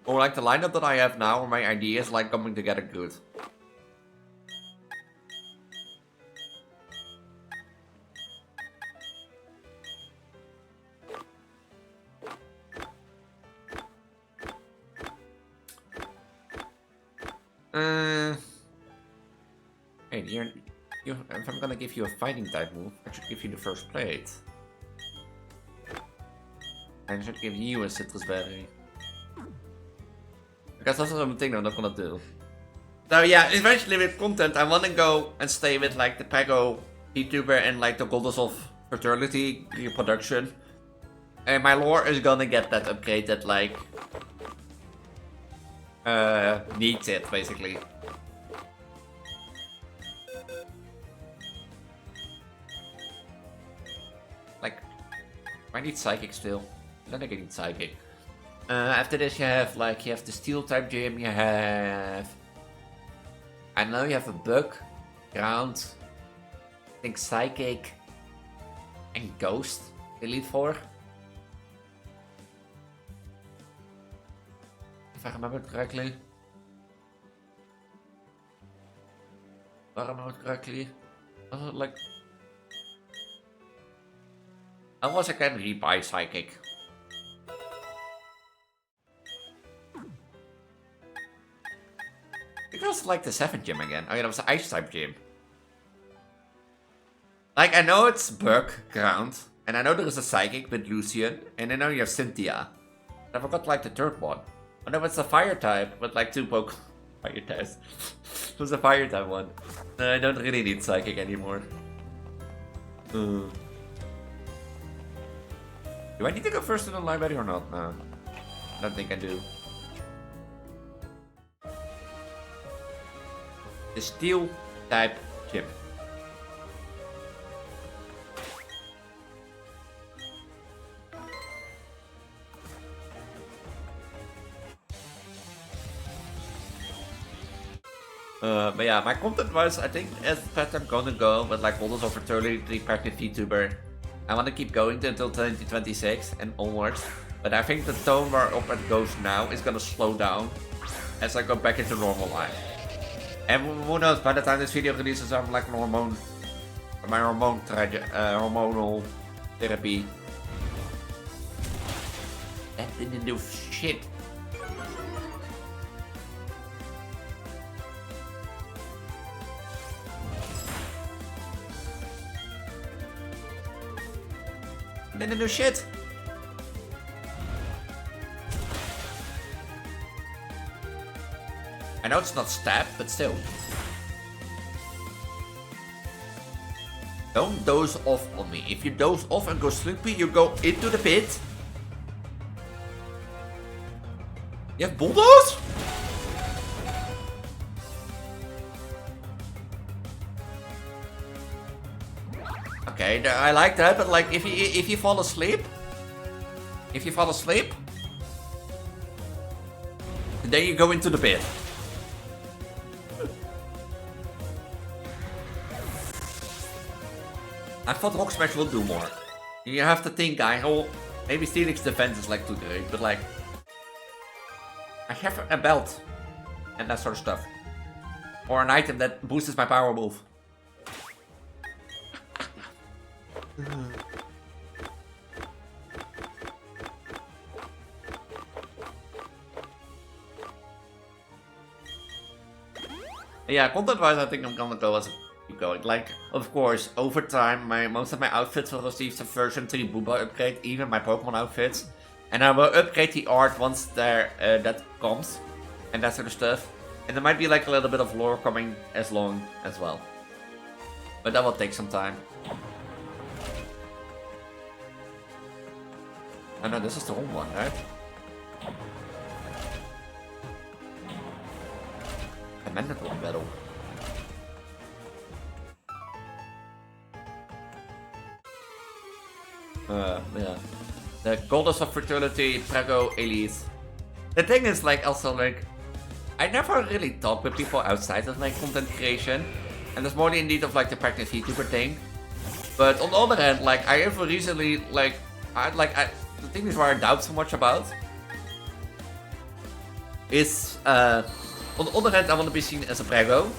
or like the lineup that I have now, or my ideas like coming together good. Hey, if I'm gonna give you a fighting type move, I should give you the first plate. And I should give you a citrus berry. Because that's what I'm thinking I'm not gonna do. So yeah, eventually with content, I wanna go and stay with like the Pago VTuber and like the Goddess of Fertility reproduction. And my lore is gonna get that upgrade that like needs it basically. Like, I need Psychic still. Then I need Psychic. After this you have like, you have the Steel type gym, you have... I know you have a Bug, Ground, I think Psychic, and Ghost, Elite 4. If I remember it correctly. Was it like... Unless I can rebuy Psychic. It was like the 7th gym again. Oh yeah, that was the Ice type gym. Like, I know it's Bug, Ground, and I know there is a Psychic with Lucian, and I know you have Cynthia. I forgot like the 3rd one. Oh no, it's a Fire type with like 2 Pokemon. Fire types. It was a Fire type one. No, I don't really need Psychic anymore. Do I need to go first to the library or not? No. I don't think I do. The Steel type gym. But yeah, my content wise, I think as the path I'm gonna go with like Goddess of Fertility, pregnant VTuber. I want to keep going until 2026 and onwards. But I think the tone where up it goes now is gonna slow down as I go back into normal life. And who knows, by the time this video releases, I'm like my hormonal therapy. That didn't do shit. Didn't do shit. I know it's not stab, but still. Don't doze off on me. If you doze off and go sleepy, you go into the pit. You have bulldoze? Okay, I like that, but like if you fall asleep, then you go into the pit. I thought Rock Smash will do more. You have to think, maybe Steelix defense is like too great, but like I have a belt and that sort of stuff, or an item that boosts my power move. Yeah, content-wise, I think I'm gonna go as a going. Like, of course, over time, most of my outfits will receive some version 3 Booba upgrade, even my Pokemon outfits. And I will upgrade the art once that comes, and that sort of stuff. And there might be like a little bit of lore coming as well. But that will take some time. Oh no, this is the wrong one, right? Amended one battle. Yeah. The Goddess of Fertility, Prego, Elise. The thing is, like, also, like, I never really talk with people outside of, like, content creation. And there's more the indeed of, like, the practice VTuber thing. But on the other hand, like, I have recently, like, the thing is where I doubt so much about is, on the other hand, I want to be seen as a Prego.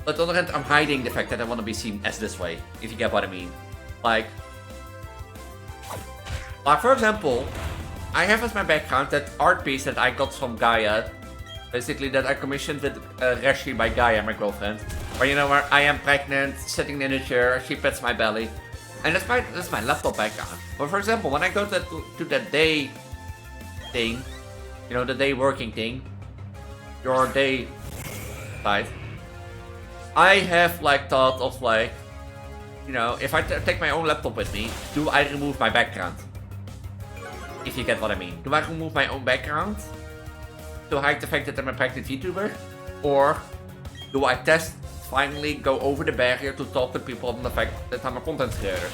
But on the other hand, I'm hiding the fact that I want to be seen as this way, if you get what I mean. Like, for example, I have as my background that art piece that I got from Gaia. Basically, that I commissioned with Reshi by Gaia, my girlfriend. Where, you know, where I am pregnant, sitting in a chair, she pets my belly. And that's my laptop background. But for example, when I go to that day thing, you know, the day working thing, your day site, I have, like, thought of, like, you know, if I take my own laptop with me, do I remove my background? If you get what I mean. Do I remove my own background to hide the fact that I'm a pregnant VTuber? Or do I finally go over the barrier to talk to people on the fact that I'm a content creator?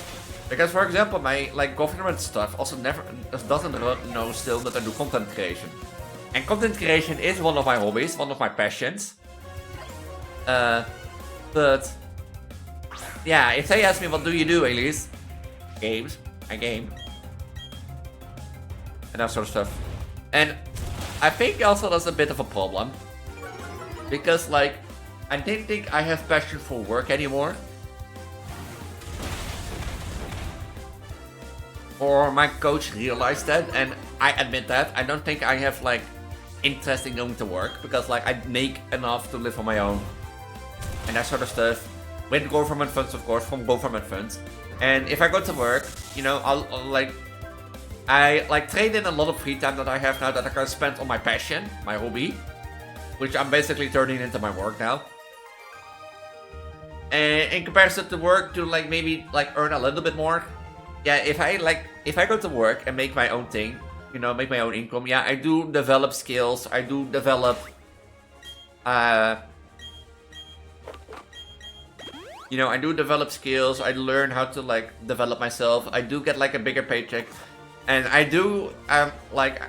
Because, for example, my, like, government stuff also doesn't know still that I do content creation. And content creation is one of my hobbies, one of my passions. But yeah, if they ask me, what do you do, Elise? Games. I game. And that sort of stuff. And I think also that's a bit of a problem. Because, like, I didn't think I have passion for work anymore. Or my coach realized that, and I admit that. I don't think I have, like, interest in going to work. Because, like, I make enough to live on my own. And that sort of stuff. With government funds, of course, from government funds. And if I go to work, you know, I trade in a lot of free time that I have now that I can spend on my passion, my hobby, which I'm basically turning into my work now. And in comparison to work, to, like, maybe, like, earn a little bit more. Yeah, if I go to work and make my own thing, you know, make my own income, yeah, I do develop skills, I do develop, you know, I do develop skills, I learn how to, like, develop myself, I do get, like, a bigger paycheck. And I do, like...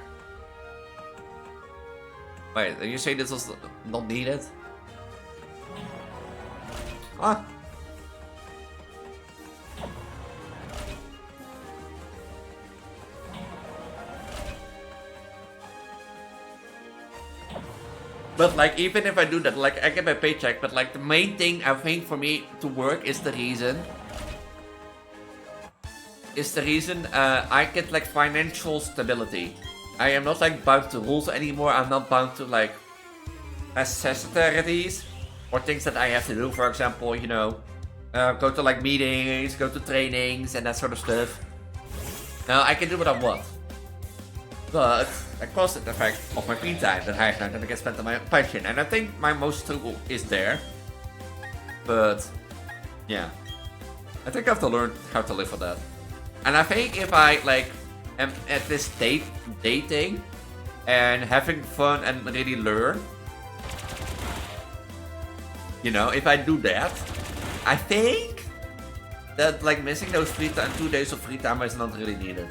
Wait, you say this was not needed? Ah. But, like, even if I do that, like, I get my paycheck, but, like, the main thing I think for me to work is the reason I get, like, financial stability. I am not, like, bound to rules anymore. I'm not bound to, like, necessities or things that I have to do. For example, you know, go to, like, meetings, go to trainings and that sort of stuff. Now, I can do what I want. But that costs the effect of my free time that I have now that I can spend on my passion. And I think my most struggle is there. But, yeah. I think I have to learn how to live with that. And I think if I, like, am at this dating and having fun and really learn, you know, if I do that, I think that, like, missing those 2 days of free time is not really needed.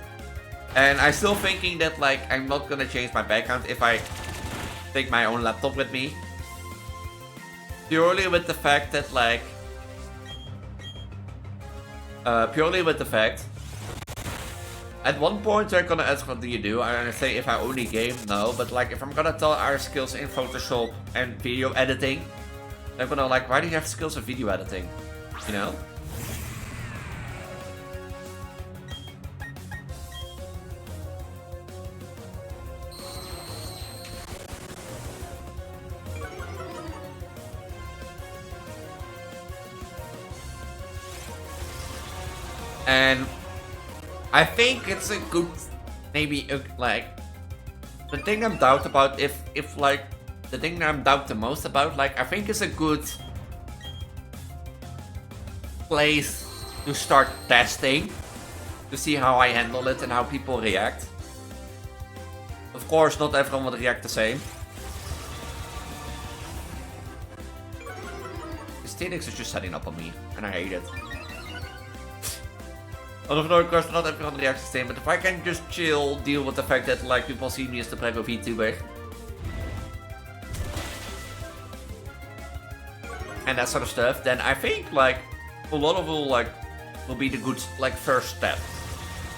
And I'm still thinking that, like, I'm not gonna change my background if I take my own laptop with me. Purely with the fact that, like, at one point they're gonna ask, what do you do? I'm gonna say, if I only game, no. But, like, if I'm gonna tell our skills in Photoshop and video editing, they're gonna, like, why do you have skills in video editing? You know? And I think it's a good, maybe like, the thing I'm doubt about, if like, the thing I'm doubt the most about, like, I think it's a good place to start testing, to see how I handle it and how people react. Of course, not everyone will react the same. Phoenix is just setting up on me, and I hate it. Although, of course, not everyone reacts the same, but if I can just chill, deal with the fact that, like, people see me as the Prego VTuber. And that sort of stuff, then I think, like, a lot of will be the good, like, first step.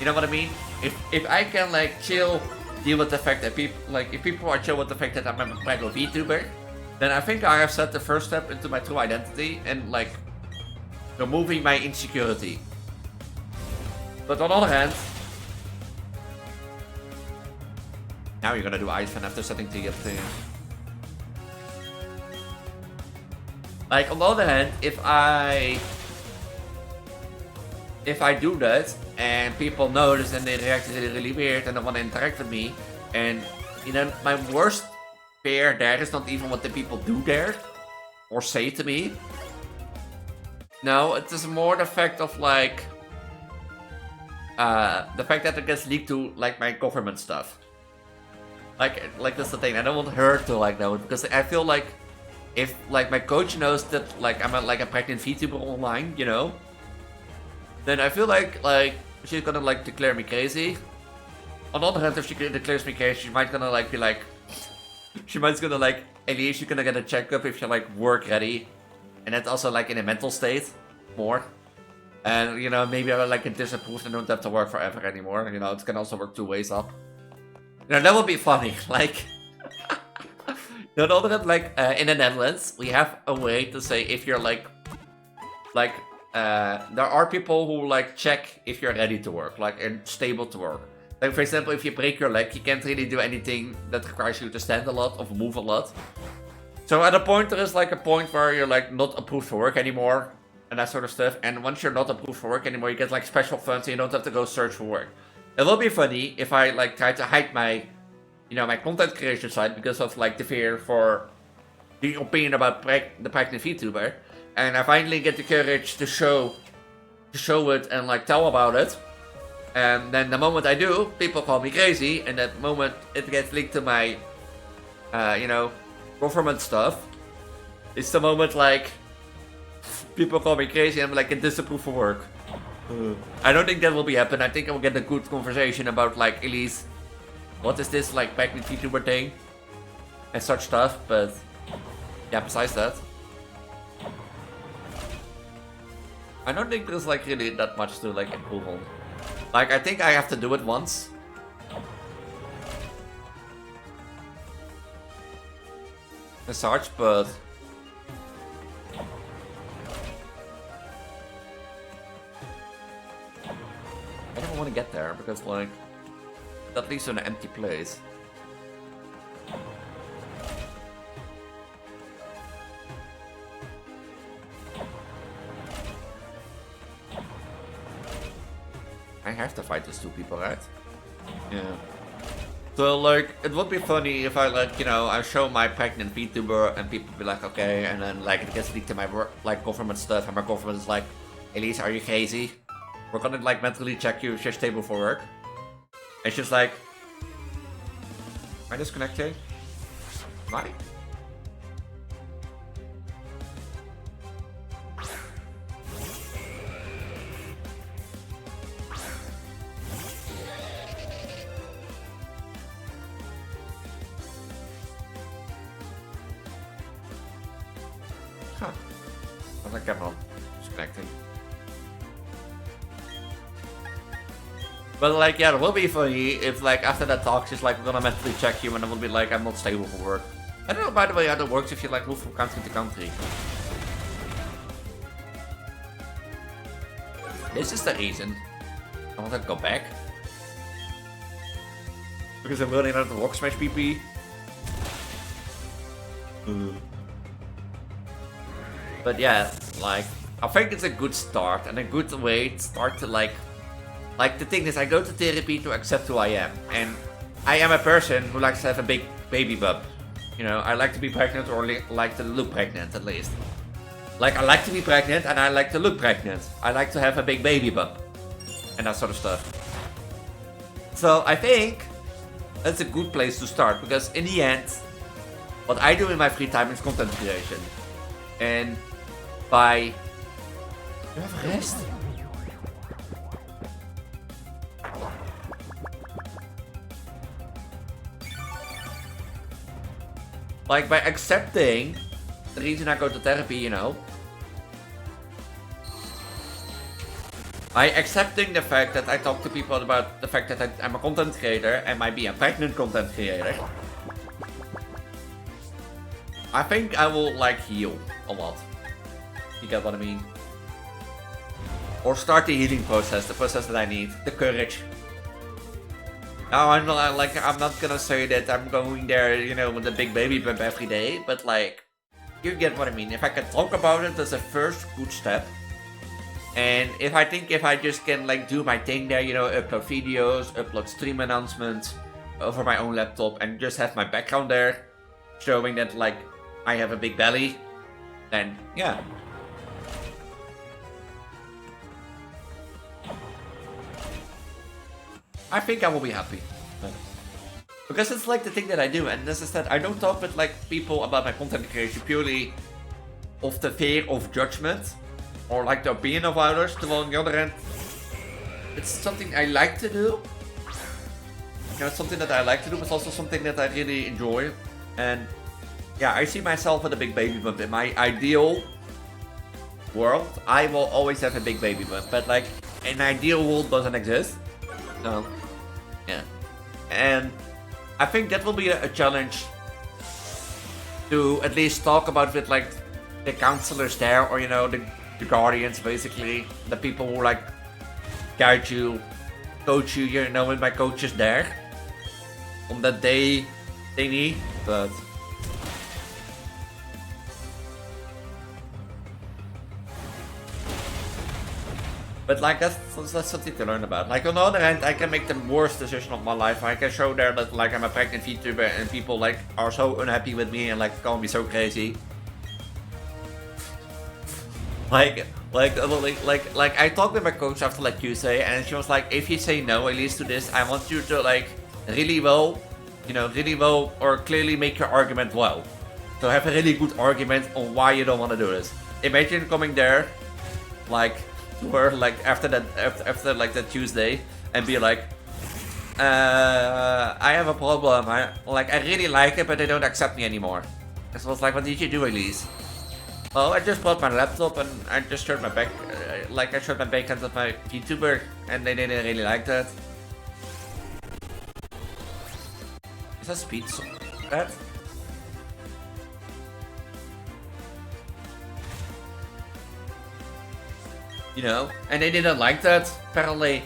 You know what I mean? If I can, like, chill, deal with the fact that people, like, if people are chill with the fact that I'm a Prego VTuber, then I think I have set the first step into my true identity and, like, removing my insecurity. But on the other hand, now you're gonna do ice fan after setting the thing. Like, on the other hand, if I do that and people notice and they react really weird and they want to interact with me, and you know, my worst fear there is not even what the people do there or say to me. No, it is more the fact of, like, the fact that it gets leaked to, like, my government stuff. Like that's the thing. I don't want her to, like, know it, because I feel like if, like, my coach knows that, like, I'm a pregnant VTuber online, you know, then I feel like she's gonna, like, declare me crazy. On the other hand, if she declares me crazy, she might gonna, like, be like, she might gonna, like, Elise, you're gonna get a checkup if you're, like, work ready, and that's also, like, in a mental state more. And, you know, maybe I, like, get disapproved and don't have to work forever anymore. You know, it can also work 2 ways up. You know, that would be funny. Like, no, on the other hand, like, in the Netherlands, we have a way to say if you're, like, there are people who, like, check if you're ready to work, like, and stable to work. Like, for example, if you break your leg, you can't really do anything that requires you to stand a lot or move a lot. So at a point, there is, like, a point where you're, like, not approved for work anymore, and that sort of stuff. And once you're not approved for work anymore, you get, like, special funds, and you don't have to go search for work. It will be funny if I, like, try to hide my, you know, my content creation side because of, like, the fear for the opinion about the pregnant VTuber, and I finally get the courage to show it and, like, tell about it. And then the moment I do, people call me crazy, and that moment it gets linked to my, you know, government stuff. It's the moment, like, people call me crazy and I'm, like, disapproved for work. I don't think that will be happen. I think I will get a good conversation about, like, Elise, what is this, like, pregnant VTuber thing? And such stuff, but yeah, besides that, I don't think there's, like, really that much to, like, improve on. Like, I think I have to do it once. As such, but I don't want to get there because, like, that leads to an empty place. I have to fight these 2 people, right? Yeah. So, like, it would be funny if I, like, you know, I show my pregnant VTuber and people be like, okay, and then, like, it gets leaked to my work, like, government stuff, and my government is like, Elise, are you crazy? We're gonna, like, mentally check you if you're stable for work. And she's like, am I disconnecting? Am I? Huh. I think I'm not disconnecting. But, like, yeah, it will be funny if, like, after that talk, she's like, we're gonna mentally check you, and it will be like, I'm not stable for work. I don't know, by the way, how that works if you, like, move from country to country. This is the reason I want to go back. Because I'm running out of Rock Smash PP. But yeah, like, I think it's a good start and a good way to start to like the thing is I go to therapy to accept who I am, and I am a person who likes to have a big baby bump. You know, I like to be pregnant or like to look pregnant at least. Like I like to be pregnant and I like to look pregnant. I like to have a big baby bump and that sort of stuff. So I think that's a good place to start, because in the end, what I do in my free time is content creation. And by... You have rest? Like by accepting the reason I go to therapy, you know. By accepting the fact that I talk to people about the fact that I'm a content creator and might be a pregnant content creator. I think I will like heal a lot. You get what I mean? Or start the healing process, the process that I need, the courage. Now I'm not gonna say that I'm going there, you know, with a big baby bump every day, but like, you get what I mean. If I can talk about it, that's a first good step. And if I just can like do my thing there, you know, upload videos, upload stream announcements over my own laptop and just have my background there, showing that like I have a big belly, then yeah. I think I will be happy. Because it's like the thing that I do, and as I said, I don't talk with like people about my content creation purely of the fear of judgment or like the opinion of others. While on the other hand, it's something I like to do. You know, it's something that I like to do, but it's also something that I really enjoy. And yeah, I see myself with a big baby bump. In my ideal world, I will always have a big baby bump, but like an ideal world doesn't exist. So yeah, and I think that will be a challenge to at least talk about with like the counselors there, or you know, the guardians, basically the people who like guide you, coach you, you know, with my coaches there on that day thingy. But like that's something to learn about. Like on the other hand, I can make the worst decision of my life. I can show there that like I'm a pregnant VTuber and people like are so unhappy with me and like call me so crazy. Like I talked with my coach after like Tuesday, and she was like, if you say no, Elise, to this, I want you to like really well, or clearly make your argument well. So have a really good argument on why you don't want to do this. Imagine coming there, like, or like after like that Tuesday and be like, I have a problem. I really like it, but they don't accept me anymore. So I was like, what did you do, Elise? Well, I just brought my laptop and I just showed my back, I showed my backend of my VTuber, and they didn't really like that. Is that speed? That? You know, and they didn't like that, apparently.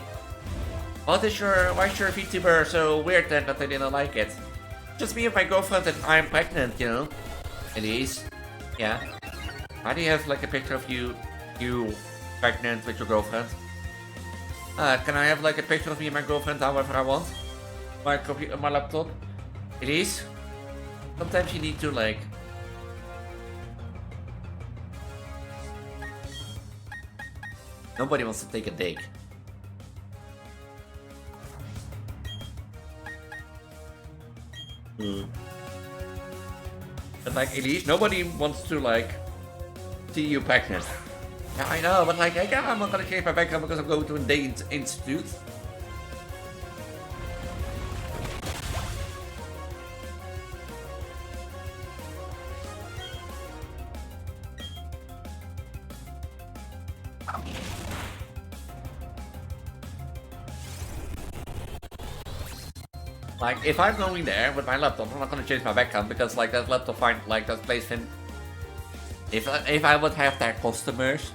Why is your VTuber so weird then that they didn't like it? Just me and my girlfriend and I'm pregnant, you know? Elise? Yeah? Why do you have like a picture of you pregnant with your girlfriend? Can I have like a picture of me and my girlfriend however I want? My computer, my laptop? Elise? Sometimes you need to like... Nobody wants to take a dig. But like Elise, nobody wants to like see you pregnant. Yeah, I know, but like I'm not gonna change my background because I'm going to a day institute. Like, if I'm going there with my laptop, I'm not gonna change my background because, like, that laptop that place in. If I would have their customers.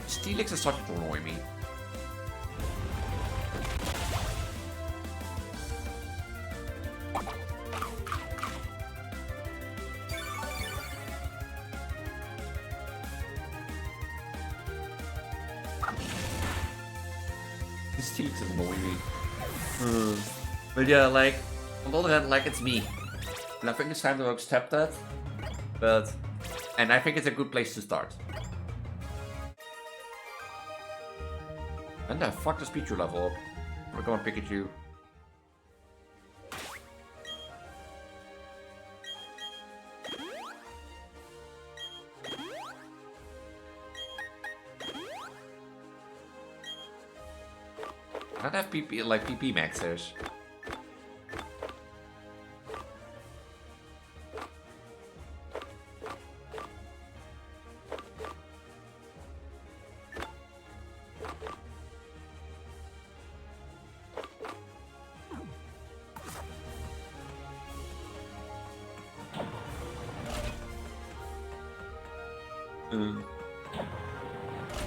Steelix is starting to annoy me. Steve's annoying me. But yeah, like, on the other hand, like, it's me. And I think it's time to accept that. But, and I think it's a good place to start. And the fuck does Pichu level up? We're going Pikachu. I don't have PP, like PP maxers.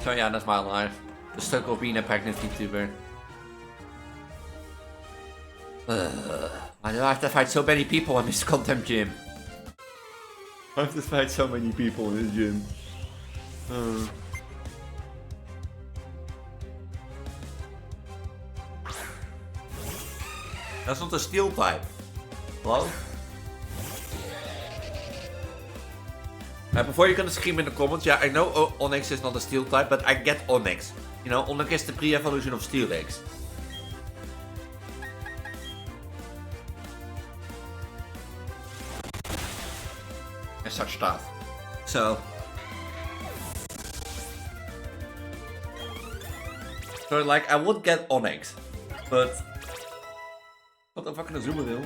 So yeah, that's my life. The struggle of being a pregnant VTuber. I know I have to fight so many people in this content gym. I have to fight so many people in this gym. That's not a steel type. Hello? Before you're gonna scream in the comments, yeah, I know Onyx is not a steel type, but I get Onyx. You know, Onyx is the pre-evolution of Steelix. And such stuff. So like, I would get Onyx, but what the fuck in a Azumarill?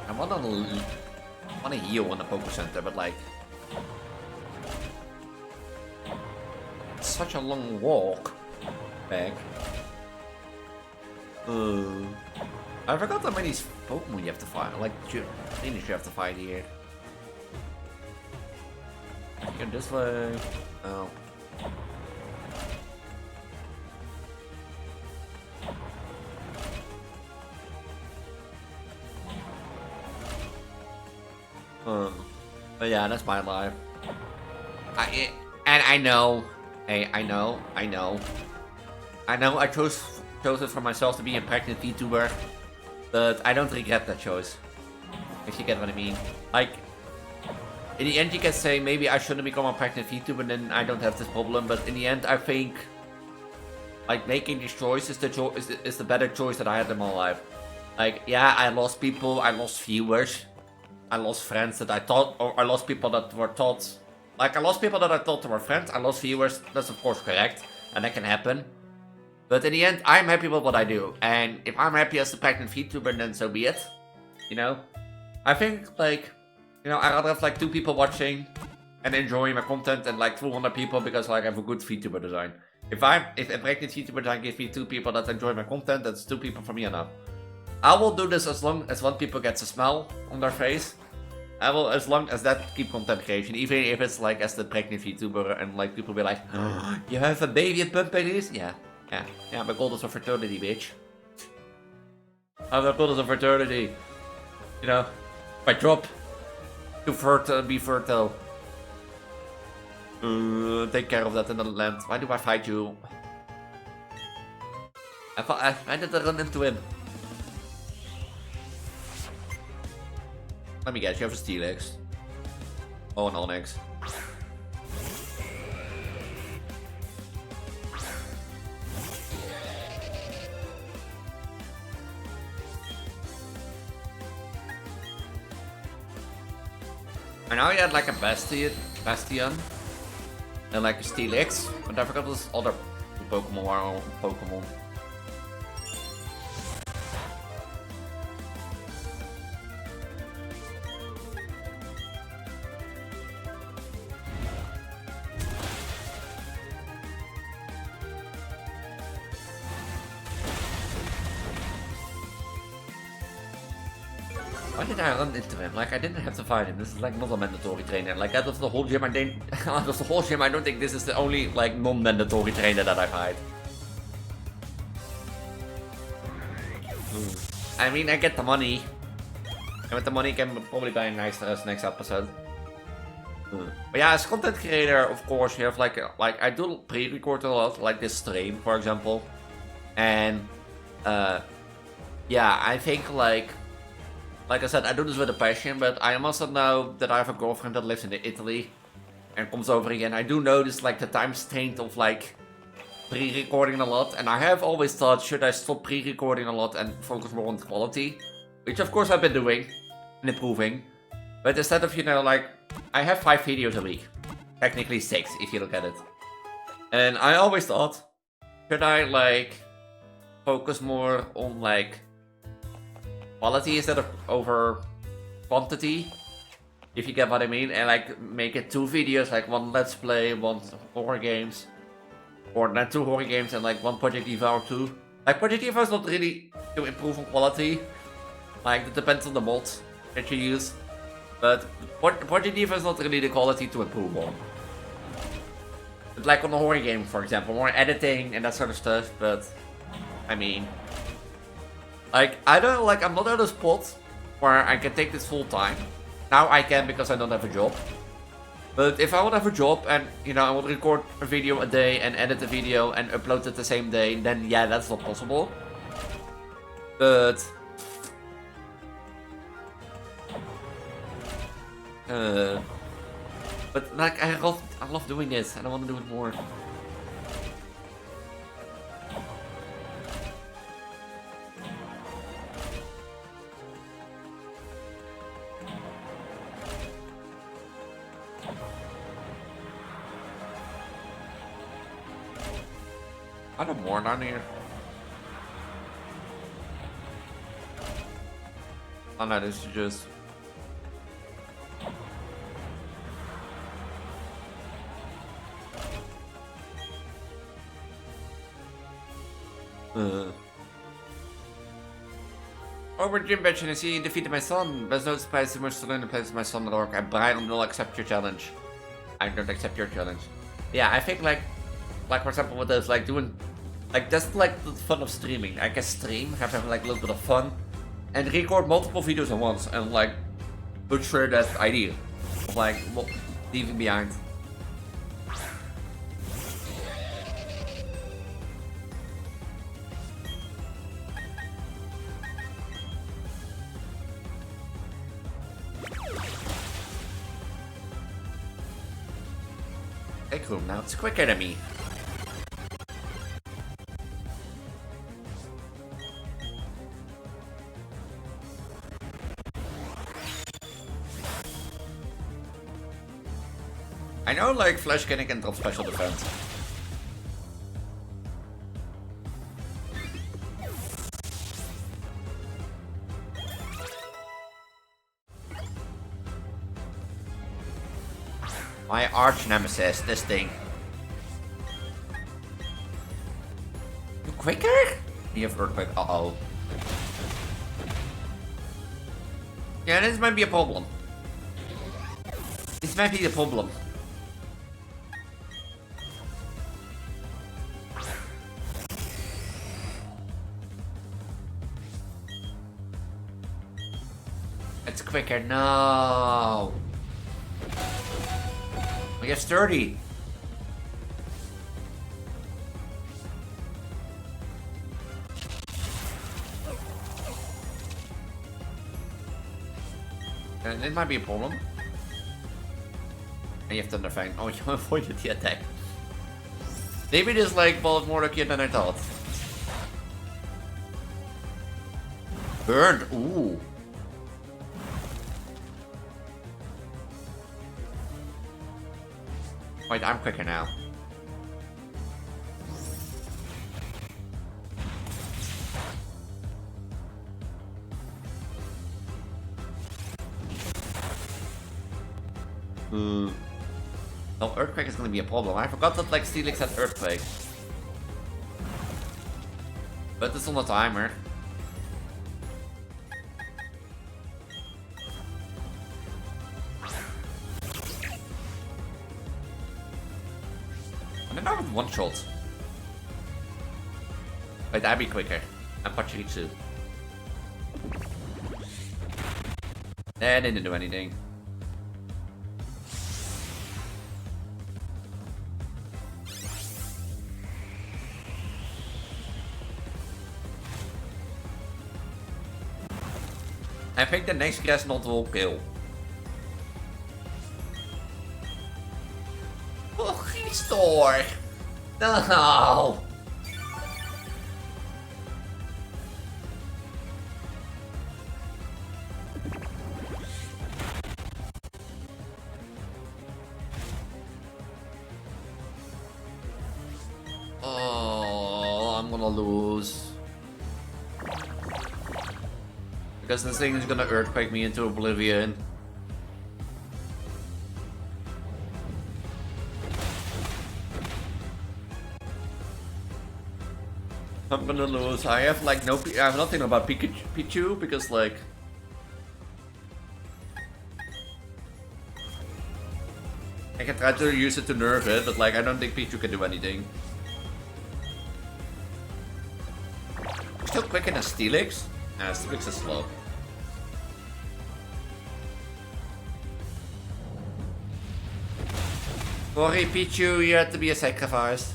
I want to heal in the Poké Center, but like, it's such a long walk back. I forgot how many Pokemon you have to fight. Like, trainers you have to fight here. Go this way. Oh. But yeah, that's my life. I know. Hey, I know. I chose it for myself to be a pregnant VTuber, but I don't regret that choice. If you get what I mean. Like, in the end, you can say maybe I shouldn't become a pregnant VTuber, then I don't have this problem. But in the end, I think like making this choice is the better choice that I had in my life. Like, yeah, I lost people, I lost viewers. I lost friends that I thought, or I lost people that were thought, like I lost people that I thought were friends, I lost viewers, that's of course correct, and that can happen. But in the end, I'm happy with what I do, and if I'm happy as a pregnant VTuber, then so be it, you know? I think, like, you know, I'd rather have like 2 people watching and enjoying my content than like 200 people because like I have a good VTuber design. If a pregnant VTuber design gives me 2 people that enjoy my content, that's 2 people for me enough. I will do this as long as 1 people gets a smile on their face. I will, as long as that keep content creation, even if it's like as the pregnant VTuber and like people be like, oh, you have a baby at Pump Elise? Yeah, my goal is a fertility, bitch. My goal is a fertility. You know, if I drop to be fertile. Take care of that in the land. Why do I fight you? I did run into him. Let me guess, you have a Steelix. Oh, an Onyx. I know he had like a Bastion, and like a Steelix, but I forgot those other Pokemon were on Pokemon. Why did I run into him? Like, I didn't have to fight him. This is like not a mandatory trainer. Like, that was the whole gym. I don't think this is the only like non-mandatory trainer that I fight. I mean, I get the money. And with the money, you can probably buy a nice next episode. But yeah, as content creator, of course, you have like I do pre-record a lot, like this stream, for example. And yeah, I think like I said, I do this with a passion, but I also know that I have a girlfriend that lives in Italy and comes over again. I do notice like the time strain of like pre-recording a lot, and I have always thought, should I stop pre-recording a lot and focus more on quality? Which of course I've been doing and improving. But instead of, you know, like, I have 5 videos a week. Technically 6, if you look at it. And I always thought, should I, like, focus more on, like, quality instead of over quantity? If you get what I mean. And, like, make it 2 videos, like 1 Let's Play, 1 horror games. Or not 2 horror games and, like, 1 Project Diva or 2. Like, Project Diva is not really to improve on quality. Like, it depends on the mod that you use. But Project Diva is not really the quality to improve on. But like on a horror game, for example, more editing and that sort of stuff, but I mean, like, I'm not at a spot where I can take this full time. Now I can because I don't have a job. But if I would have a job and, you know, I would record a video a day and edit the video and upload it the same day, then yeah, that's not possible. But like I love doing this and I want to do it more. I don't more down here. Oh no, this is just. Over Jim Betchen, I see you defeated my son. There's no surprise too much to learn the place of my son, Lord. Brian will accept your challenge. I don't accept your challenge. Yeah, I think like for example with those, like doing, like that's like the fun of streaming. I can stream, have like a little bit of fun, and record multiple videos at once, and like butcher that idea of like leaving behind. Cool, now it's quicker than me. I know like Flash Cannon can drop special defense. My arch nemesis, this thing. You quicker? You have earthquake. Uh-oh. Yeah, this might be a problem. This might be the problem. It's quicker. No. We have 30. And it might be a problem. And you have Thunder Fang. Oh, you avoided the attack. Maybe this like ball is more lucky than I thought. Burned. Ooh. Wait, I'm quicker now. No, Earthquake is gonna be a problem. I forgot that like Steelix had Earthquake. But it's on the timer. And then I have one shot. Wait, I'd be quicker. I'm Pachirisu. Eh, they didn't do anything. I think the next guess not will kill. Oh, restore! No! Oh, I'm gonna lose. Because this thing is gonna earthquake me into oblivion. I'm gonna lose. I have like I have nothing about Pichu because like I can try to use it to nerf it, but like I don't think Pichu can do anything. Still quicker than Steelix? Steelix is slow. Sorry, Pichu, you had to be a sacrifice.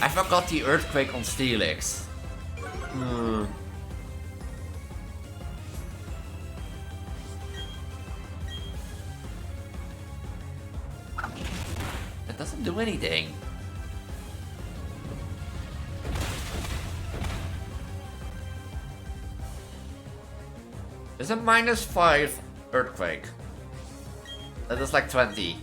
I forgot the earthquake on Steelix. It doesn't do anything. It's a -5 earthquake. That is like 20.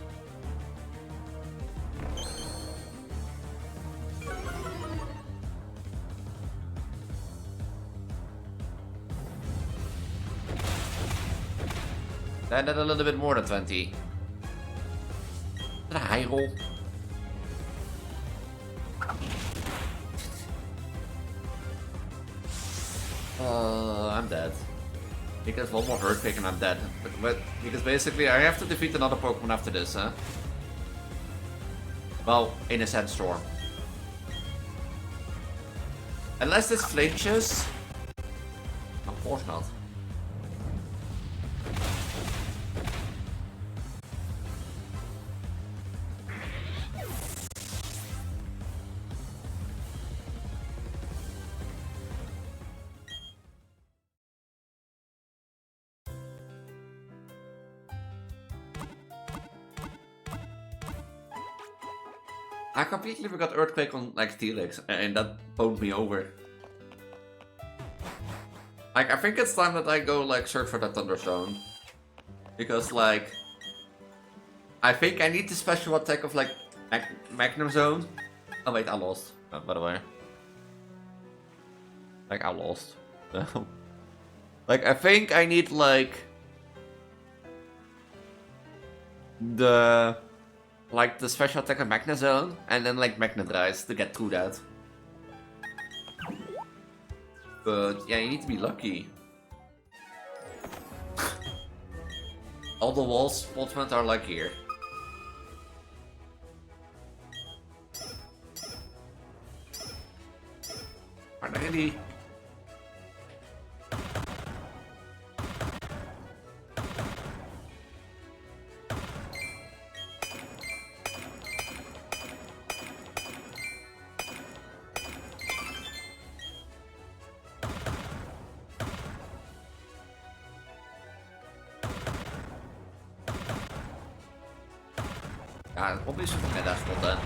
And then a little bit more than 20. Is that a high roll? I'm dead. Because one more earthquake and I'm dead. But because basically I have to defeat another Pokemon after this, huh? Well, in a sandstorm. Unless this flinches. Of course not. I completely forgot Earthquake on like Steelix, and that boned me over. Like, I think it's time that I go like search for that Thunderstone. Because like, I think I need the special attack of like Magnum Zone. Oh wait, I lost, by the way. Like, I lost. Like, I think I need like the special attack of Magna Zone and then like Magnetize to get through that. But yeah, you need to be lucky. All the walls spotment are like here. Are there any? Ja, probably something like that spot then.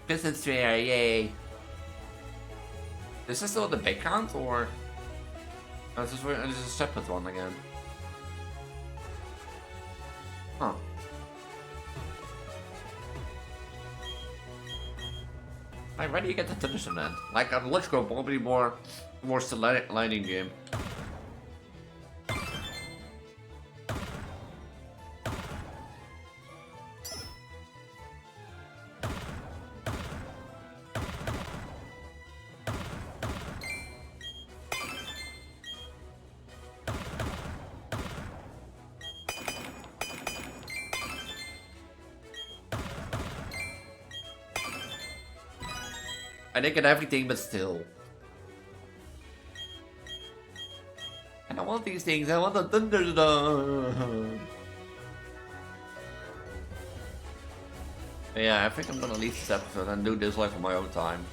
Distance fair, yay! Is this still the big count or? Oh, this is a separate one again. Huh. Like, where do you get the Thunderstone then? Like, let's go probably more lining game. didn't get everything, but still. And I want these things. I want the Thunderdome. Yeah, I think I'm gonna leave this episode and do this like on my own time.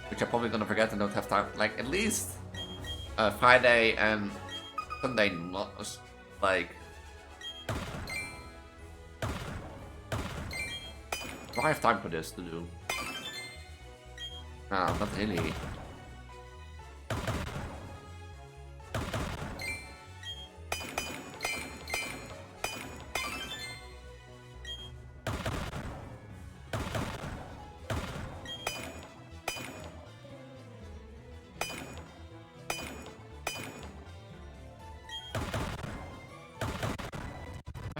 Which I'm probably gonna forget and don't have time. Like, at least Friday and Sunday, not like. Do I have time for this to do? No, not really.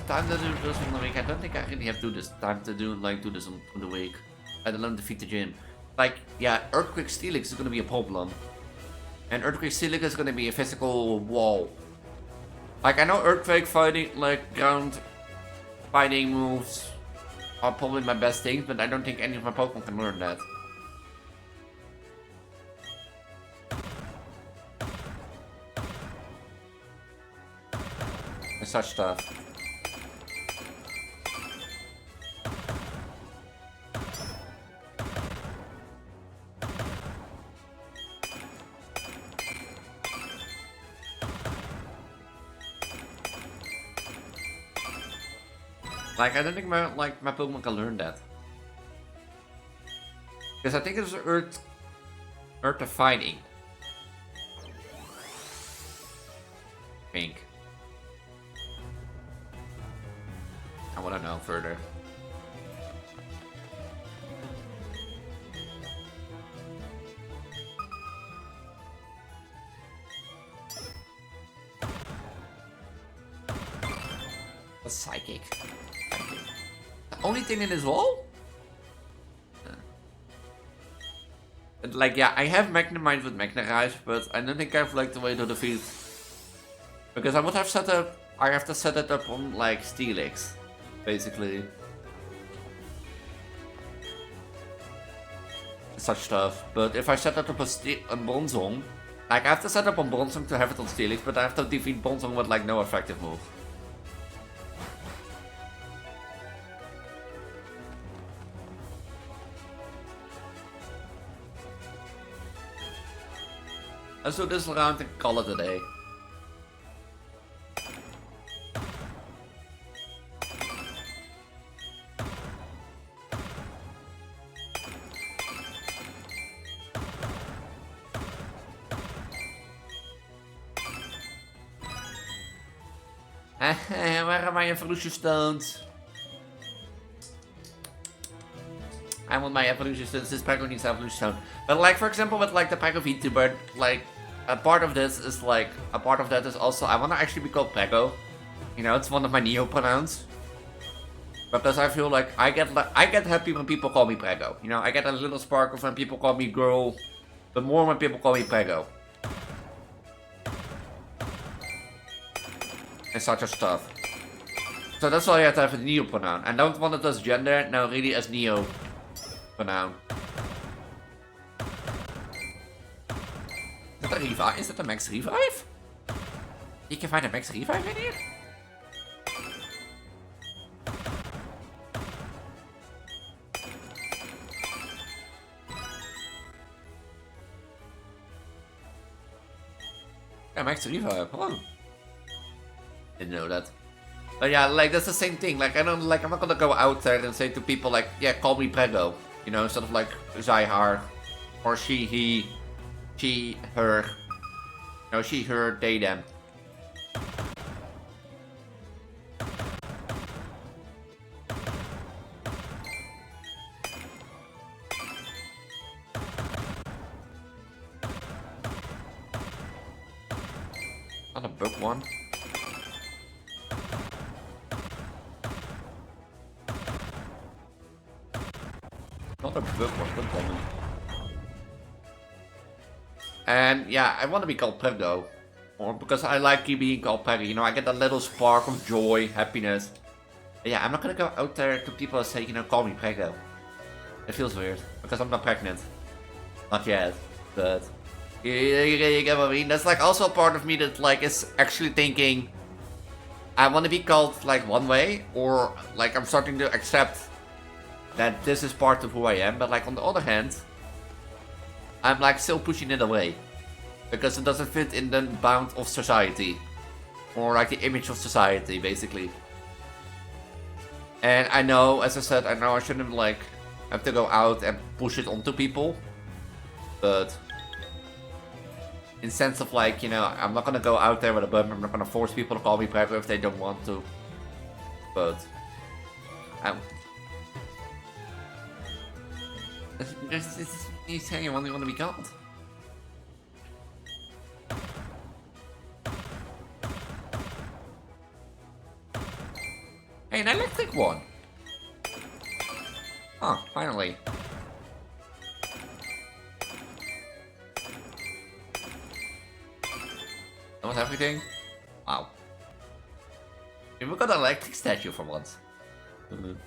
Time to do this on the week. I don't think I really have to do this time to do this on the week. Let alone defeat the gym. Like, yeah, Earthquake Steelix is gonna be a problem. And Earthquake Steelix is gonna be a physical wall. Like, I know Earthquake fighting, like, ground fighting moves are probably my best things, but I don't think any of my Pokemon can learn that. And such stuff. Like, I don't think my Pokemon can learn that. Because I think it's Earth of Fighting. Pink. I wanna know further. A psychic. The only thing in this wall? Like, yeah, I have Magnemite with Magnerize, but I don't think I have like the way to defeat. Because I would have set up, I have to set it up on like Steelix, basically. Such stuff. But if I set it up on Bronzong, like I have to set up on Bronzong to have it on Steelix, but I have to defeat Bronzong with like no effective move. Let's do this round and call it a day. Where are my evolution stones? I want my evolution stones. This Pego needs evolution stone. But like, for example, with like the Pego VTuber, like a part of this is like, a part of that is also, I want to actually be called Pego. You know, it's one of my Neo pronouns. Because I feel like I get happy when people call me Prego. You know, I get a little sparkle when people call me girl, but more when people call me Prego. And such a stuff. So that's why I have to have a Neo pronoun. I don't want it as gender, no, really as Neo pronoun. Is that a revive? Is that a max revive? You can find a max revive in here? Yeah, max revive. Oh. Didn't know that. But yeah, like that's the same thing. Like I'm not gonna go out there and say to people like, yeah, call me Prego. You know, instead of like Zyhar or she, he, she, her. No, she, her, they, them. Not a book one. Not a book one, good woman. And yeah, I want to be called Prego. Or because I like being called Prego. You know, I get a little spark of joy, happiness. But yeah, I'm not gonna go out there to people and say, you know, call me Prego. It feels weird because I'm not pregnant. Not yet, but you get what I mean? That's like also a part of me that like is actually thinking I want to be called like one way, or like I'm starting to accept that this is part of who I am, but like on the other hand, I'm like still pushing it away because it doesn't fit in the bound of society, or like the image of society, basically. And I know, as I said, I know I shouldn't like have to go out and push it onto people, but in sense of like, you know, I'm not gonna go out there with a bum. I'm not gonna force people to call me prego if they don't want to, but you say you only want to be called. Hey, an electric one. Oh, finally. That was everything? Wow. We got an electric statue for once. The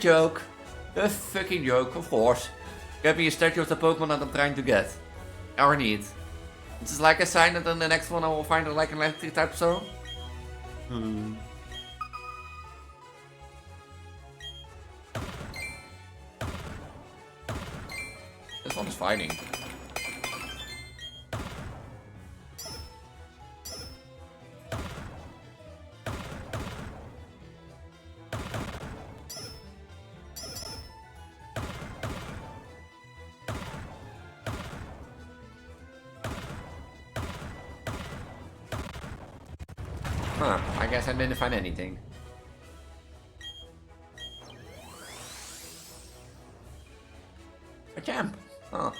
joke. The fucking joke, of course. Get me a statue of the Pokemon that I'm trying to get. Or need. This is like a sign that in the next one I will find like an electric type zone. This one is fighting. Huh, I guess I didn't find anything. A champ. Huh.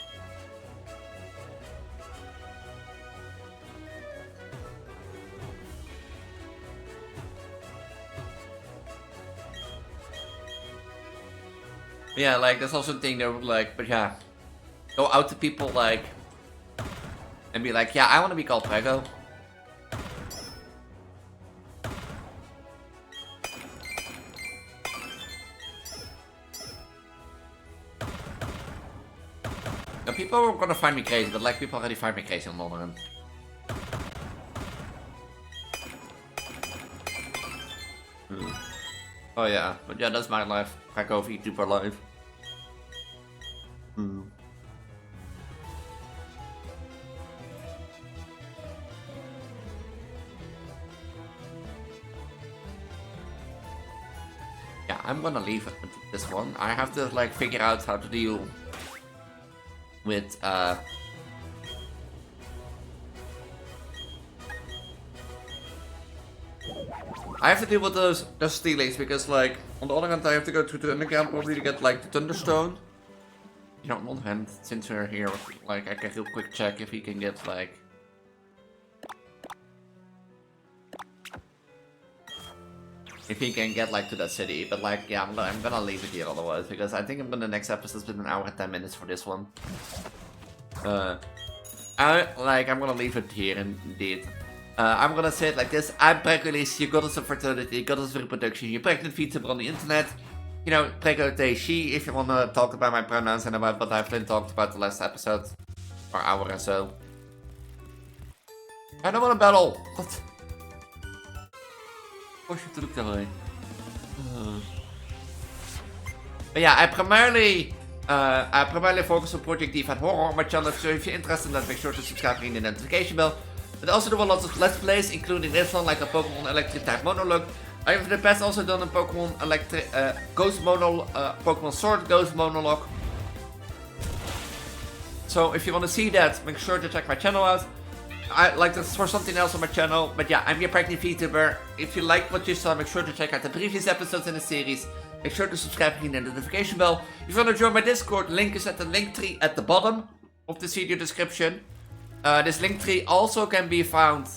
Yeah, like that's also a thing that would like, but yeah, go out to people like, and be like, yeah, I want to be called prego. Now, people are gonna find me crazy, but like people already find me crazy on the other hand. Oh yeah, but yeah, that's my life. I go VTuber life. Yeah, I'm gonna leave this one. I have to like figure out how to deal with I have to deal with those stealings because like on the other hand I have to go to the underground probably to get like the Thunderstone. You know, on the other hand, since we're here, like I can real quick check if he can get like to that city, but like yeah, I'm gonna leave it here otherwise because I think I'm gonna next episode spend an hour and 10 minutes for this one. I'm gonna leave it here indeed. I'm gonna say it like this. I'm Prego Elise, your goddess of fertility, goddess of reproduction, your pregnant VTuber on the internet. You know, Prego they, she, if you wanna talk about my pronouns and about what I've been talked about the last episode. Or hour or so. I don't wanna battle! What? Push you to look that way. But yeah, I primarily focus on Project Diva and Horror on my channel, so if you're interested in that, make sure to subscribe and ring the notification bell. But also do a lot of Let's Plays, including this one, like a Pokemon Electric type monolock. I have in the past also done a Pokemon Electric Ghost Monolock, Pokemon Sword Ghost Monolock. So if you want to see that, make sure to check my channel out. I like this for something else on my channel, but yeah, I'm your pregnant VTuber. If you like what you saw, make sure to check out the previous episodes in the series. Make sure to subscribe and hit the notification bell. If you want to join my Discord, link is at the link tree at the bottom of the video description. This link tree also can be found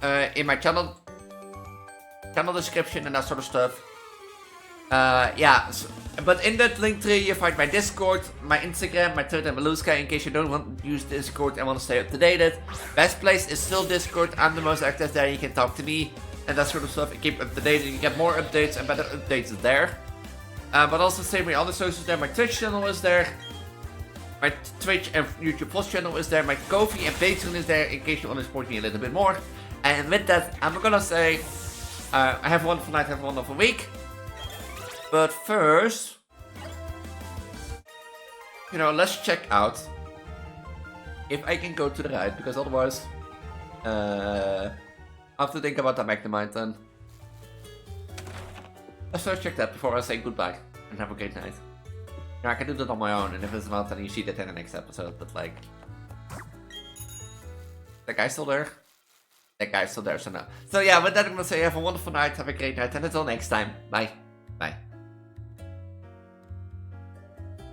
in my channel description and that sort of stuff. Yeah, but in that link tree you find my Discord, my Instagram, my Twitter, and my Luska in case you don't want to use Discord and want to stay up to date. Best place is still Discord. I'm the most active there. You can talk to me and that sort of stuff. You keep up to date and you get more updates and better updates there. But also same with other socials there. My Twitch channel is there. My Twitch and YouTube Plus channel is there. My Ko-fi and Patreon is there in case you want to support me a little bit more. And with that, I'm gonna say, have a wonderful night, have a wonderful week. But first, you know, let's check out if I can go to the right, because otherwise, I have to think about that Magnemite then. Let's first check that before I say goodbye and have a great night. Yeah, I can do that on my own, and if it's not, then you see that in the next episode, but like... That guy's still there? That guy's still there, so no. So yeah, with that I'm gonna say have a wonderful night, have a great night, and until next time, bye. Bye.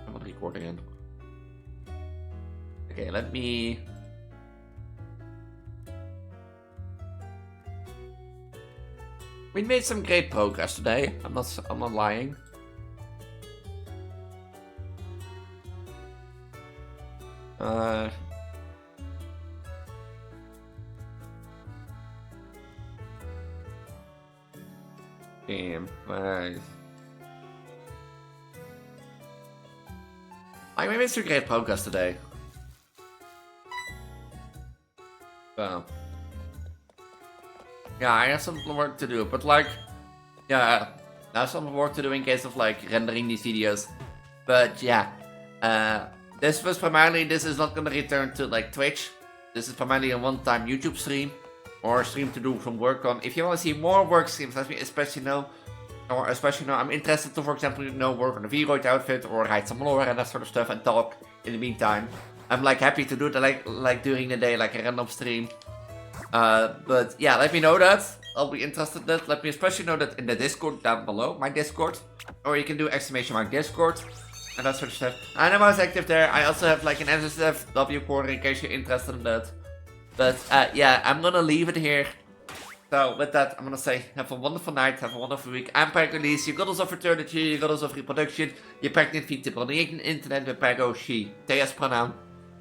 I'm not recording again. Okay, let me... We made some great progress today. I'm not lying. Damn, nice. I made some great progress today. So. Yeah, I have some work to do, but like, yeah, I have some work to do in case of like rendering these videos. But yeah, this is not gonna return to like Twitch. This is primarily a one-time YouTube stream or a stream to do some work on. If you want to see more work streams, let me especially know. I'm interested to, for example, work on a V-Roid outfit or write some lore and that sort of stuff and talk in the meantime. I'm like happy to do that like during the day, like a random stream. But yeah, let me know that. I'll be interested in that. Let me especially know that in the Discord down below, my Discord. Or you can do ! Discord. And that sort of stuff. And I'm most active there. I also have like an NSFW corner in case you're interested in that. But yeah, I'm gonna leave it here. So with that, I'm gonna say have a wonderful night, have a wonderful week. I'm Elise, je goddess of eternity, je goddess of reproduction, je pregnant feet, de internet met Pago, she, TS pronoun.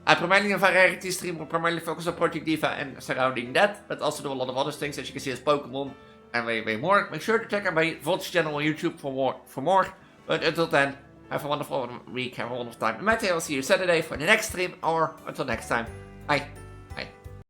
I'm primarily a variety streamer, primarily focused on Project Diva and surrounding that, but also do a lot of other things, as you can see as Pokemon and way more. Make sure to check out my VODs channel on YouTube for more. But until then, have a wonderful week, have a wonderful time. And I'll see you Saturday for the next stream, or until next time. Bye.